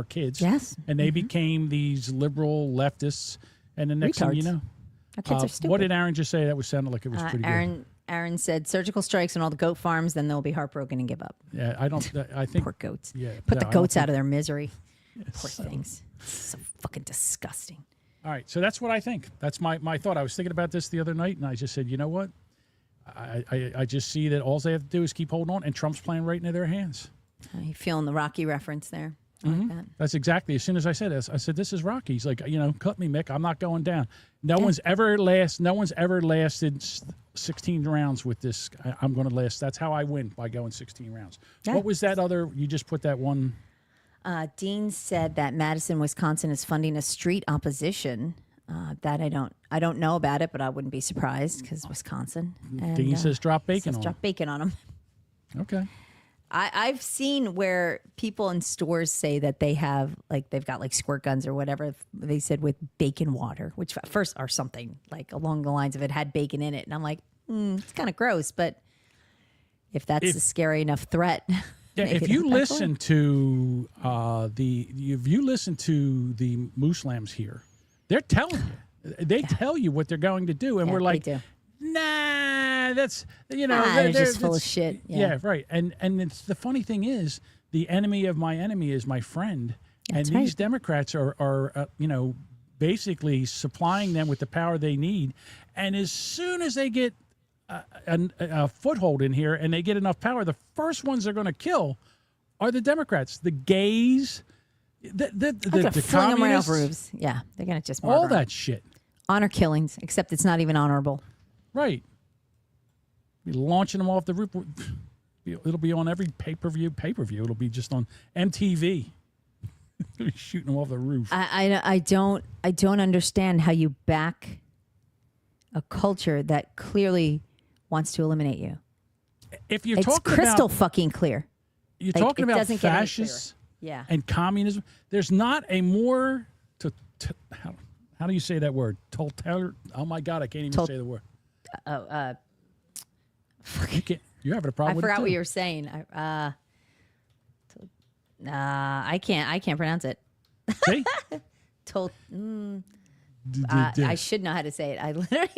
kids. Yes. And they became these liberal leftists, and the next thing you know, our kids are stupid. What did Aaron just say? That sounded like it was pretty good. Aaron said surgical strikes on all the goat farms, then they'll be heartbroken and give up. Yeah, I think poor goats. Yeah, Put the goats out of their misery. Poor things. So fucking disgusting. All right, so that's what I think. That's my thought. I was thinking about this the other night, and I just said, you know what? I just see that all they have to do is keep holding on, and Trump's playing right into their hands. You feeling the Rocky reference there? I like that. That's exactly. As soon as I said this, I said, "This is Rocky." He's like, cut me, Mick. I'm not going down. No one's ever lasted 16 rounds with this. I'm going to last. That's how I win, by going 16 rounds. Yeah. What was that other? You just put that one. Dean said that Madison, Wisconsin is funding a street opposition. That I don't know about it, but I wouldn't be surprised because Wisconsin. And, Dean says drop bacon on drop bacon on them. Okay. I've seen where people in stores say that they've got like squirt guns or whatever. They said with bacon water, which at first are something like along the lines of it had bacon in it, and I'm like, it's kind of gross. But if that's a scary enough threat. Yeah, if you listen to the moose lambs here, they're telling you. They tell you what they're going to do, and we're like, nah, that's they're just full of shit. Yeah, right. And it's the funny thing is, the enemy of my enemy is my friend, and these Democrats are basically supplying them with the power they need, and as soon as they get a foothold in here and they get enough power, the first ones they're going to kill are the Democrats, the gays, the fling them right off communists. roofs. Yeah, they're going to just murder All them. that shit. Honor killings, except it's not even honorable. Right. Be launching them off the roof. It'll be on every pay-per-view. It'll be just on MTV. They'll be shooting them off the roof. I don't understand how you back a culture that clearly wants to eliminate you. If you're it's talking crystal about, fucking clear. You're Like, talking it about doesn't get any fascists clearer. and communism. There's not a more how do you say that word? Oh my God, I can't even say the word. You're having a problem I with forgot it what too. you were saying. I can't pronounce it. See? I should know how to say it. I literally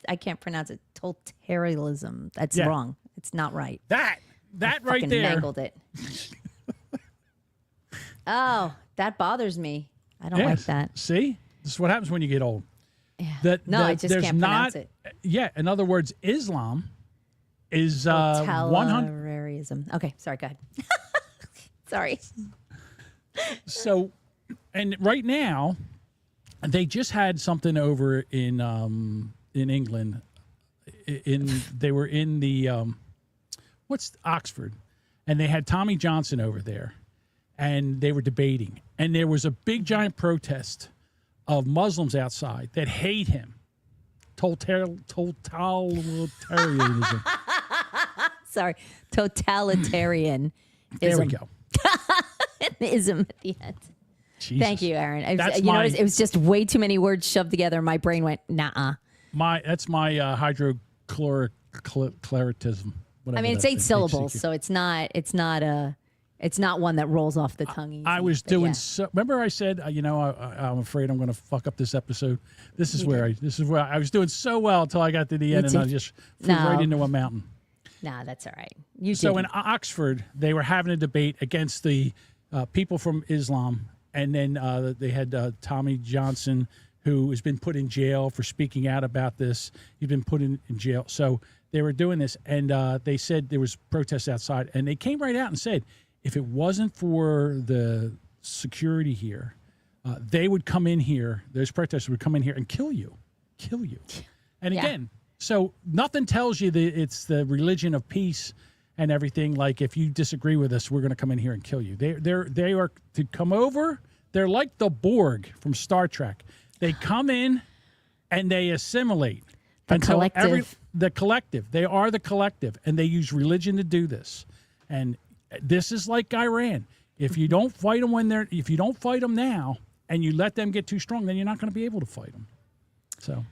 I can't pronounce it. Totalitarianism. That's wrong. It's not right. That I right fucking there. mangled it. Oh, that bothers me. I don't like that. See? This is what happens when you get old. Yeah. I just there's can't pronounce not, it. Yeah, in other words, Islam is 100. Totalitarianism. Okay, sorry, go ahead. Sorry. So, and right now, they just had something over in England. They were in the Oxford, and they had Tommy Johnson over there, and they were debating, and there was a big giant protest of Muslims outside that hate him. Totalitarianism. Sorry, totalitarian. There we go. Ism at the end. Jesus. Thank you, Aaron. That's notice it was just way too many words shoved together. My brain went, nah. That's my hydrochloritism. I mean, it's 8 syllables, so it's not one that rolls off the tongue easy. I was doing so. Remember, I said, I'm afraid I'm going to fuck up this episode. This is where I was doing so well until I got to the end, and I just flew right into a mountain. Nah, that's all right. In Oxford, they were having a debate against the people from Islam, and then they had Tommy Johnson, who has been put in jail for speaking out about this. He's been put in jail. So they were doing this, and they said there was protests outside, and they came right out and said, if it wasn't for the security here, they would come in here, those protesters would come in here and kill you. And again, so nothing tells you that it's the religion of peace and everything. Like, if you disagree with us, we're going to come in here and kill you. They are to come over. They're like the Borg from Star Trek. They come in and they assimilate. The collective. The collective. They are the collective, and they use religion to do this. And this is like Iran. If you don't fight them if you don't fight them now, and you let them get too strong, then you're not going to be able to fight them. So,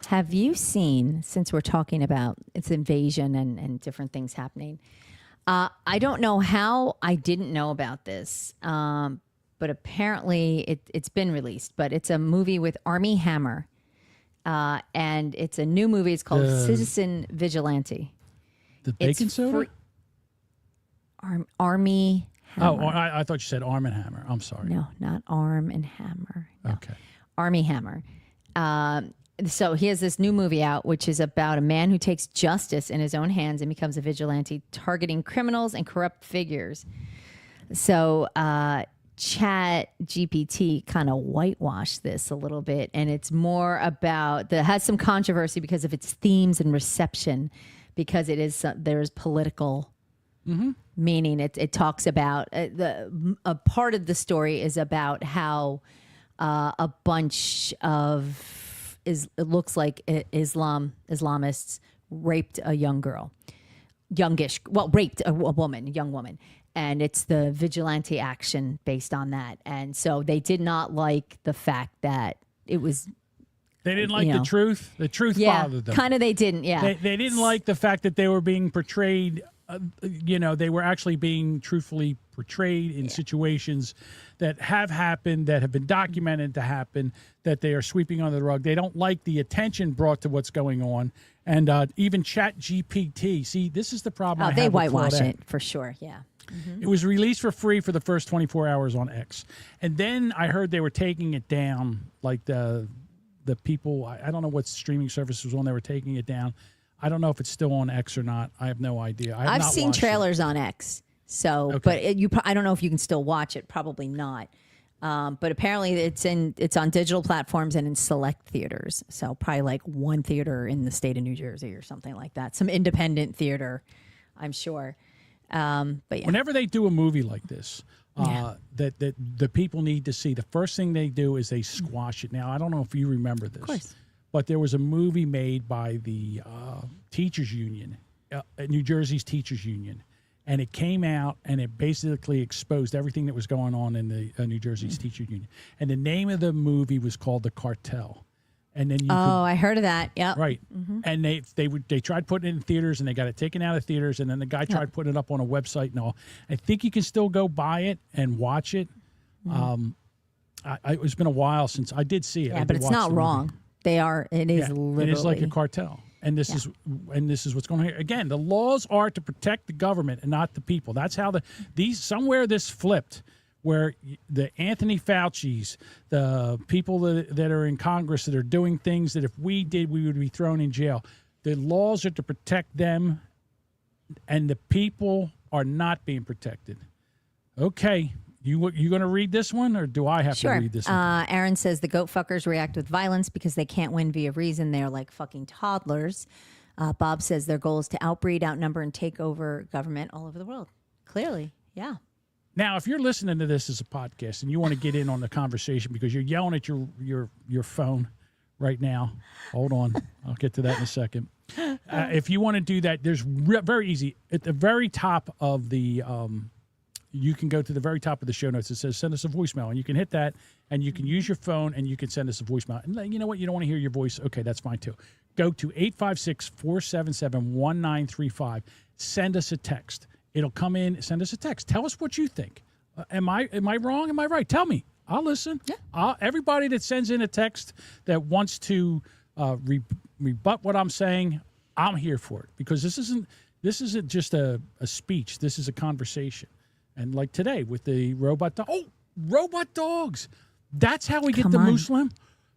have you seen, since we're talking about its invasion and different things happening, I don't know how I didn't know about this, but apparently it's been released. But it's a movie with Armie Hammer, and it's a new movie. It's called Citizen Vigilante. The bacon soda? Armie Oh, I thought you said Arm and Hammer. I'm sorry. No, not Arm and Hammer. No. Okay. Army Hammer. So he has this new movie out, which is about a man who takes justice in his own hands and becomes a vigilante, targeting criminals and corrupt figures. So Chat GPT kind of whitewashed this a little bit, and it's more about has some controversy because of its themes and reception, because there's political meaning. It talks about a part of the story is about how a bunch of it looks like Islamists raped a young girl, raped a young woman. And it's the vigilante action based on that. And so they did not like the fact that it was. They didn't like the truth. The truth bothered them. Kind of they didn't, yeah. They didn't like the fact that they were being portrayed, they were actually being truthfully portrayed in situations that have happened, that have been documented to happen, that they are sweeping under the rug. They don't like the attention brought to what's going on. And even Chat GPT, see, this is the problem I have they with whitewash Claudette. it, for sure, yeah. Mm-hmm. It was released for free for the first 24 hours on X. And then I heard they were taking it down, like the people, I don't know what streaming service was on, they were taking it down. I don't know if it's still on X or not. I have no idea. I've seen trailers on X, so Okay. but I don't know if you can still watch it. Probably not. But apparently it's on digital platforms and in select theaters. So probably like one theater in the state of New Jersey or something like that. Some independent theater, I'm sure. But yeah. Whenever they do a movie like this, that the people need to see, the first thing they do is they squash it. Now, I don't know if you remember this. Of course. But there was a movie made by the teachers union, New Jersey's teachers union, and it came out and it basically exposed everything that was going on in the New Jersey's teachers union. And the name of the movie was called The Cartel. And then I heard of that. Yep. Right. Mm-hmm. And they tried putting it in theaters and they got it taken out of theaters, and then the guy tried putting it up on a website and all. I think you can still go buy it and watch it. Mm-hmm. It's been a while since I did see it. Yeah, but it's not wrong. It is literally. It is like a cartel. And this is what's going on here. Again, the laws are to protect the government and not the people. That's how somewhere this flipped, where the Anthony Fauci's, the people that are in Congress that are doing things that if we did, we would be thrown in jail. The laws are to protect them, and the people are not being protected. Okay. You going to read this one, or do I have to read this one? Aaron says the goat fuckers react with violence because they can't win via reason. They're like fucking toddlers. Bob says their goal is to outbreed, outnumber, and take over government all over the world. Clearly, yeah. Now, if you're listening to this as a podcast and you want to get in on the conversation because you're yelling at your phone right now, hold on. I'll get to that in a second. If you want to do that, there's very easy. At the very top of the you can go to the very top of the show notes. It says send us a voicemail, and you can hit that, and you can use your phone, and you can send us a voicemail. And you know what? You don't want to hear your voice? Okay, that's fine too. Go to 856-477-1935. Send us a text. It'll come in. Send us a text. Tell us what you think. Am I wrong? Am I right? Tell me. I'll listen. Yeah. Everybody that sends in a text that wants to rebut what I'm saying, I'm here for it, because this isn't just a speech. This is a conversation. And like today with the robot dog. Oh, robot dogs. That's how we get the Muslim.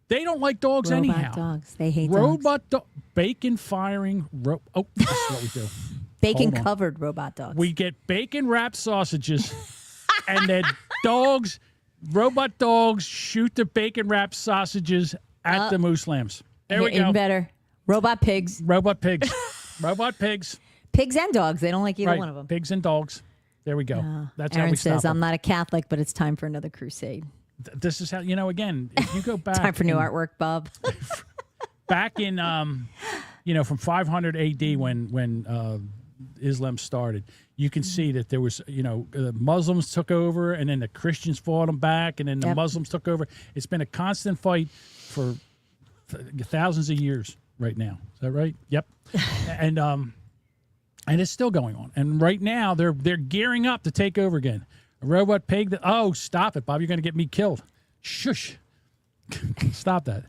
They don't like dogs anyhow. Robot dogs. They hate robot dogs. Bacon firing. Oh, this is what we do. Bacon covered robot dogs. We get bacon wrapped sausages, and then robot dogs shoot the bacon wrapped sausages at the Muslims. There we go. Even better. Robot pigs. Robot pigs. Robot pigs. Pigs and dogs. They don't like either one of them. Pigs and dogs. There we go. That's Aaron how we stop says, them. I'm not a Catholic, but it's time for another crusade. This is how, again, if you go back. Time for new artwork, Bob. Back in, from 500 AD when Islam started, you can see that there was, the Muslims took over, and then the Christians fought them back, and then the Muslims took over. It's been a constant fight for thousands of years right now. Is that right? Yep. And it's still going on. And right now, they're gearing up to take over again. A robot pig. Stop it, Bob. You're going to get me killed. Shush. Stop that.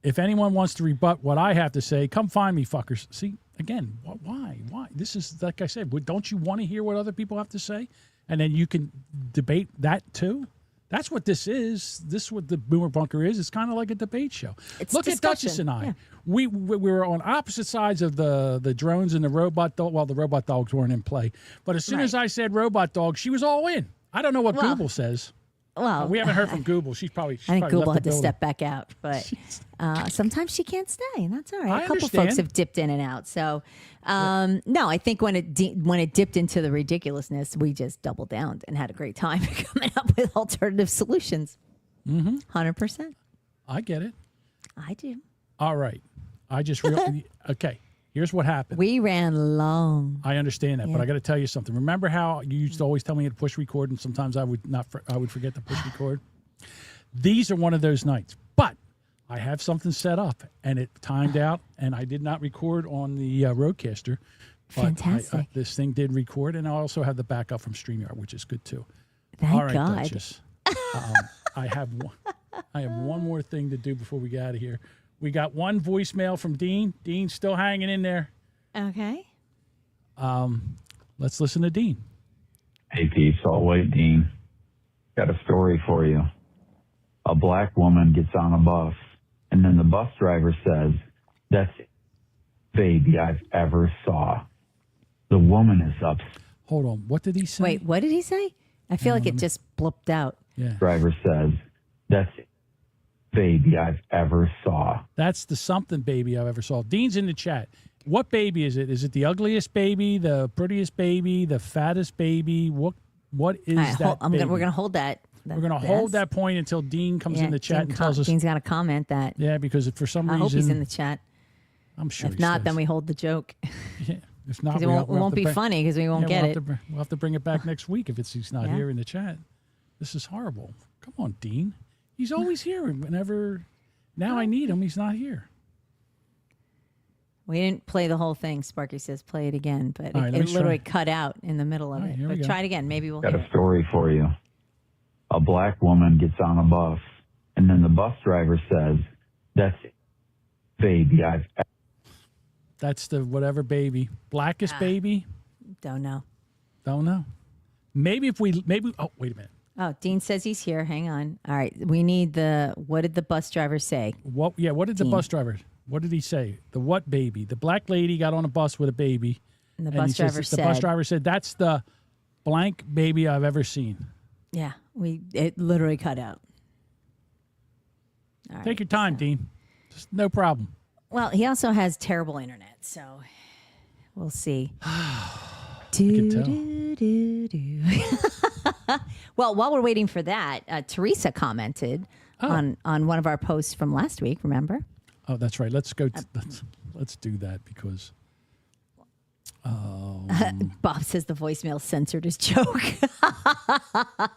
If anyone wants to rebut what I have to say, come find me, fuckers. See, again, why? This is, like I said, don't you want to hear what other people have to say? and then you can debate that too. That's what this is. This is what the Boomer Bunker is. It's kind of like a debate show. It's Look discussion. at Duchess and I. Yeah. We were on opposite sides of the drones and the robot dog. Well, the robot dogs weren't in play. But as soon as I said robot dog, she was all in. I don't know what Google says. Well, we haven't heard from Google. She's I think probably Google left had the to building. step back out, but sometimes she can't stay, and that's all right. I A couple understand. folks have dipped in and out. So, no, I think when it dipped into the ridiculousness, we just doubled down and had a great time coming up with alternative solutions. 100%. I get it. I do. All right. I just okay. Here's what happened. We ran long. I understand that, but I got to tell you something. Remember how you used to always tell me to push record, and sometimes I would not. I would forget to push record. These are one of those nights. But I have something set up, and it timed out, and I did not record on the Roadcaster. But Fantastic. This thing did record, and I also have the backup from StreamYard, which is good too. Thank All right, God. Duchess. I have one more thing to do before we get out of here. We got one voicemail from Dean. Dean's still hanging in there. Okay. Let's listen to Dean. Hey, Pete, Salt White Dean. Got a story for you. A black woman gets on a bus, and then the bus driver says, "That's the baby I've ever saw." The woman is upset. Hold on. What did he say? Wait, what did he say? I feel like it just blooped out. Yeah. Driver says, "That's the baby I've ever saw." That's the something baby I've ever saw. Dean's in the chat. What baby is it? Is it the ugliest baby, the prettiest baby, the fattest baby? What is All right, that baby? we're going to hold that. We're going to hold that point until Dean comes in the chat and tells us. Dean's got to comment that. Yeah, because if for some I reason. hope he's in the chat. I'm sure If not, then we hold the joke. Yeah. If not, Because it won't be funny because we won't get it. We'll have to bring it back next week if he's not Yeah. here in the chat. This is horrible. Come on, Dean. He's always here whenever. Now I need him. He's not here. We didn't play the whole thing. Sparky says play it again, but All right, let it me literally try. cut out in the middle of All right, it. here we But go. try it again. Maybe we'll Got hear a it. story for you. A black woman gets on a bus, and then the bus driver says, "That's the baby I've ever." That's the whatever baby. Blackest baby? Don't know. Don't know. Maybe oh, wait a minute. Oh, Dean says he's here. Hang on. All right. We need what did the bus driver say? What did the Dean. bus driver, what did he say? The what baby? The black lady got on a bus with a baby. And the he bus driver the bus said- driver said, "That's the blank baby I've ever seen." Yeah, it literally cut out. All right. Take your time, Dean. Just no problem. Well, he also has terrible internet, so we'll see. can tell. Well, while we're waiting for that, Teresa commented on one of our posts from last week. Remember? Oh, that's right. Let's go. Let's do that because. Bob says the voicemail censored his joke.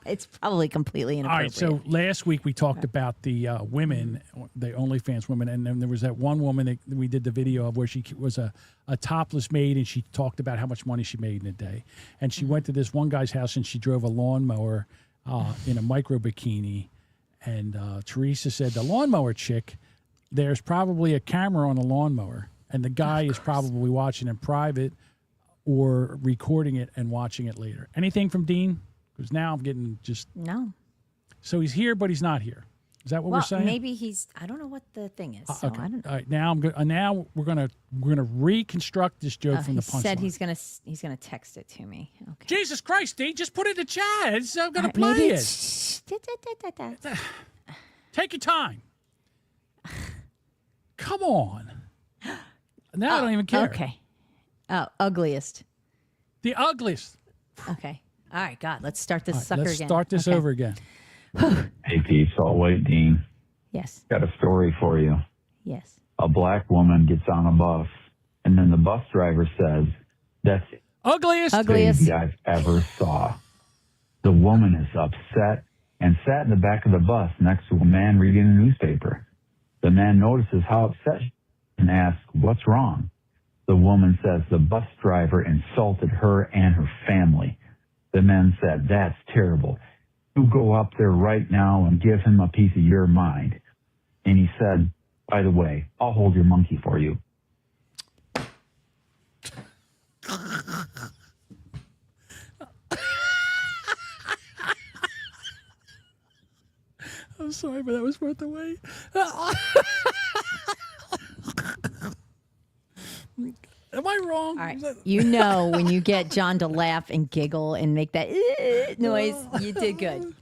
It's probably completely All right. inappropriate. So last week we talked about the women, the OnlyFans women, and then there was that one woman that we did the video of where she was a topless maid, and she talked about how much money she made in a day. And she went to this one guy's house and she drove a lawnmower in a micro bikini. And Teresa said the lawnmower chick, there's probably a camera on the lawnmower, and the guy is probably watching in private or recording it and watching it later. Anything from Dean? Because now I'm getting just no. So he's here, but he's not here. Is that what we're saying? Maybe I don't know what the thing is. So Okay. I don't know. All right. Now I'm good. Now we're gonna reconstruct this joke from He the punchline. said he's gonna text it to me. Okay. Jesus Christ, Dean! Just put it in the chat. I'm gonna Maybe play it. it's- Take your time. Come on. Now I don't even care. Okay. Oh, ugliest. The ugliest. Okay. All right, God. Let's start this All right, sucker let's again. start this Okay. over again. Hey, Pete, Salt White Dean. Yes. Got a story for you. Yes. A black woman gets on a bus, and then the bus driver says, "That's the ugliest baby I've ever saw." The woman is upset and sat in the back of the bus next to a man reading a newspaper. The man notices how upset she is and asks, "What's wrong?" The woman says the bus driver insulted her and her family. The man said, "That's terrible. You go up there right now and give him a piece of your mind." And he said, "By the way, I'll hold your monkey for you." sorry, but that was worth the wait. Am I wrong? All right. You know when you get John to laugh and giggle and make that noise, you did good.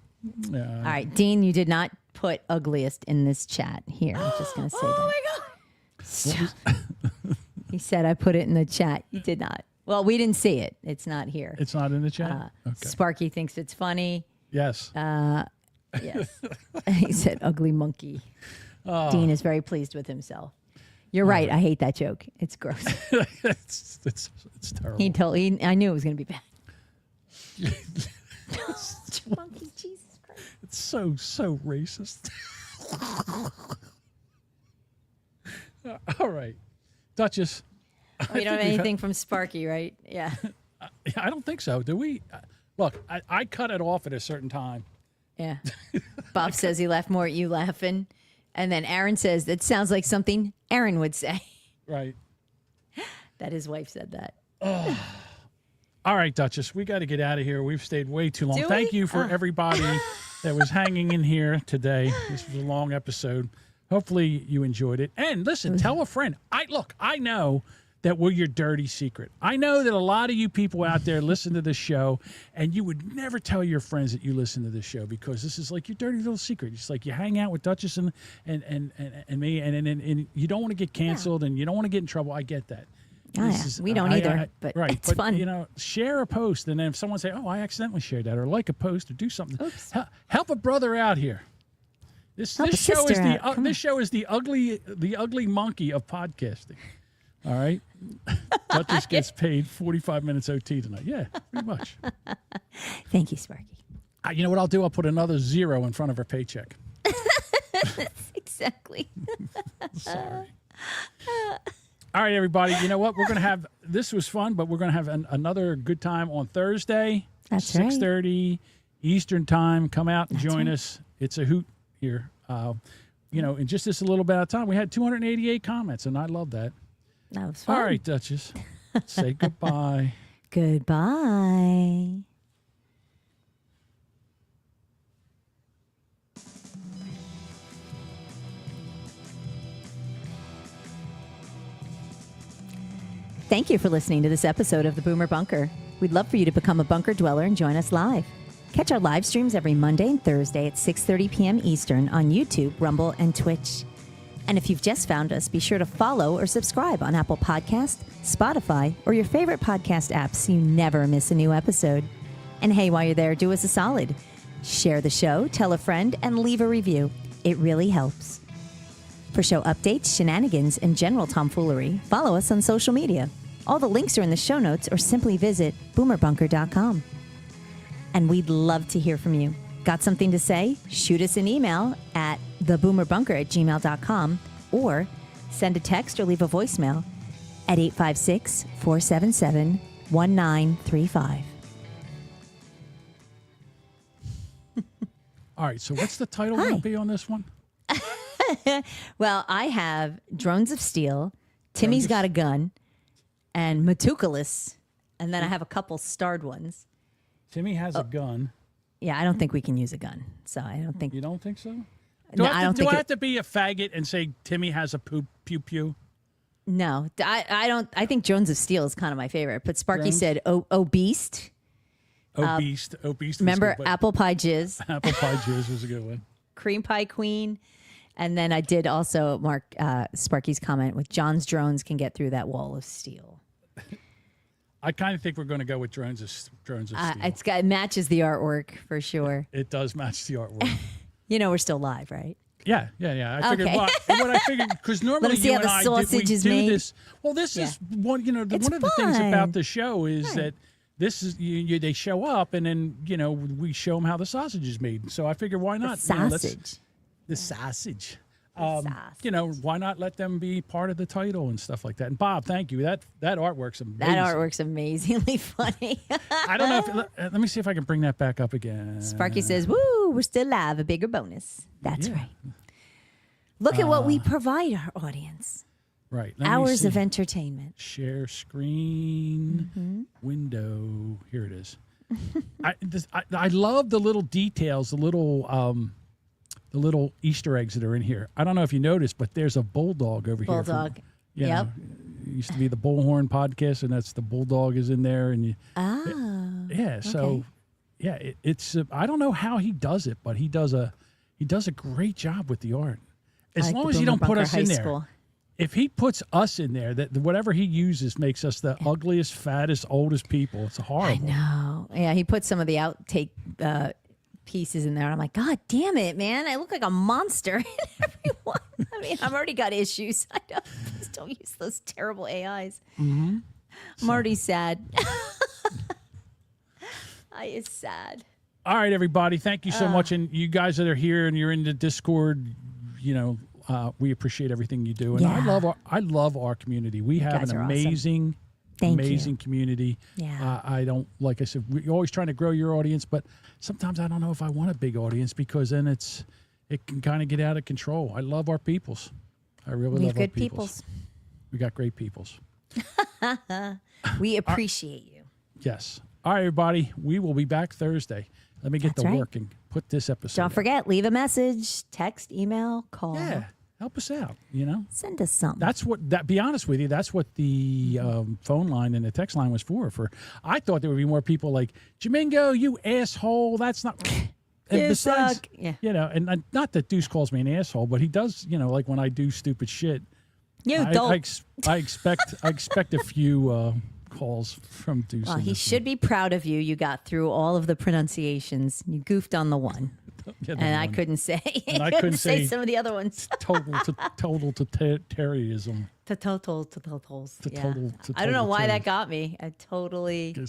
Yeah. All right, Dean, you did not put ugliest in this chat. Here, I'm just going to say that. Oh, my God. He said I put it in the chat. You did not. Well, we didn't see it. It's not here. It's not in the chat? Okay. Sparky thinks it's funny. Yes. Yes. He said ugly monkey. Oh. Dean is very pleased with himself. You're right. I hate that joke. It's gross. it's terrible. I knew it was going to be bad. Monkey, Jesus Christ. It's so racist. All right. Duchess. We don't have anything from Sparky, right? Yeah. I don't think so. Do we? Look, I cut it off at a certain time. Yeah. Bob says he laughed more at you laughing. And then Aaron says, that sounds like something Aaron would say. Right. That his wife said that. All right, Duchess, we got to get out of here. We've stayed way too long. Do Thank we? you for everybody that was hanging in here today. This was a long episode. Hopefully you enjoyed it. And listen, tell a friend. I know that we're your dirty secret. I know that a lot of you people out there listen to this show, and you would never tell your friends that you listen to this show because this is like your dirty little secret. It's like you hang out with Duchess and me, and you don't want to get canceled and you don't want to get in trouble. I get that. We don't either, but it's fun. You know, share a post, and then if someone say, "Oh, I accidentally shared that," or like a post, or do something. Help a brother out here. This show is the ugly monkey of podcasting. All right, Duchess gets paid 45 minutes OT tonight. Yeah, pretty much. Thank you, Sparky. You know what I'll do? I'll put another 0 in front of her paycheck. Exactly. Sorry. All right, everybody. You know what? We're going to have, this was fun, but we're going to have another good time on Thursday. That's 6:30 Eastern time. Come out and join us. It's a hoot here. You know, in just this a little bit of time, we had 288 comments, and I love that. That was fun. All right, Duchess. Say goodbye. Goodbye. Thank you for listening to this episode of the Boomer Bunker. We'd love for you to become a bunker dweller and join us live. Catch our live streams every Monday and Thursday at 6:30 p.m. Eastern on YouTube, Rumble, and Twitch. And if you've just found us, be sure to follow or subscribe on Apple Podcasts, Spotify, or your favorite podcast apps so you never miss a new episode. And hey, while you're there, do us a solid. Share the show, tell a friend, and leave a review. It really helps. For show updates, shenanigans, and general tomfoolery, follow us on social media. All the links are in the show notes or simply visit boomerbunker.com. And we'd love to hear from you. Got something to say? Shoot us an email at theboomerbunker@gmail.com or send a text or leave a voicemail at 856-477-1935. All right, so what's the title going to be on this one? Well, I have Drones of Steel, Timmy's Got a Gun, and Matukalis, and then I have a couple starred ones. Timmy has a gun. Yeah, I don't think we can use a gun, so I don't think. You don't think so? No, I don't think. Do I have to be a faggot and say Timmy has a pew pew? No, I don't. I think Drones of Steel is kind of my favorite. But Sparky Drones? said Obese. Obese. Remember Apple Pie Jizz? Apple Pie Jizz was a good one. Cream Pie Queen. And then I did also mark Sparky's comment with John's drones can get through that wall of steel. I kind of think we're going to go with drones of steel. It matches the artwork for sure. It does match the artwork. You know, we're still live, right? Yeah. I figured what I figured because normally you and I do this. Well, this is one. You know, one of the things about the show is that this is they show up and then we show them how the sausage is made. So I figured why not the sausage. Why not let them be part of the title and stuff like that? And Bob, thank you. That artwork's amazing. That artwork's amazingly funny. I don't know if let me see if I can bring that back up again. Sparky says, "Woo, we're still live. A bigger bonus." That's right. Look at what we provide our audience. Right. Hours of entertainment. Share screen window. Here it is. I love the little details, the little the little Easter eggs that are in here. I don't know if you noticed, but there's a bulldog over here. Bulldog. Yep. It used to be the Bullhorn podcast, and that's the bulldog is in there. And so it's I don't know how he does it, but he does a great job with the art. As long as you don't put us in there. If he puts us in there, that whatever he uses makes us the ugliest, fattest, oldest people. It's horrible. I know. Yeah, he put some of the outtake pieces in there. I'm like, God damn it, man! I look like a monster. Everyone. I mean, I've already got issues. I know. Just don't use those terrible AIs. Mm-hmm. I'm already sad. I is sad. All right, everybody. Thank you so much, and you guys that are here and you're in the Discord, we appreciate everything you do, and I love our community. We have an amazing, amazing community. Yeah. I don't, like I said, we're always trying to grow your audience, but sometimes I don't know if I want a big audience because then it can kind of get out of control. I love our peoples. I really love our peoples. We got great peoples. We appreciate you. Yes. All right, everybody. We will be back Thursday. Let me get working. Put this episode. Don't forget, leave a message, text, email, call. Yeah. Help us out, Send us something. That's be honest with you, that's what the phone line and the text line was for. I thought there would be more people like, Jamingo, you asshole, that's not... And you suck. Yeah. And not that Deuce calls me an asshole, but he does, like when I do stupid shit. don't. I expect a few calls from Deuce. Well, he should be proud of you. You got through all of the pronunciations. You goofed on the one. I couldn't say. And I couldn't say some of the other ones. total terrorism. Totals. I don't know why that got me. It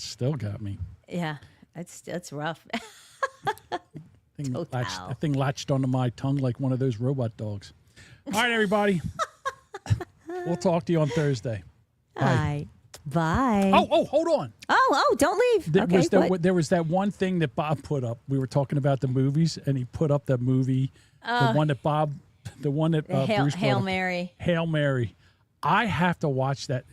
still got me. Yeah, that's rough. That thing latched onto my tongue like one of those robot dogs. All right, everybody. We'll talk to you on Thursday. Bye. Bye. Oh, hold on. Oh, don't leave. There was that one thing that Bob put up. We were talking about the movies, and he put up that movie, the one that Bruce Hail Mary. Hail Mary. I have to watch that.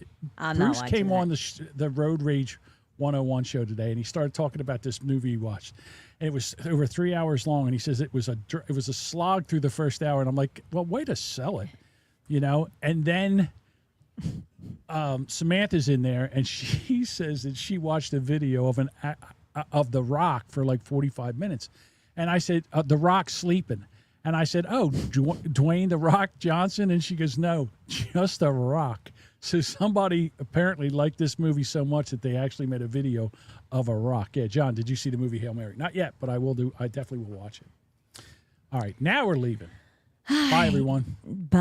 Bruce came on the Road Rage 101 show today, and he started talking about this movie he watched. And it was over 3 hours long, and he says it was a slog through the first hour. And I'm like, well, way to sell it, And then Samantha's in there, and she says that she watched a video of The Rock for like 45 minutes. And I said, The Rock sleeping. And I said, oh, Dwayne The Rock Johnson? And she goes, no, just The Rock. So somebody apparently liked this movie so much that they actually made a video of a rock. Yeah, John, did you see the movie Hail Mary? Not yet, but I will do. I definitely will watch it. All right, now we're leaving. Bye, everyone. Bye.